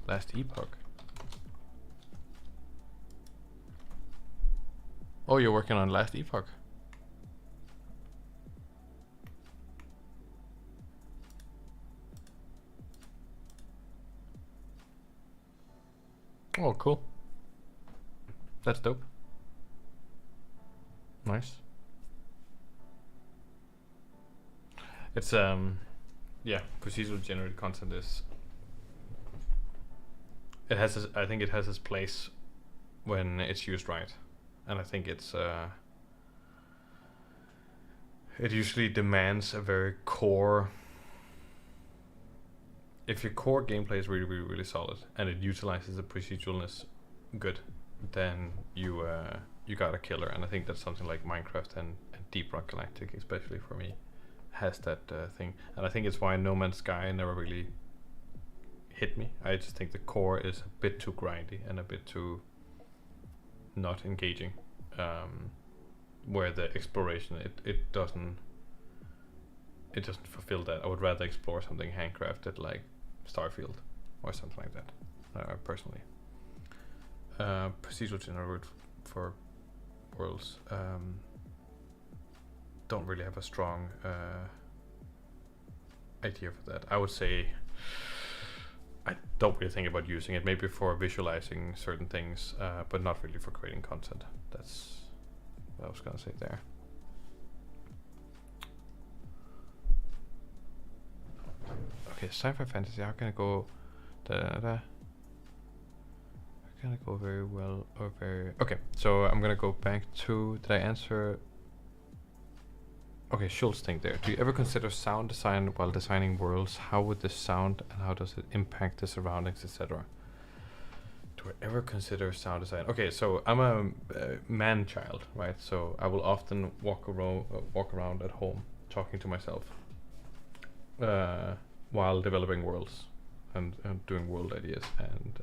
Last Epoch. Oh, you're working on Last Epoch. Oh, cool. That's dope. Nice. It's yeah, procedural generated content is, I think it has its place when it's used right, and I think it's it usually demands a very core. If your core gameplay is really, really, really solid and it utilizes the proceduralness good, then you got a killer. And I think that's something like Minecraft and Deep Rock Galactic, especially for me, has that thing. And I think it's why No Man's Sky never really hit me. I just think the core is a bit too grindy and a bit too not engaging. Where the exploration, it doesn't fulfill that. I would rather explore something handcrafted like Starfield or something like that, personally. Procedural generated for worlds don't really have a strong idea for that. I would say I don't really think about using it, maybe for visualizing certain things, but not really for creating content. That's what I was gonna say there. Okay, sci-fi fantasy. How can I go? How can I go very well or very? Okay, so I'm gonna go back to. Did I answer? Okay, Schultz thing there. Do you ever consider sound design while designing worlds? How would this sound and how does it impact the surroundings, etc.? Do I ever consider sound design? Okay, so I'm a man-child, right? So I will often walk around at home talking to myself while developing worlds and doing world ideas,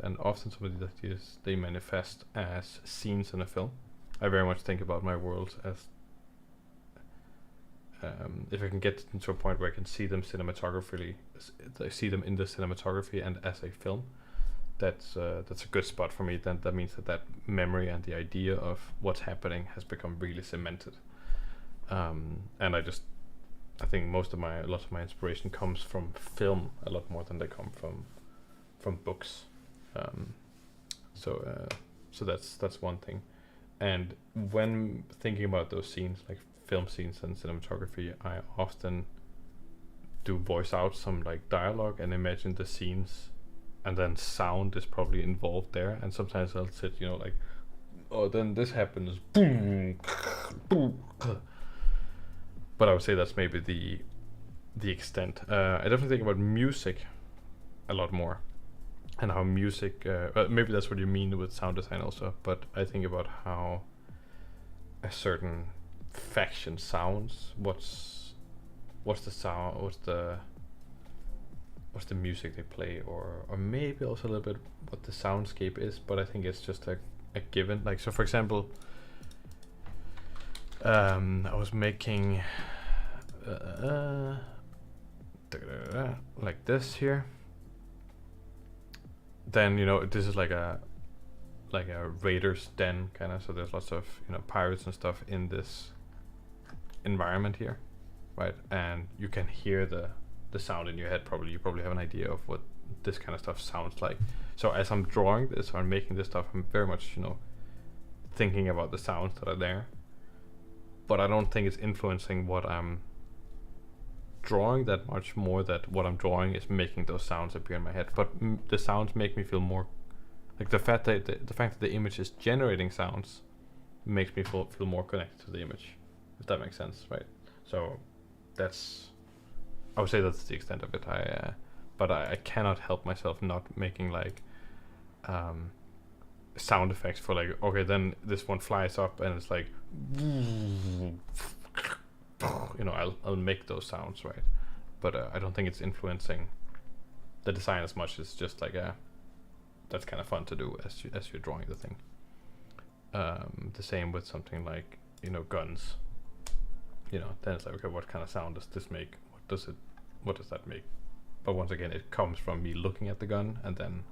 and often some of these ideas, they manifest as scenes in a film. I very much think about my worlds as if I can get into a point where I can see them cinematographically, I see them in the cinematography and as a film, that's a good spot for me. Then that means that memory and the idea of what's happening has become really cemented. And I think a lot of my inspiration comes from film a lot more than they come from books. So that's one thing. And when thinking about those scenes, like film scenes and cinematography, I often do voice out some like dialogue and imagine the scenes, and then sound is probably involved there. And sometimes I'll sit, like, oh, then this happens, boom, boom. But I would say that's maybe the extent. I definitely think about music a lot more, and how music, maybe that's what you mean with sound design also, but I think about how a certain faction sounds, what's the sound, what's the music they play, or maybe also a little bit what the soundscape is, but I think it's just a given. Like, so for example, I was making like this here. Then this is like a raider's den kind of, so there's lots of pirates and stuff in this environment here, right? And you can hear the sound in your head. You probably have an idea of what this kind of stuff sounds like. So as I'm drawing this or I'm making this stuff, I'm very much thinking about the sounds that are there, but I don't think it's influencing what I'm drawing that much more. That what I'm drawing is making those sounds appear in my head, but the sounds make me feel more like the fact that the image is generating sounds makes me feel more connected to the image, if that makes sense, right? So I would say that's the extent of it. But I cannot help myself not making like sound effects for like, okay, then this one flies up and it's like I'll make those sounds, right? But I don't think it's influencing the design as much. It's just like that's kind of fun to do as you're drawing the thing. The same with something like guns. Then it's like, okay, what kind of sound does this make? What does that make? But once again, it comes from me looking at the gun, and then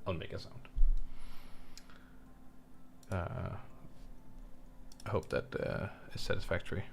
I'll make a sound. I hope that is satisfactory.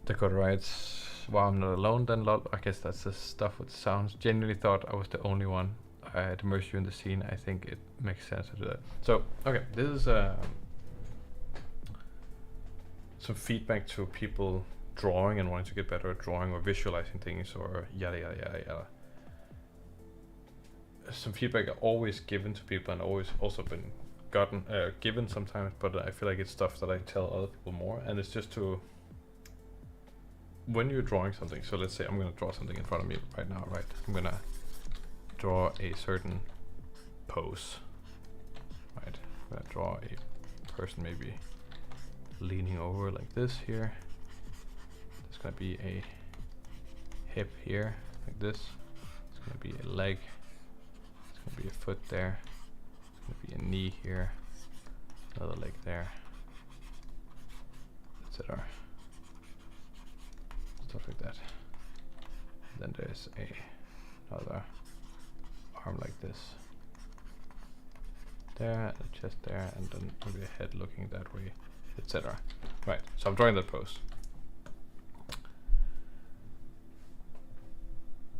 Dakota writes, wow, I'm not alone then, lol. I guess that's the stuff with sounds. Genuinely thought I was the only one. I had immersed you in the scene. I think it makes sense to do that. So, okay, this is some feedback to people drawing and wanting to get better at drawing or visualizing things or yada yada yada yada. Some feedback always given to people and always also been given sometimes, but I feel like it's stuff that I tell other people more, and it's just to, when you're drawing something, so let's say I'm going to draw something in front of me right now, right? I'm going to draw a certain pose, right? I'm going to draw a person maybe leaning over like this here. There's going to be a hip here, like this. It's going to be a leg. It's going to be a foot there. It's going to be a knee here. Another leg there, etc. Stuff like that. Then there's another arm like this there, the chest there, and then maybe a head looking that way, etc. Right, so I'm drawing that pose.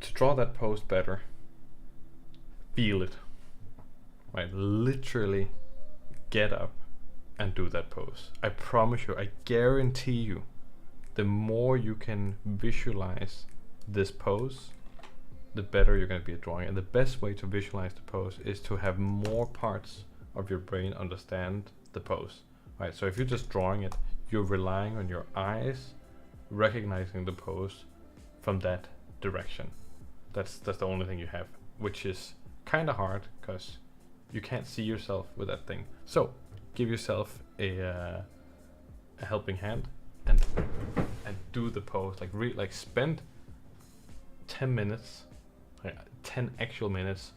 To draw that pose better, feel it, right? Literally get up and do that pose. I promise you, I guarantee you, the more you can visualize this pose, the better you're going to be at drawing. And the best way to visualize the pose is to have more parts of your brain understand the pose, right? So if you're just drawing it, you're relying on your eyes recognizing the pose from that direction. That's the only thing you have, which is kind of hard because you can't see yourself with that thing. So give yourself a helping hand and and do the pose, like spend 10 minutes, like 10 actual minutes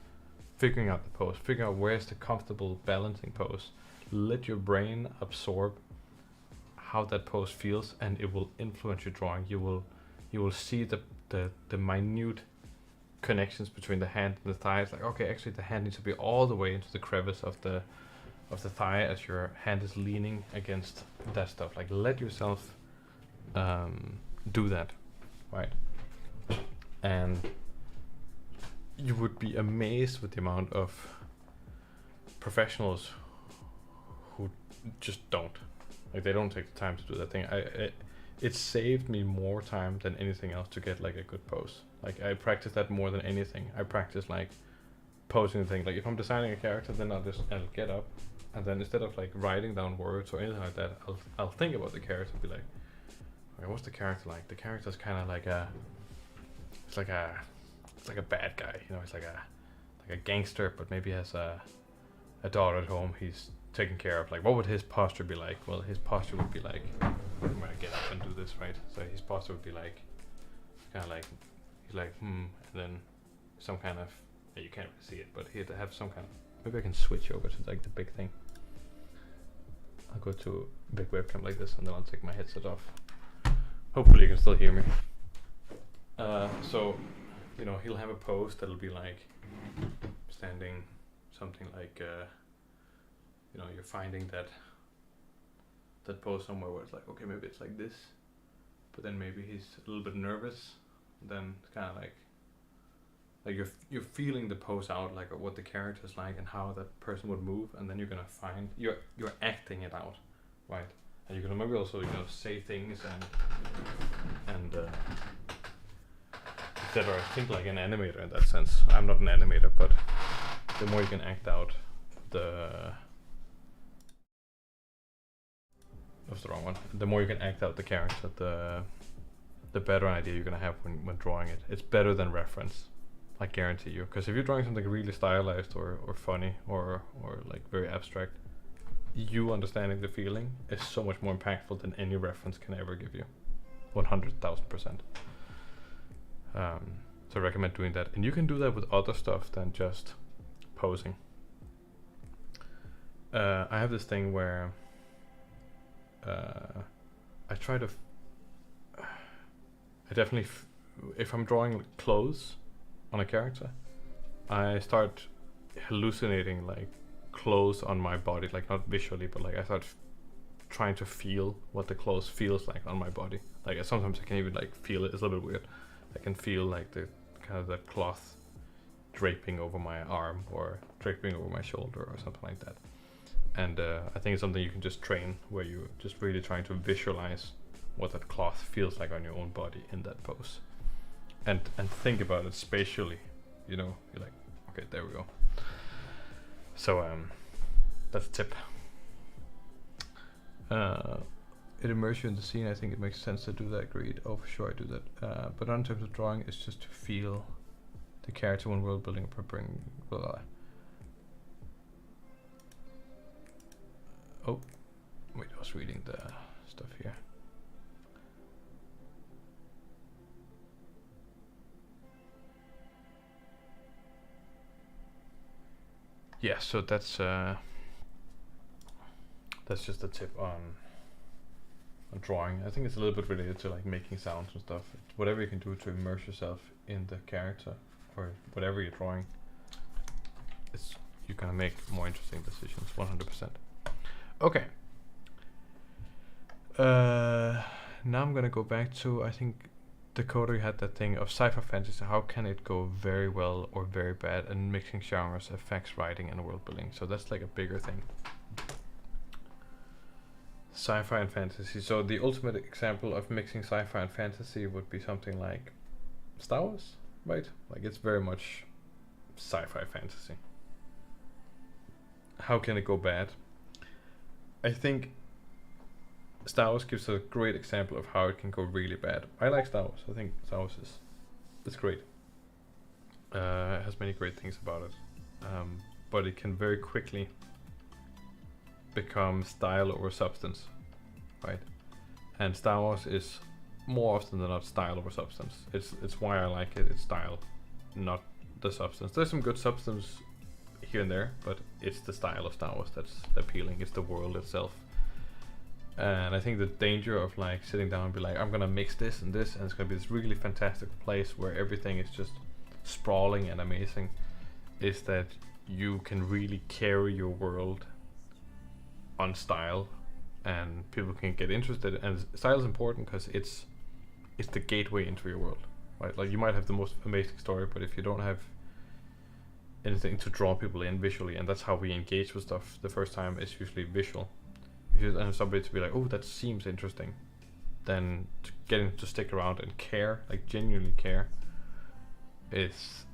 figuring out the pose, figuring out where's the comfortable balancing pose. Let your brain absorb how that pose feels, and it will influence your drawing. You will see the minute connections between the hand and the thigh. It's like, okay, actually the hand needs to be all the way into the crevice of the thigh as your hand is leaning against that stuff. Like, let yourself do that, right? And you would be amazed with the amount of professionals who just don't. Like, they don't take the time to do that thing. It saved me more time than anything else to get like a good pose. Like, I practice that more than anything. I practice like posing the thing. Like, if I'm designing a character, then I'll get up, and then instead of like writing down words or anything like that, I'll think about the character and be like, okay, what's the character like? The character's kind of like it's like a bad guy, you know. It's like a gangster, but maybe has a daughter at home he's taken care of. Like, what would his posture be like? Well, his posture would be like, I'm gonna get up and do this, right? So his posture would be like, kind of like, he's like, and then some kind of, you can't really see it, but he had to have some kind of, maybe I can switch over to like the big thing. I'll go to a big webcam like this, and then I'll take my headset off. Hopefully you can still hear me. So, you know, he'll have a pose that'll be like standing something like, you know, you're finding that pose somewhere where it's like, okay, maybe it's like this, but then maybe he's a little bit nervous. Then it's kind of like you're feeling the pose out, like what the character's like and how that person would move, and then you're gonna find you're acting it out, right? And you're gonna maybe also, you know, say things and etc. Think like an animator in that sense. I'm not an animator, but the more you can act out that's the wrong one. The more you can act out the character, the better idea you're gonna have when drawing it. It's better than reference, I guarantee you. Because if you're drawing something really stylized or funny or like very abstract, you understanding the feeling is so much more impactful than any reference can ever give you. 100,000%. So I recommend doing that, and you can do that with other stuff than just posing. I have this thing where I try to I definitely if I'm drawing clothes on a character, I start hallucinating like clothes on my body, like not visually, but like I start trying to feel what the clothes feels like on my body. Like sometimes I can even like feel it. It's a little bit weird. I can feel like the kind of the cloth draping over my arm or draping over my shoulder or something like that. And I think it's something you can just train, where you're just really trying to visualize what that cloth feels like on your own body in that pose, and think about it spatially. You know, you're like, okay, there we go. So that's a tip. It immerses you in the scene. I think it makes sense to do that. Agreed. Oh, for sure, I do that. But in terms of drawing, it's just to feel the character when world building, preparing. Blah, blah. Oh, wait, I was reading the stuff here. Yeah, so that's just a tip on drawing. I think it's a little bit related to like making sounds and stuff. Whatever you can do to immerse yourself in the character or whatever you're drawing, you're gonna make more interesting decisions. 100%. Okay. Now I'm gonna go back to, I think Dakota had that thing of sci-fi fantasy. How can it go very well or very bad, and mixing genres affects writing and world building. So that's like a bigger thing. Sci-fi and fantasy. So the ultimate example of mixing sci-fi and fantasy would be something like Star Wars, right? Like it's very much sci-fi fantasy. How can it go bad? I think Star Wars gives a great example of how it can go really bad. I like Star Wars. I think Star Wars is great. It has many great things about it, but it can very quickly become style over substance, right? And Star Wars is more often than not style over substance. It's why I like it. It's style, not the substance. There's some good substance here and there, but it's the style of Star Wars that's appealing. It's the world itself. And I think the danger of like sitting down and be like, I'm gonna mix this and this, and it's gonna be this really fantastic place where everything is just sprawling and amazing, is that you can really carry your world on style, and people can get interested. And style is important because it's the gateway into your world, right? Like you might have the most amazing story, but if you don't have anything to draw people in visually, and that's how we engage with stuff the first time, is usually visual. If you have somebody to be like, oh, that seems interesting, then getting to stick around and care, like genuinely care, is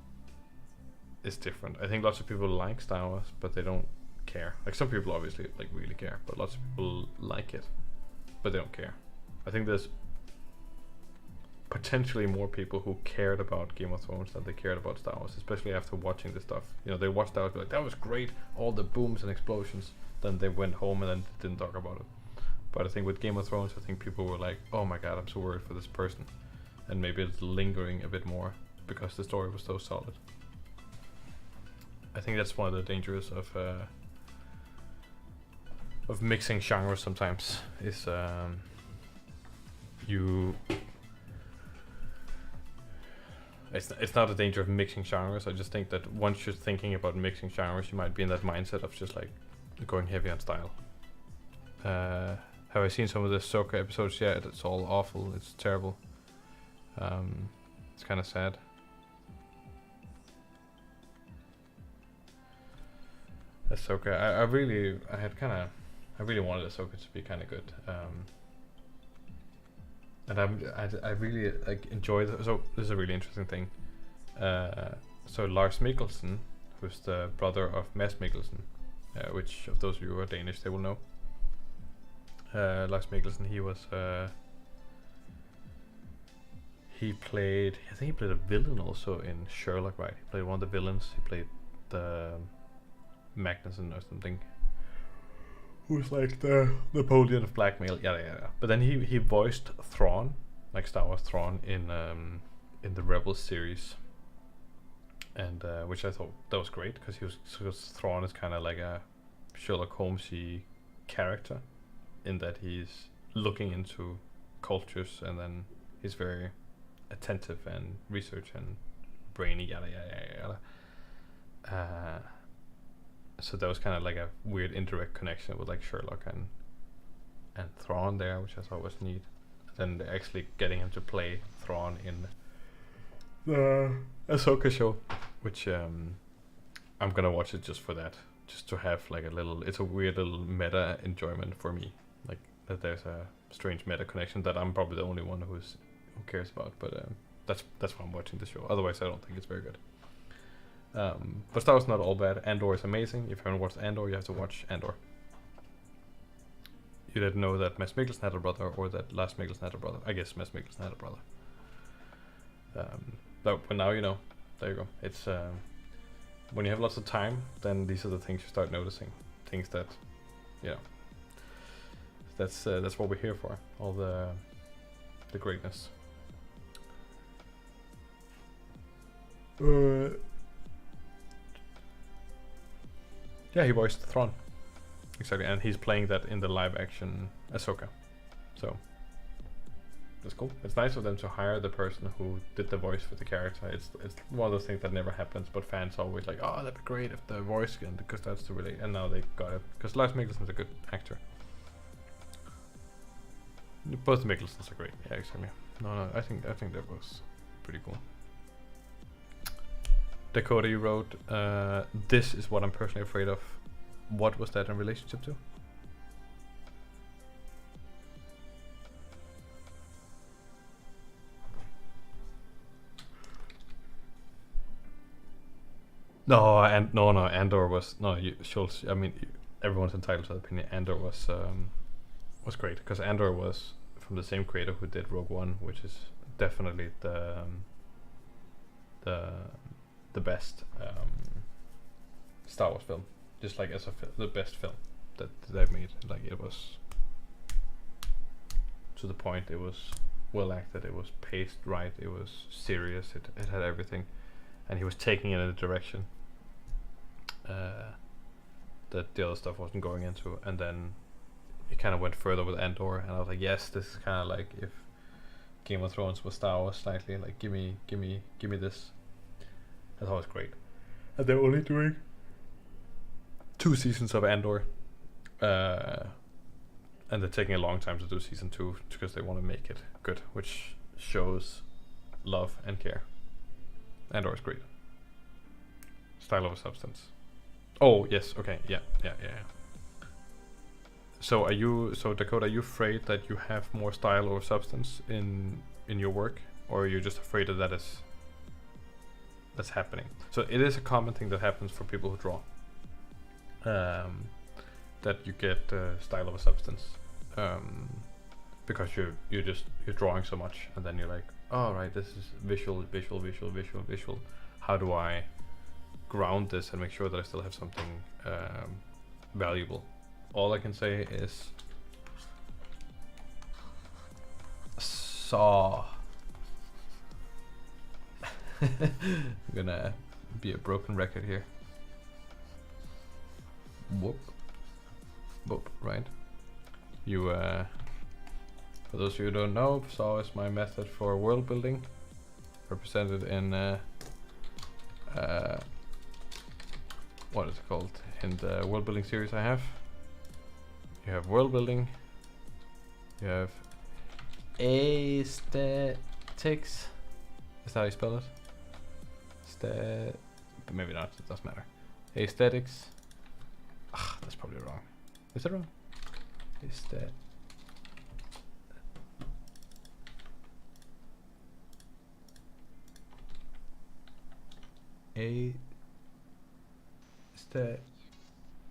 different. I think lots of people like Star Wars, but they don't care. Like some people obviously like really care, but lots of people like it, but they don't care. I think there's potentially more people who cared about Game of Thrones than they cared about Star Wars, especially after watching this stuff. You know, they watched Star Wars, be like, that was great, all the booms and explosions. Then they went home and then didn't talk about it. But I think with Game of Thrones, I think people were like, oh my god, I'm so worried for this person. And maybe it's lingering a bit more because the story was so solid. I think that's one of the dangers of mixing genres sometimes, is it's not a danger of mixing genres. I just think that once you're thinking about mixing genres, you might be in that mindset of just like going heavy on style. Have I seen some of the Ahsoka episodes? Yeah, it's all awful. It's terrible. It's kind of sad. Ahsoka, I really wanted Ahsoka to be kind of good. And I really like enjoy so this is a really interesting thing. So Lars Mikkelsen, who's the brother of Mads Mikkelsen, which of those of you who are Danish, they will know. Lars Mikkelsen, he played a villain also in Sherlock, right? He played one of the villains. He played the Magnuson or something, who's like the Napoleon of blackmail. Yeah. But then he voiced Thrawn, like Star Wars Thrawn, in the Rebels series, and which I thought that was great because Thrawn is kind of like a Sherlock Holmesy character, in that he's looking into cultures and then he's very attentive and research and brainy, yada. So that was kind of like a weird indirect connection with like Sherlock and Thrawn there, which I thought was neat. Then actually getting him to play Thrawn in the Ahsoka show, which I'm gonna watch it just for that, just to have like it's a weird little meta enjoyment for me, like that there's a strange meta connection that I'm probably the only one who cares about, but that's why I'm watching the show. Otherwise I don't think it's very good. But Star Wars is not all bad. Andor is amazing. If you haven't watched Andor, you have to watch Andor. You didn't know that Mads Mikkelsen had a brother, or that Lars Mikkelsen had a brother. I guess Mads Mikkelsen had a brother. But now you know. There you go. It's when you have lots of time, then these are the things you start noticing. Things that, you know. That's what we're here for. All the greatness. Yeah, he voiced Thrawn. Exactly, and he's playing that in the live-action Ahsoka. So that's cool. It's nice of them to hire the person who did the voice for the character. It's one of those things that never happens, but fans always like, oh, that'd be great if the voice, and because that's the really. And now they got it because Lars Mikkelsen's a good actor. Both the Mikkelsens are great. Yeah, exactly. No, I think that was pretty cool. Dakota, you wrote, this is what I'm personally afraid of. What was that in relationship to? No, Andor was Schultz. I mean, everyone's entitled to an opinion. Andor was great because Andor was from the same creator who did Rogue One, which is definitely the best Star Wars film, just like as the best film that they've made. Like it was to the point. It was well acted, it was paced right, it was serious, it had everything, and he was taking it in a direction that the other stuff wasn't going into. And then it kind of went further with Andor, and I was like, yes, this is kind of like if Game of Thrones was Star Wars slightly, like give me this. I thought it was great. And they're only doing 2 seasons of Andor, and they're taking a long time to do season 2 because they want to make it good, which shows love and care. Andor is great. Style over substance. Oh yes, okay, yeah. So Dakota, are you afraid that you have more style over substance in your work, or are you just afraid that that's happening? So it is a common thing that happens for people who draw. That you get style over substance, because you're drawing so much, and then you're like, oh right, this is visual. How do I ground this and make sure that I still have something valuable? All I can say is saw. I'm gonna be a broken record here. Whoop, right? You, for those of you who don't know, saw is my method for world building, represented in what is it called in the world building series I have. You have world building, you have aesthetics. Is that how you spell it? But maybe not, it doesn't matter. Aesthetics. That's probably wrong. Is that wrong?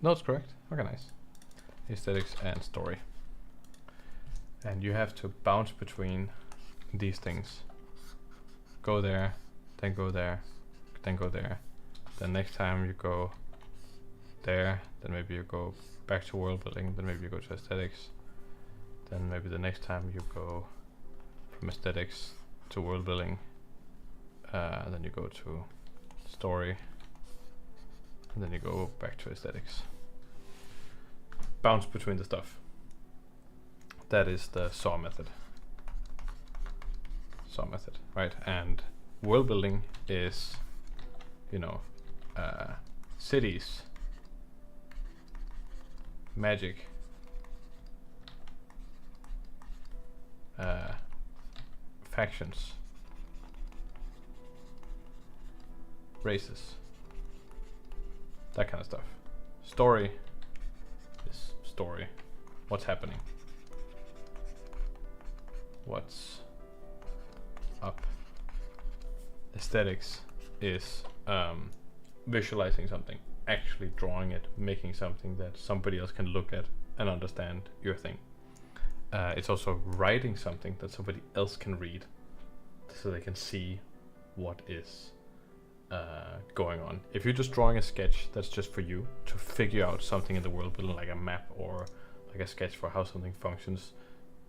No, it's correct. Okay, nice. Aesthetics and story. And you have to bounce between these things. Go there, then go there, then go there. Then next time you go there, then maybe you go back to world building, then maybe you go to aesthetics, then maybe the next time you go from aesthetics to world building, and then you go to story, and then you go back to aesthetics. Bounce between the stuff. That is the saw method. Right? And world building is, you know, cities, magic, factions, races, that kind of stuff. Story is story. What's happening? What's up? Aesthetics is visualizing something, actually drawing it, making something that somebody else can look at and understand your thing. It's also writing something that somebody else can read, so they can see what is going on. If you're just drawing a sketch that's just for you to figure out something in the world, building like a map or like a sketch for how something functions,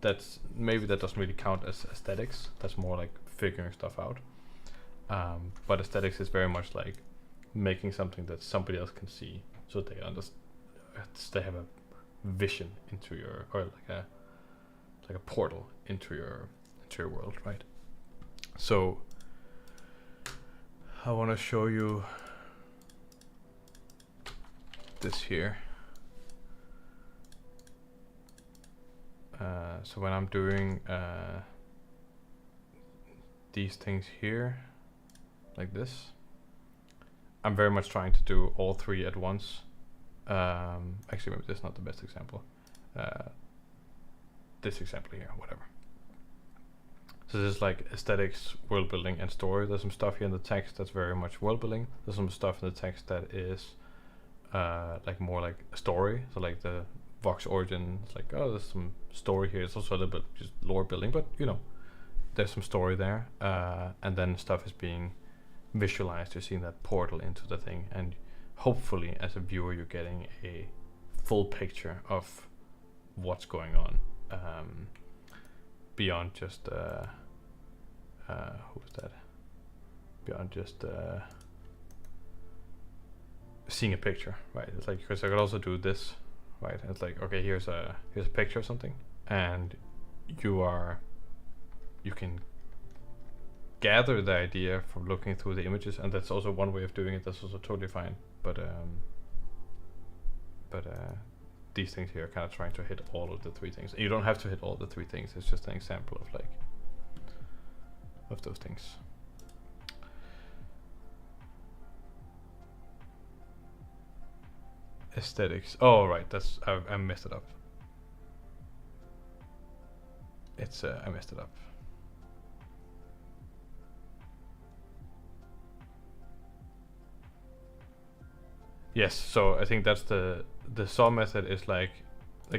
that's maybe that doesn't really count as aesthetics. That's more like figuring stuff out. But aesthetics is very much like making something that somebody else can see, so they they have a vision into your, or like a portal into your world, right? So I want to show you this here. So when I'm doing these things here, like this, I'm very much trying to do all 3 at once. Actually, maybe that's not the best example. This example here, whatever. So this is like aesthetics, world building, and story. There's some stuff here in the text that's very much world building. There's some stuff in the text that is like more like a story. So like the Vox origin, it's like, oh, there's some story here. It's also a little bit just lore building, but you know, there's some story there. And then stuff is being visualized. You're seeing that portal into the thing, and hopefully as a viewer you're getting a full picture of what's going on. beyond just who's that? Beyond just seeing a picture, right? It's like, because I could also do this, right? And it's like, okay, here's a picture of something, and you can gather the idea from looking through the images, and that's also one way of doing it. That's also totally fine. But these things here are kind of trying to hit all of the three things. You don't have to hit all the three things. It's just an example of like of those things. Aesthetics. Oh right, that's I messed it up. It's I messed it up. Yes, so I think that's the saw method is like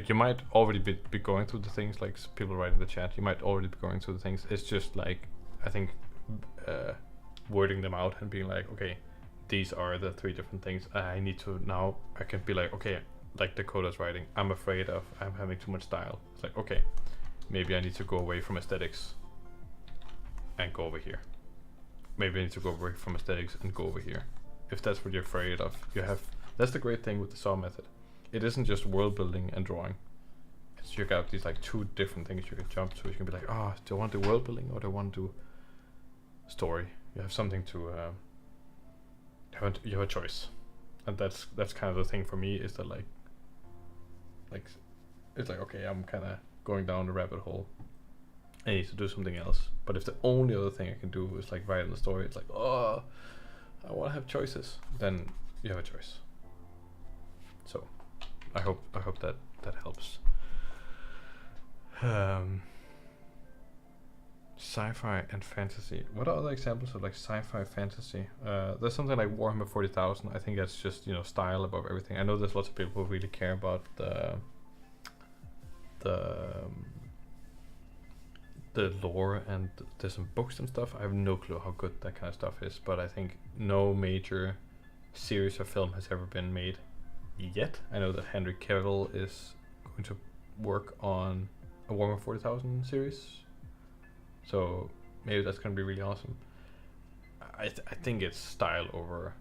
you might already be going through the things, like people write in the chat, you might already be going through the things. It's just like, I think wording them out and being like, okay, these are the three different things. I need to now, I can be like, okay, like Dakota's writing, I'm afraid of I'm having too much style. It's like, okay, maybe I need to go away from aesthetics and go over here. Maybe I need to go away from aesthetics and go over here. If that's what you're afraid of, you have. That's the great thing with the saw method. It isn't just world building and drawing. It's you got these like two different things you can jump to. You can be like, oh, do I want to do world building or do I want to do story? You have something to. You have a choice, and that's kind of the thing for me, is that like it's like, okay, I'm kind of going down the rabbit hole. I need to do something else. But if the only other thing I can do is like write in the story, it's like, oh, I want to have choices. Then you have a choice. So I hope that helps. Sci-fi and fantasy. What are other examples of like sci-fi fantasy? There's something like Warhammer 40,000. I think that's just, you know, style above everything. I know there's lots of people who really care about the lore, and there's some books and stuff. I have no clue how good that kind of stuff is, but I think no major series or film has ever been made yet. I know that Henry Cavill is going to work on a Warhammer 40,000 series, so maybe that's going to be really awesome. I think it's style over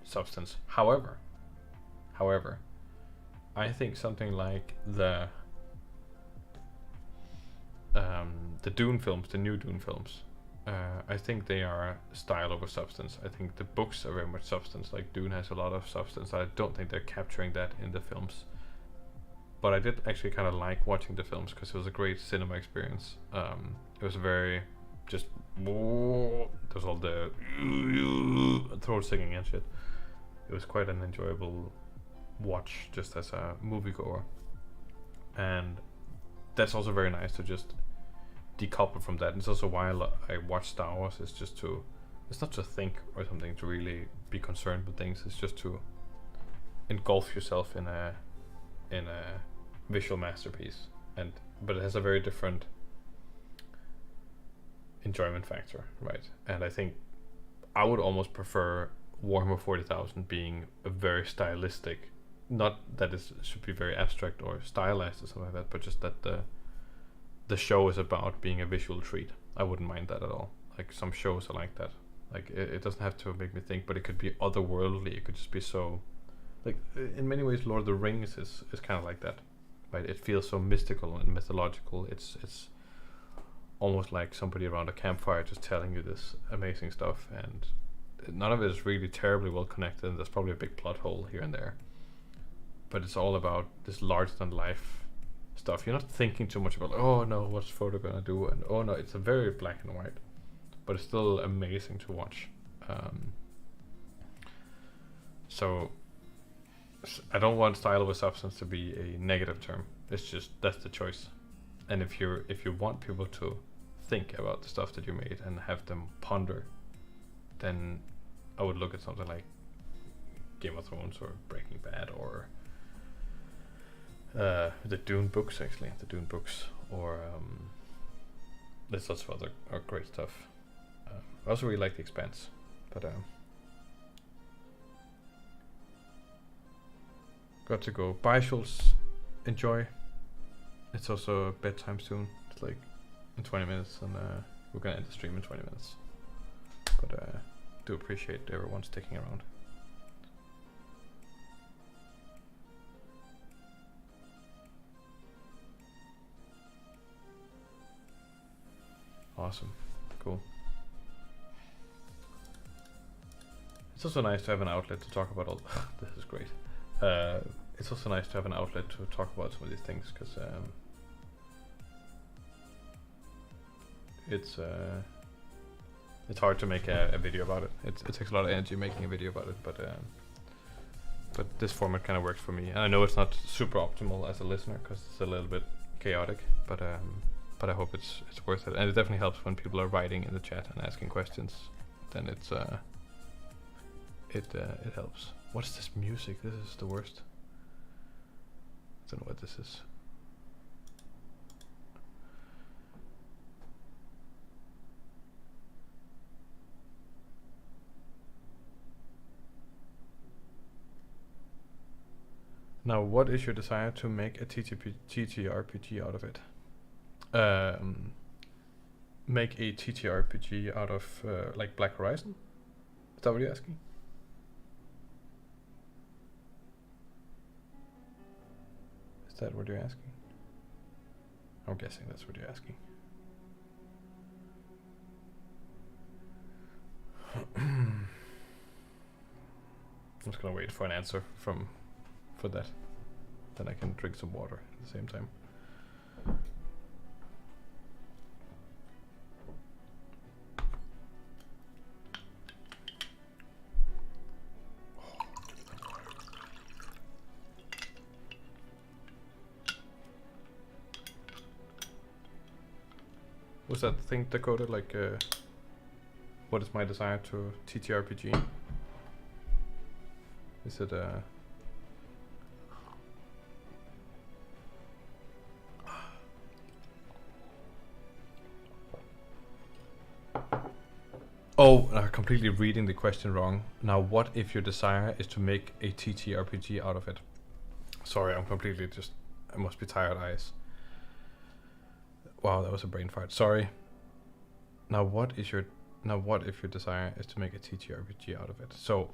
substance. However, I think something like the Dune films, the new Dune films, I think they are style over substance. I think the books are very much substance. Like Dune has a lot of substance. I don't think they're capturing that in the films. But I did actually kind of like watching the films because it was a great cinema experience. It was very just, there's all the throat singing and shit. It was quite an enjoyable watch just as a moviegoer. And that's also very nice to just decouple from that. And it's also why I watch Star Wars. It's just to, it's not to think or something to really be concerned with things. It's just to engulf yourself in a visual masterpiece. But it has a very different enjoyment factor, right? And I think I would almost prefer Warhammer 40,000 being a very stylistic, not that it should be very abstract or stylized or something like that, but just that the show is about being a visual treat. I wouldn't mind that at all. Like some shows are like that. Like it doesn't have to make me think, but it could be otherworldly. It could just be so, like in many ways, Lord of the Rings is kind of like that, right? It feels so mystical and mythological. It's almost like somebody around a campfire just telling you this amazing stuff, and none of it is really terribly well connected, and there's probably a big plot hole here and there. But it's all about this larger than life stuff. You're not thinking too much about, oh no, what's Frodo gonna do? And oh no, it's a very black and white, but it's still amazing to watch. So I don't want style over substance to be a negative term. It's just, that's the choice. And if you want people to think about the stuff that you made and have them ponder, then I would look at something like Game of Thrones or Breaking Bad or the Dune books, actually, or there's lots of other great stuff. I also really like The Expanse, but got to go. Bye, Schultz. Enjoy. it's also bedtime soon. It's like in 20 minutes, and we're gonna end the stream in 20 minutes. But do appreciate everyone sticking around. Awesome, cool. It's also nice to have an outlet to talk about all. This is great. It's also nice to have an outlet to talk about some of these things, because it's hard to make a video about it. It takes a lot of energy making a video about it, but this format kind of works for me. And I know it's not super optimal as a listener because it's a little bit chaotic, but I hope it's worth it. And it definitely helps when people are writing in the chat and asking questions. Then it helps. What is this music? This is the worst. I don't know what this is. Now, what is your desire to make a TTRPG out of it? Make a TTRPG out of like Black Horizon? Is that what you're asking? Is that what you're asking? I'm guessing that's what you're asking. I'm just gonna wait for an answer for that. Then I can drink some water at the same time. Was that thing, Dakota, like what is my desire to TTRPG? Is it Oh, completely reading the question wrong. Now, what if your desire is to make a TTRPG out of it? Sorry, I'm completely just... I must be tired eyes. Wow, that was a brain fart. Sorry. Now, what if your desire is to make a TTRPG out of it? So,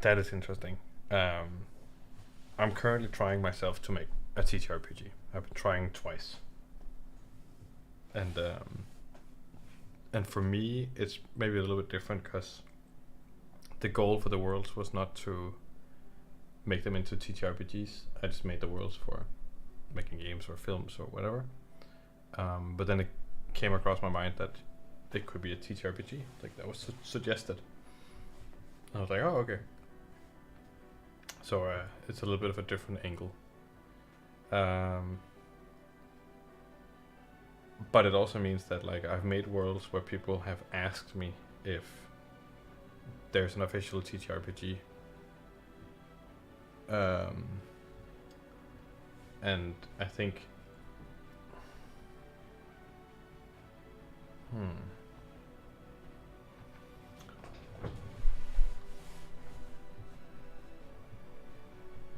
that is interesting. I'm currently trying myself to make a TTRPG. I've been trying twice. And for me, it's maybe a little bit different because the goal for the worlds was not to make them into TTRPGs. I just made the worlds for making games or films or whatever. But then it came across my mind that it could be a TTRPG, like that was suggested. I was like, oh, okay. So it's a little bit of a different angle. But it also means that like I've made worlds where people have asked me if there's an official TTRPG. And I think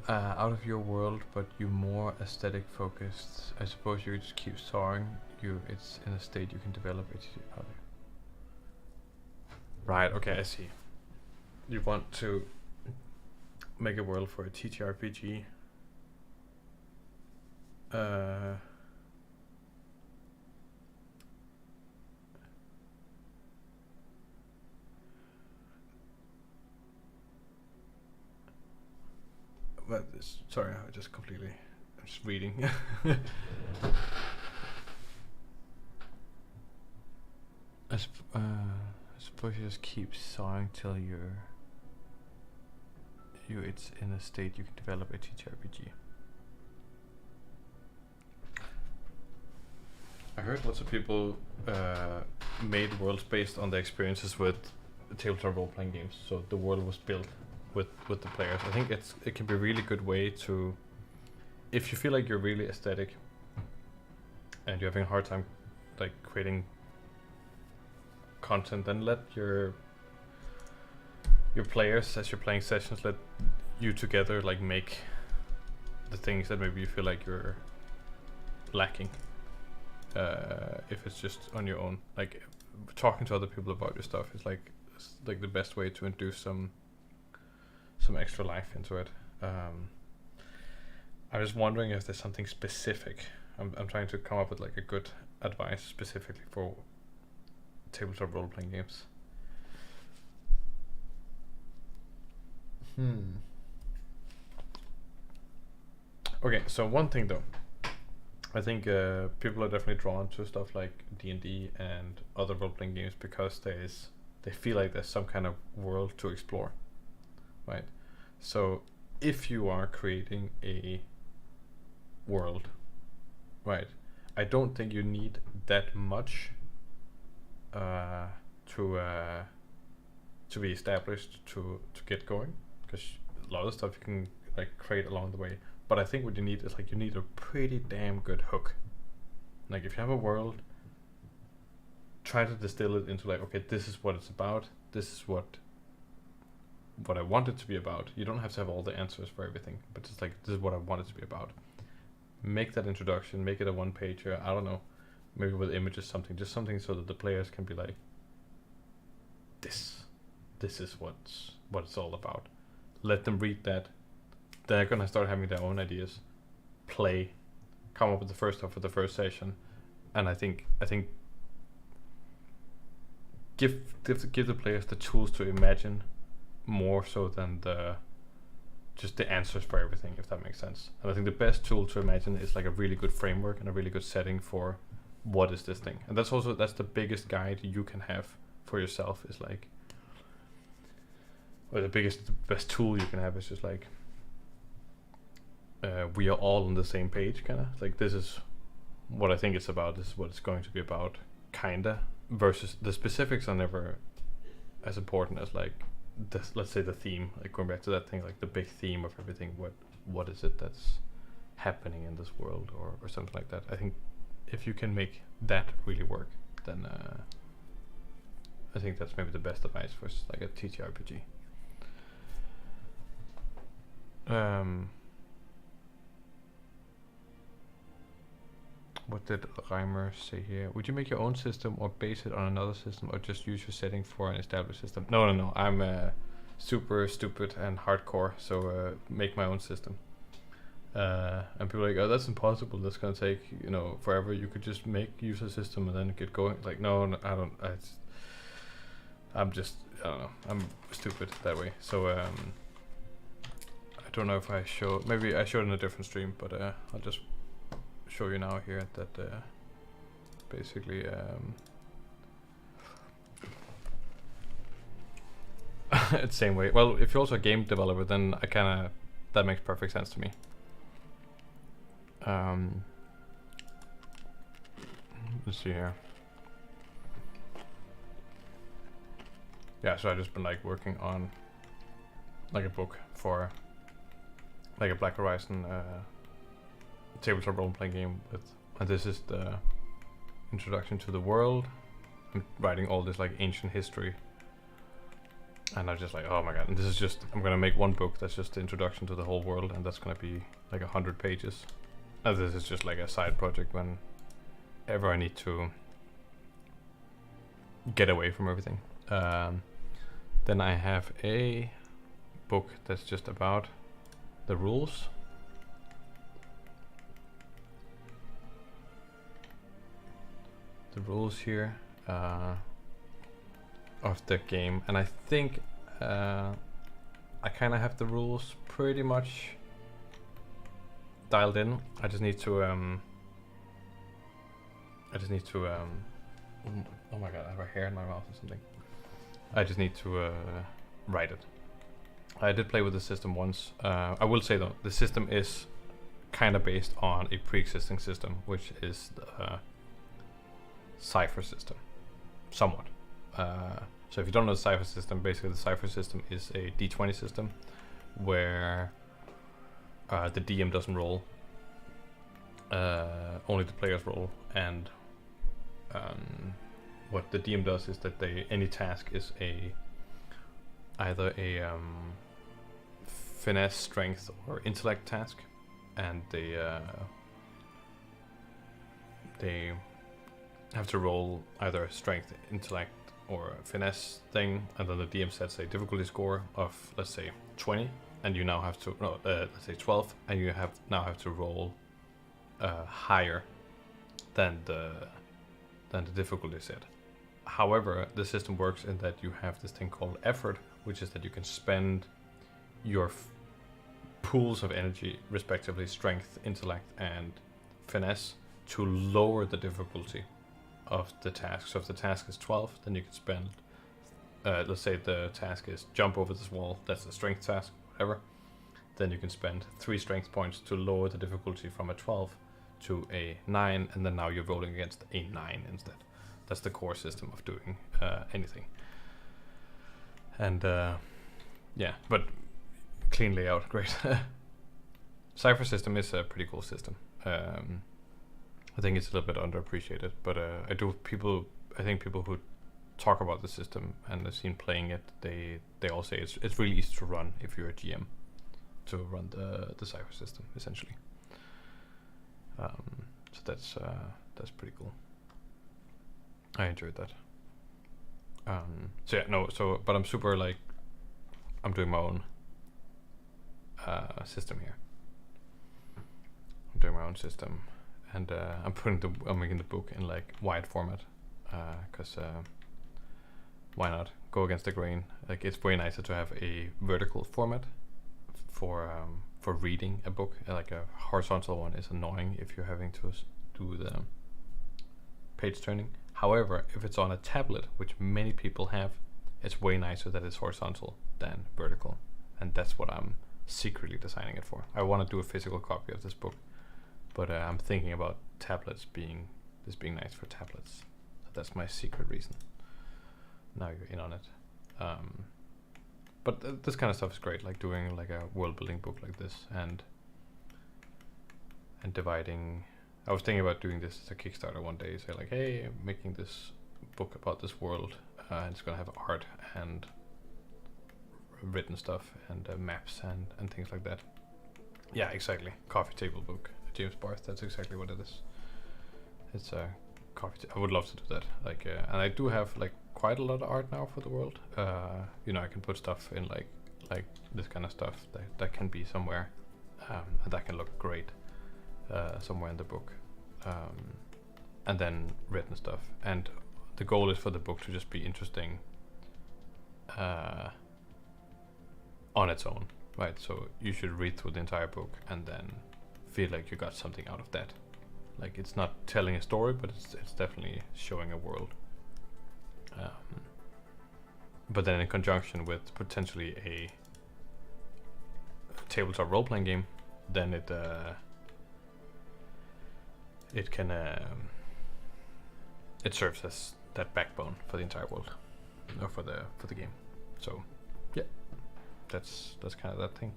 out of your world, but you more aesthetic focused. I suppose you just keep sawing. It's in a state you can develop it. Right. Okay, I see. You want to make a world for a TTRPG. But sorry, I'm just reading. I suppose you just keep sawing till it's in a state you can develop a TTRPG. I heard lots of people made worlds based on their experiences with tabletop role-playing games. So the world was built with the players. I think it can be a really good way to, if you feel like you're really aesthetic and you're having a hard time like creating content, then let your players, as you're playing sessions, let you together like make the things that maybe you feel like you're lacking if it's just on your own. Like talking to other people about your stuff is like the best way to induce some extra life into it. I was wondering if there's something specific. I'm trying to come up with like a good advice specifically for tabletop role-playing games. Okay, so one thing though, I think people are definitely drawn to stuff like D&D and other role-playing games because they feel like there's some kind of world to explore, right? So if you are creating a world, right, I don't think you need that much to be established to get going, because a lot of stuff you can like create along the way. But I think what you need is like you need a pretty damn good hook. Like if you have a world, try to distill it into like, okay, this is what it's about. This is what I want it to be about. You don't have to have all the answers for everything, but just like, this is what I want it to be about. Make that introduction, make it a one-pager, I don't know, maybe with images, just something so that the players can be like, this is what it's all about. Let them read that. They're gonna start having their own ideas, play, come up with the first stuff for the first session, and I think give the players the tools to imagine more so than just the answers for everything, if that makes sense. And I think the best tool to imagine is like a really good framework and a really good setting for what is this thing. And that's the biggest guide you can have for yourself, is like, or the best tool you can have is just like, we are all on the same page, kind of like, this is what I think it's about, this is what it's going to be about, kinda, versus the specifics are never as important as like let's say the theme, like going back to that thing, like the big theme of everything. What is it that's happening in this world, or something like that. I think if you can make that really work, then I think that's maybe the best advice for like a TTRPG. What did Reimer say here? Would you make your own system or base it on another system, or just use your setting for an established system? No. I'm super stupid and hardcore, so make my own system. And people are like, oh, that's impossible. That's gonna take forever. You could just use a system and then get going. Like, no, I don't. I don't know. I'm stupid that way. So I don't know if I show. Maybe I showed in a different stream, but I'll just show you now here that basically it's same way. Well, if you're also a game developer, then that makes perfect sense to me. Let's see here. Yeah, so I just been like working on like a book for like a Black Horizon tabletop role-playing game and this is the introduction to the world. I'm writing all this like ancient history, and I'm just like, oh my god, and this is just, I'm gonna make one book that's just the introduction to the whole world, and that's gonna be like 100 pages. And this is just like a side project whenever I need to get away from everything. Then I have a book that's just about the rules. The rules here of the game, and I think I kind of have the rules pretty much dialed in. I just need to oh my god, I have a hair in my mouth or something. I just need to write it. I did play with the system once. I will say though, the system is kind of based on a pre-existing system, which is the cipher system, somewhat. So if you don't know the cipher system, basically the cipher system is a D20 system where the DM doesn't roll, only the players roll, and what the DM does is that any task is either a finesse, strength, or intellect task, and they have to roll either a strength, intellect, or a finesse thing, and then the DM sets a difficulty score of, let's say, 20, and you now have to, let's say 12, and you now have to roll higher than the difficulty set. However, the system works in that you have this thing called effort, which is that you can spend your pools of energy, respectively strength, intellect, and finesse, to lower the difficulty of the task. So if the task is 12, then you can spend, let's say the task is jump over this wall, that's a strength task, whatever. Then you can spend 3 strength points to lower the difficulty from a 12 to a 9, and then now you're rolling against a 9 instead. That's the core system of doing anything. And yeah, but clean layout, great. Cipher system is a pretty cool system. I think it's a little bit underappreciated, but I think people who talk about the system and have seen playing it, they all say it's really easy to run if you're a GM, to run the Cipher system essentially. So that's pretty cool. I enjoyed that. So yeah, no. So but I'm super like, I'm doing my own system here. I'm doing my own system. And I'm making the book in like wide format, because why not go against the grain? Like, it's way nicer to have a vertical format for reading a book. Like a horizontal one is annoying if you're having to do the page turning. However, if it's on a tablet, which many people have, it's way nicer that it's horizontal than vertical, and that's what I'm secretly designing it for. I want to do a physical copy of this book. But I'm thinking about tablets being nice for tablets. So that's my secret reason. Now you're in on it. But this kind of stuff is great, like doing like a world building book like this, and dividing. I was thinking about doing this as a Kickstarter one day. Say like, hey, I'm making this book about this world, and it's gonna have art and written stuff and maps and things like that. Yeah, exactly. Coffee table book. James Barth, that's exactly what it is. It's a coffee. I would love to do that. Like, and I do have like quite a lot of art now for the world. You know, I can put stuff in like this kind of stuff that can be somewhere, and that can look great somewhere in the book, and then written stuff. And the goal is for the book to just be interesting on its own, right? So you should read through the entire book and then feel like you got something out of that. Like, it's not telling a story, but it's definitely showing a world. But then in conjunction with potentially a tabletop role-playing game, then it can it serves as that backbone for the entire world, or for the game. So yeah, that's kind of that thing.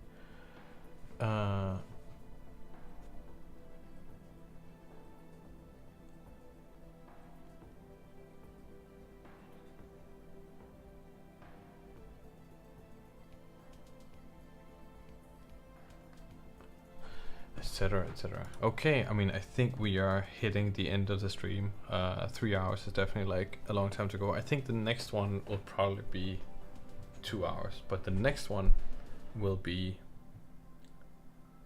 Etc. etc. Okay, I mean, I think we are hitting the end of the stream. 3 hours is definitely like a long time to go. I think the next one will probably be 2 hours, but the next one will be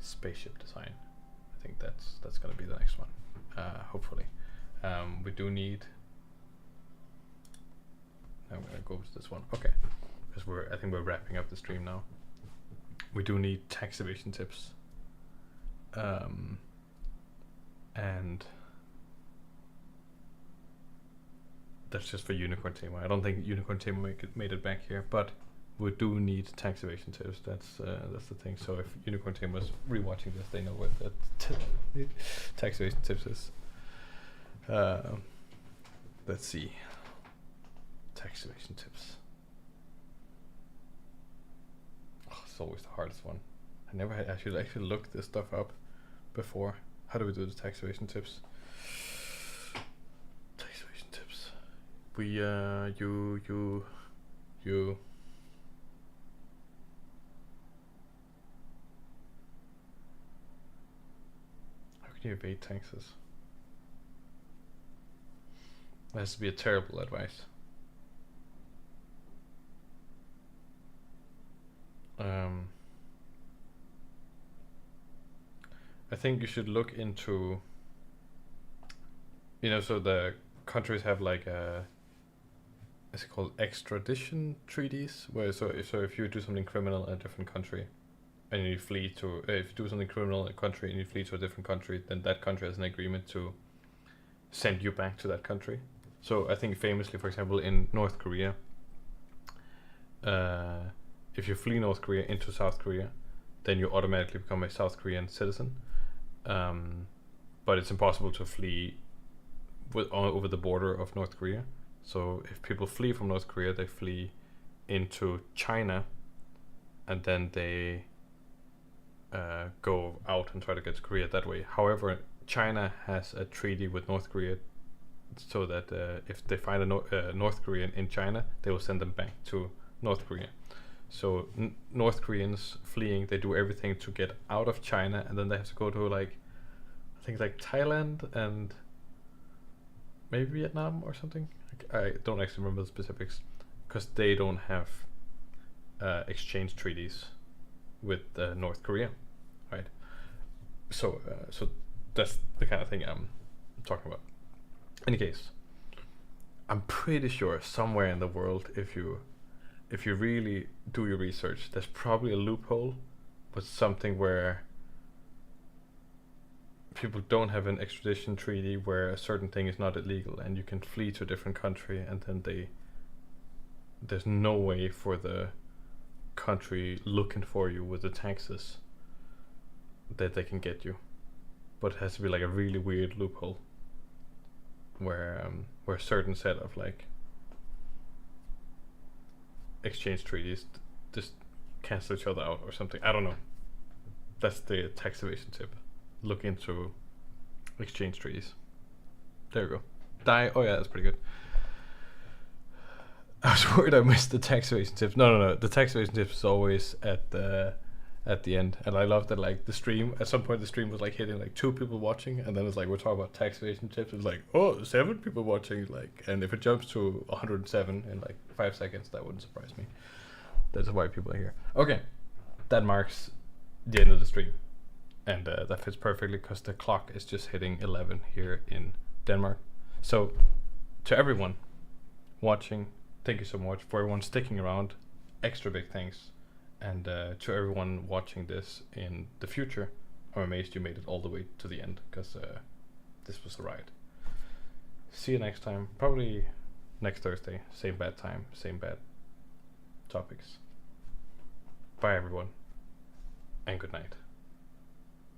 spaceship design. I think that's gonna be the next one. Hopefully, we do need. I'm gonna go to this one. Okay, because I think we're wrapping up the stream now. We do need tax evasion tips. And that's just for Unicorn Tamer. I don't think Unicorn Tamer made it back here, but we do need tax evasion tips. That's the thing. So if Unicorn Tamer is rewatching this, they know what the tax evasion tips is. Let's see. Tax evasion tips. Oh, it's always the hardest one. I should actually look this stuff up before. How do we do the tax evasion tips? Tax evasion tips. We you. How can you evade taxes? That has to be a terrible advice. I think you should look into, so the countries have like is it called extradition treaties, where so if you do something criminal in a different country, and you flee to if you do something criminal in a country and you flee to a different country, then that country has an agreement to send you back to that country. So I think famously, for example, in North Korea, if you flee North Korea into South Korea, then you automatically become a South Korean citizen. But it's impossible to flee over the border of North Korea. So if people flee from North Korea, they flee into China, and then they go out and try to get to Korea that way. However, China has a treaty with North Korea, so that if they find a North Korean in China, they will send them back to North Korea. So North Koreans fleeing, they do everything to get out of China, and then they have to go to I think Thailand and maybe Vietnam or something. I don't actually remember the specifics, because they don't have exchange treaties with North Korea, right? So that's the kind of thing I'm talking about. In any case, I'm pretty sure somewhere in the world, if you really do your research, there's probably a loophole with something where people don't have an extradition treaty where a certain thing is not illegal, and you can flee to a different country, and then there's no way for the country looking for you with the taxes that they can get you. But it has to be like a really weird loophole where a certain set of exchange treaties just cancel each other out or something. I don't know. That's the tax evasion tip. Look into exchange treaties. There you go. Oh yeah, that's pretty good. I was worried I missed the tax evasion tips. No. The tax evasion tips is always at the end, and I love that. Like the stream, at some point the stream was hitting 2 people watching, and then it's we're talking about tax evasion tips. It's 7 people watching. And if it jumps to 107 in 5 seconds, that wouldn't surprise me. That's why people are here. Okay, that marks the end of the stream, and that fits perfectly because the clock is just hitting 11 here in Denmark. So, to everyone watching, thank you so much. For everyone sticking around, extra big thanks. And to everyone watching this in the future, I'm amazed you made it all the way to the end, because this was a ride. See you next time, probably next Thursday, same bad time, same bad topics. Bye everyone, and good night.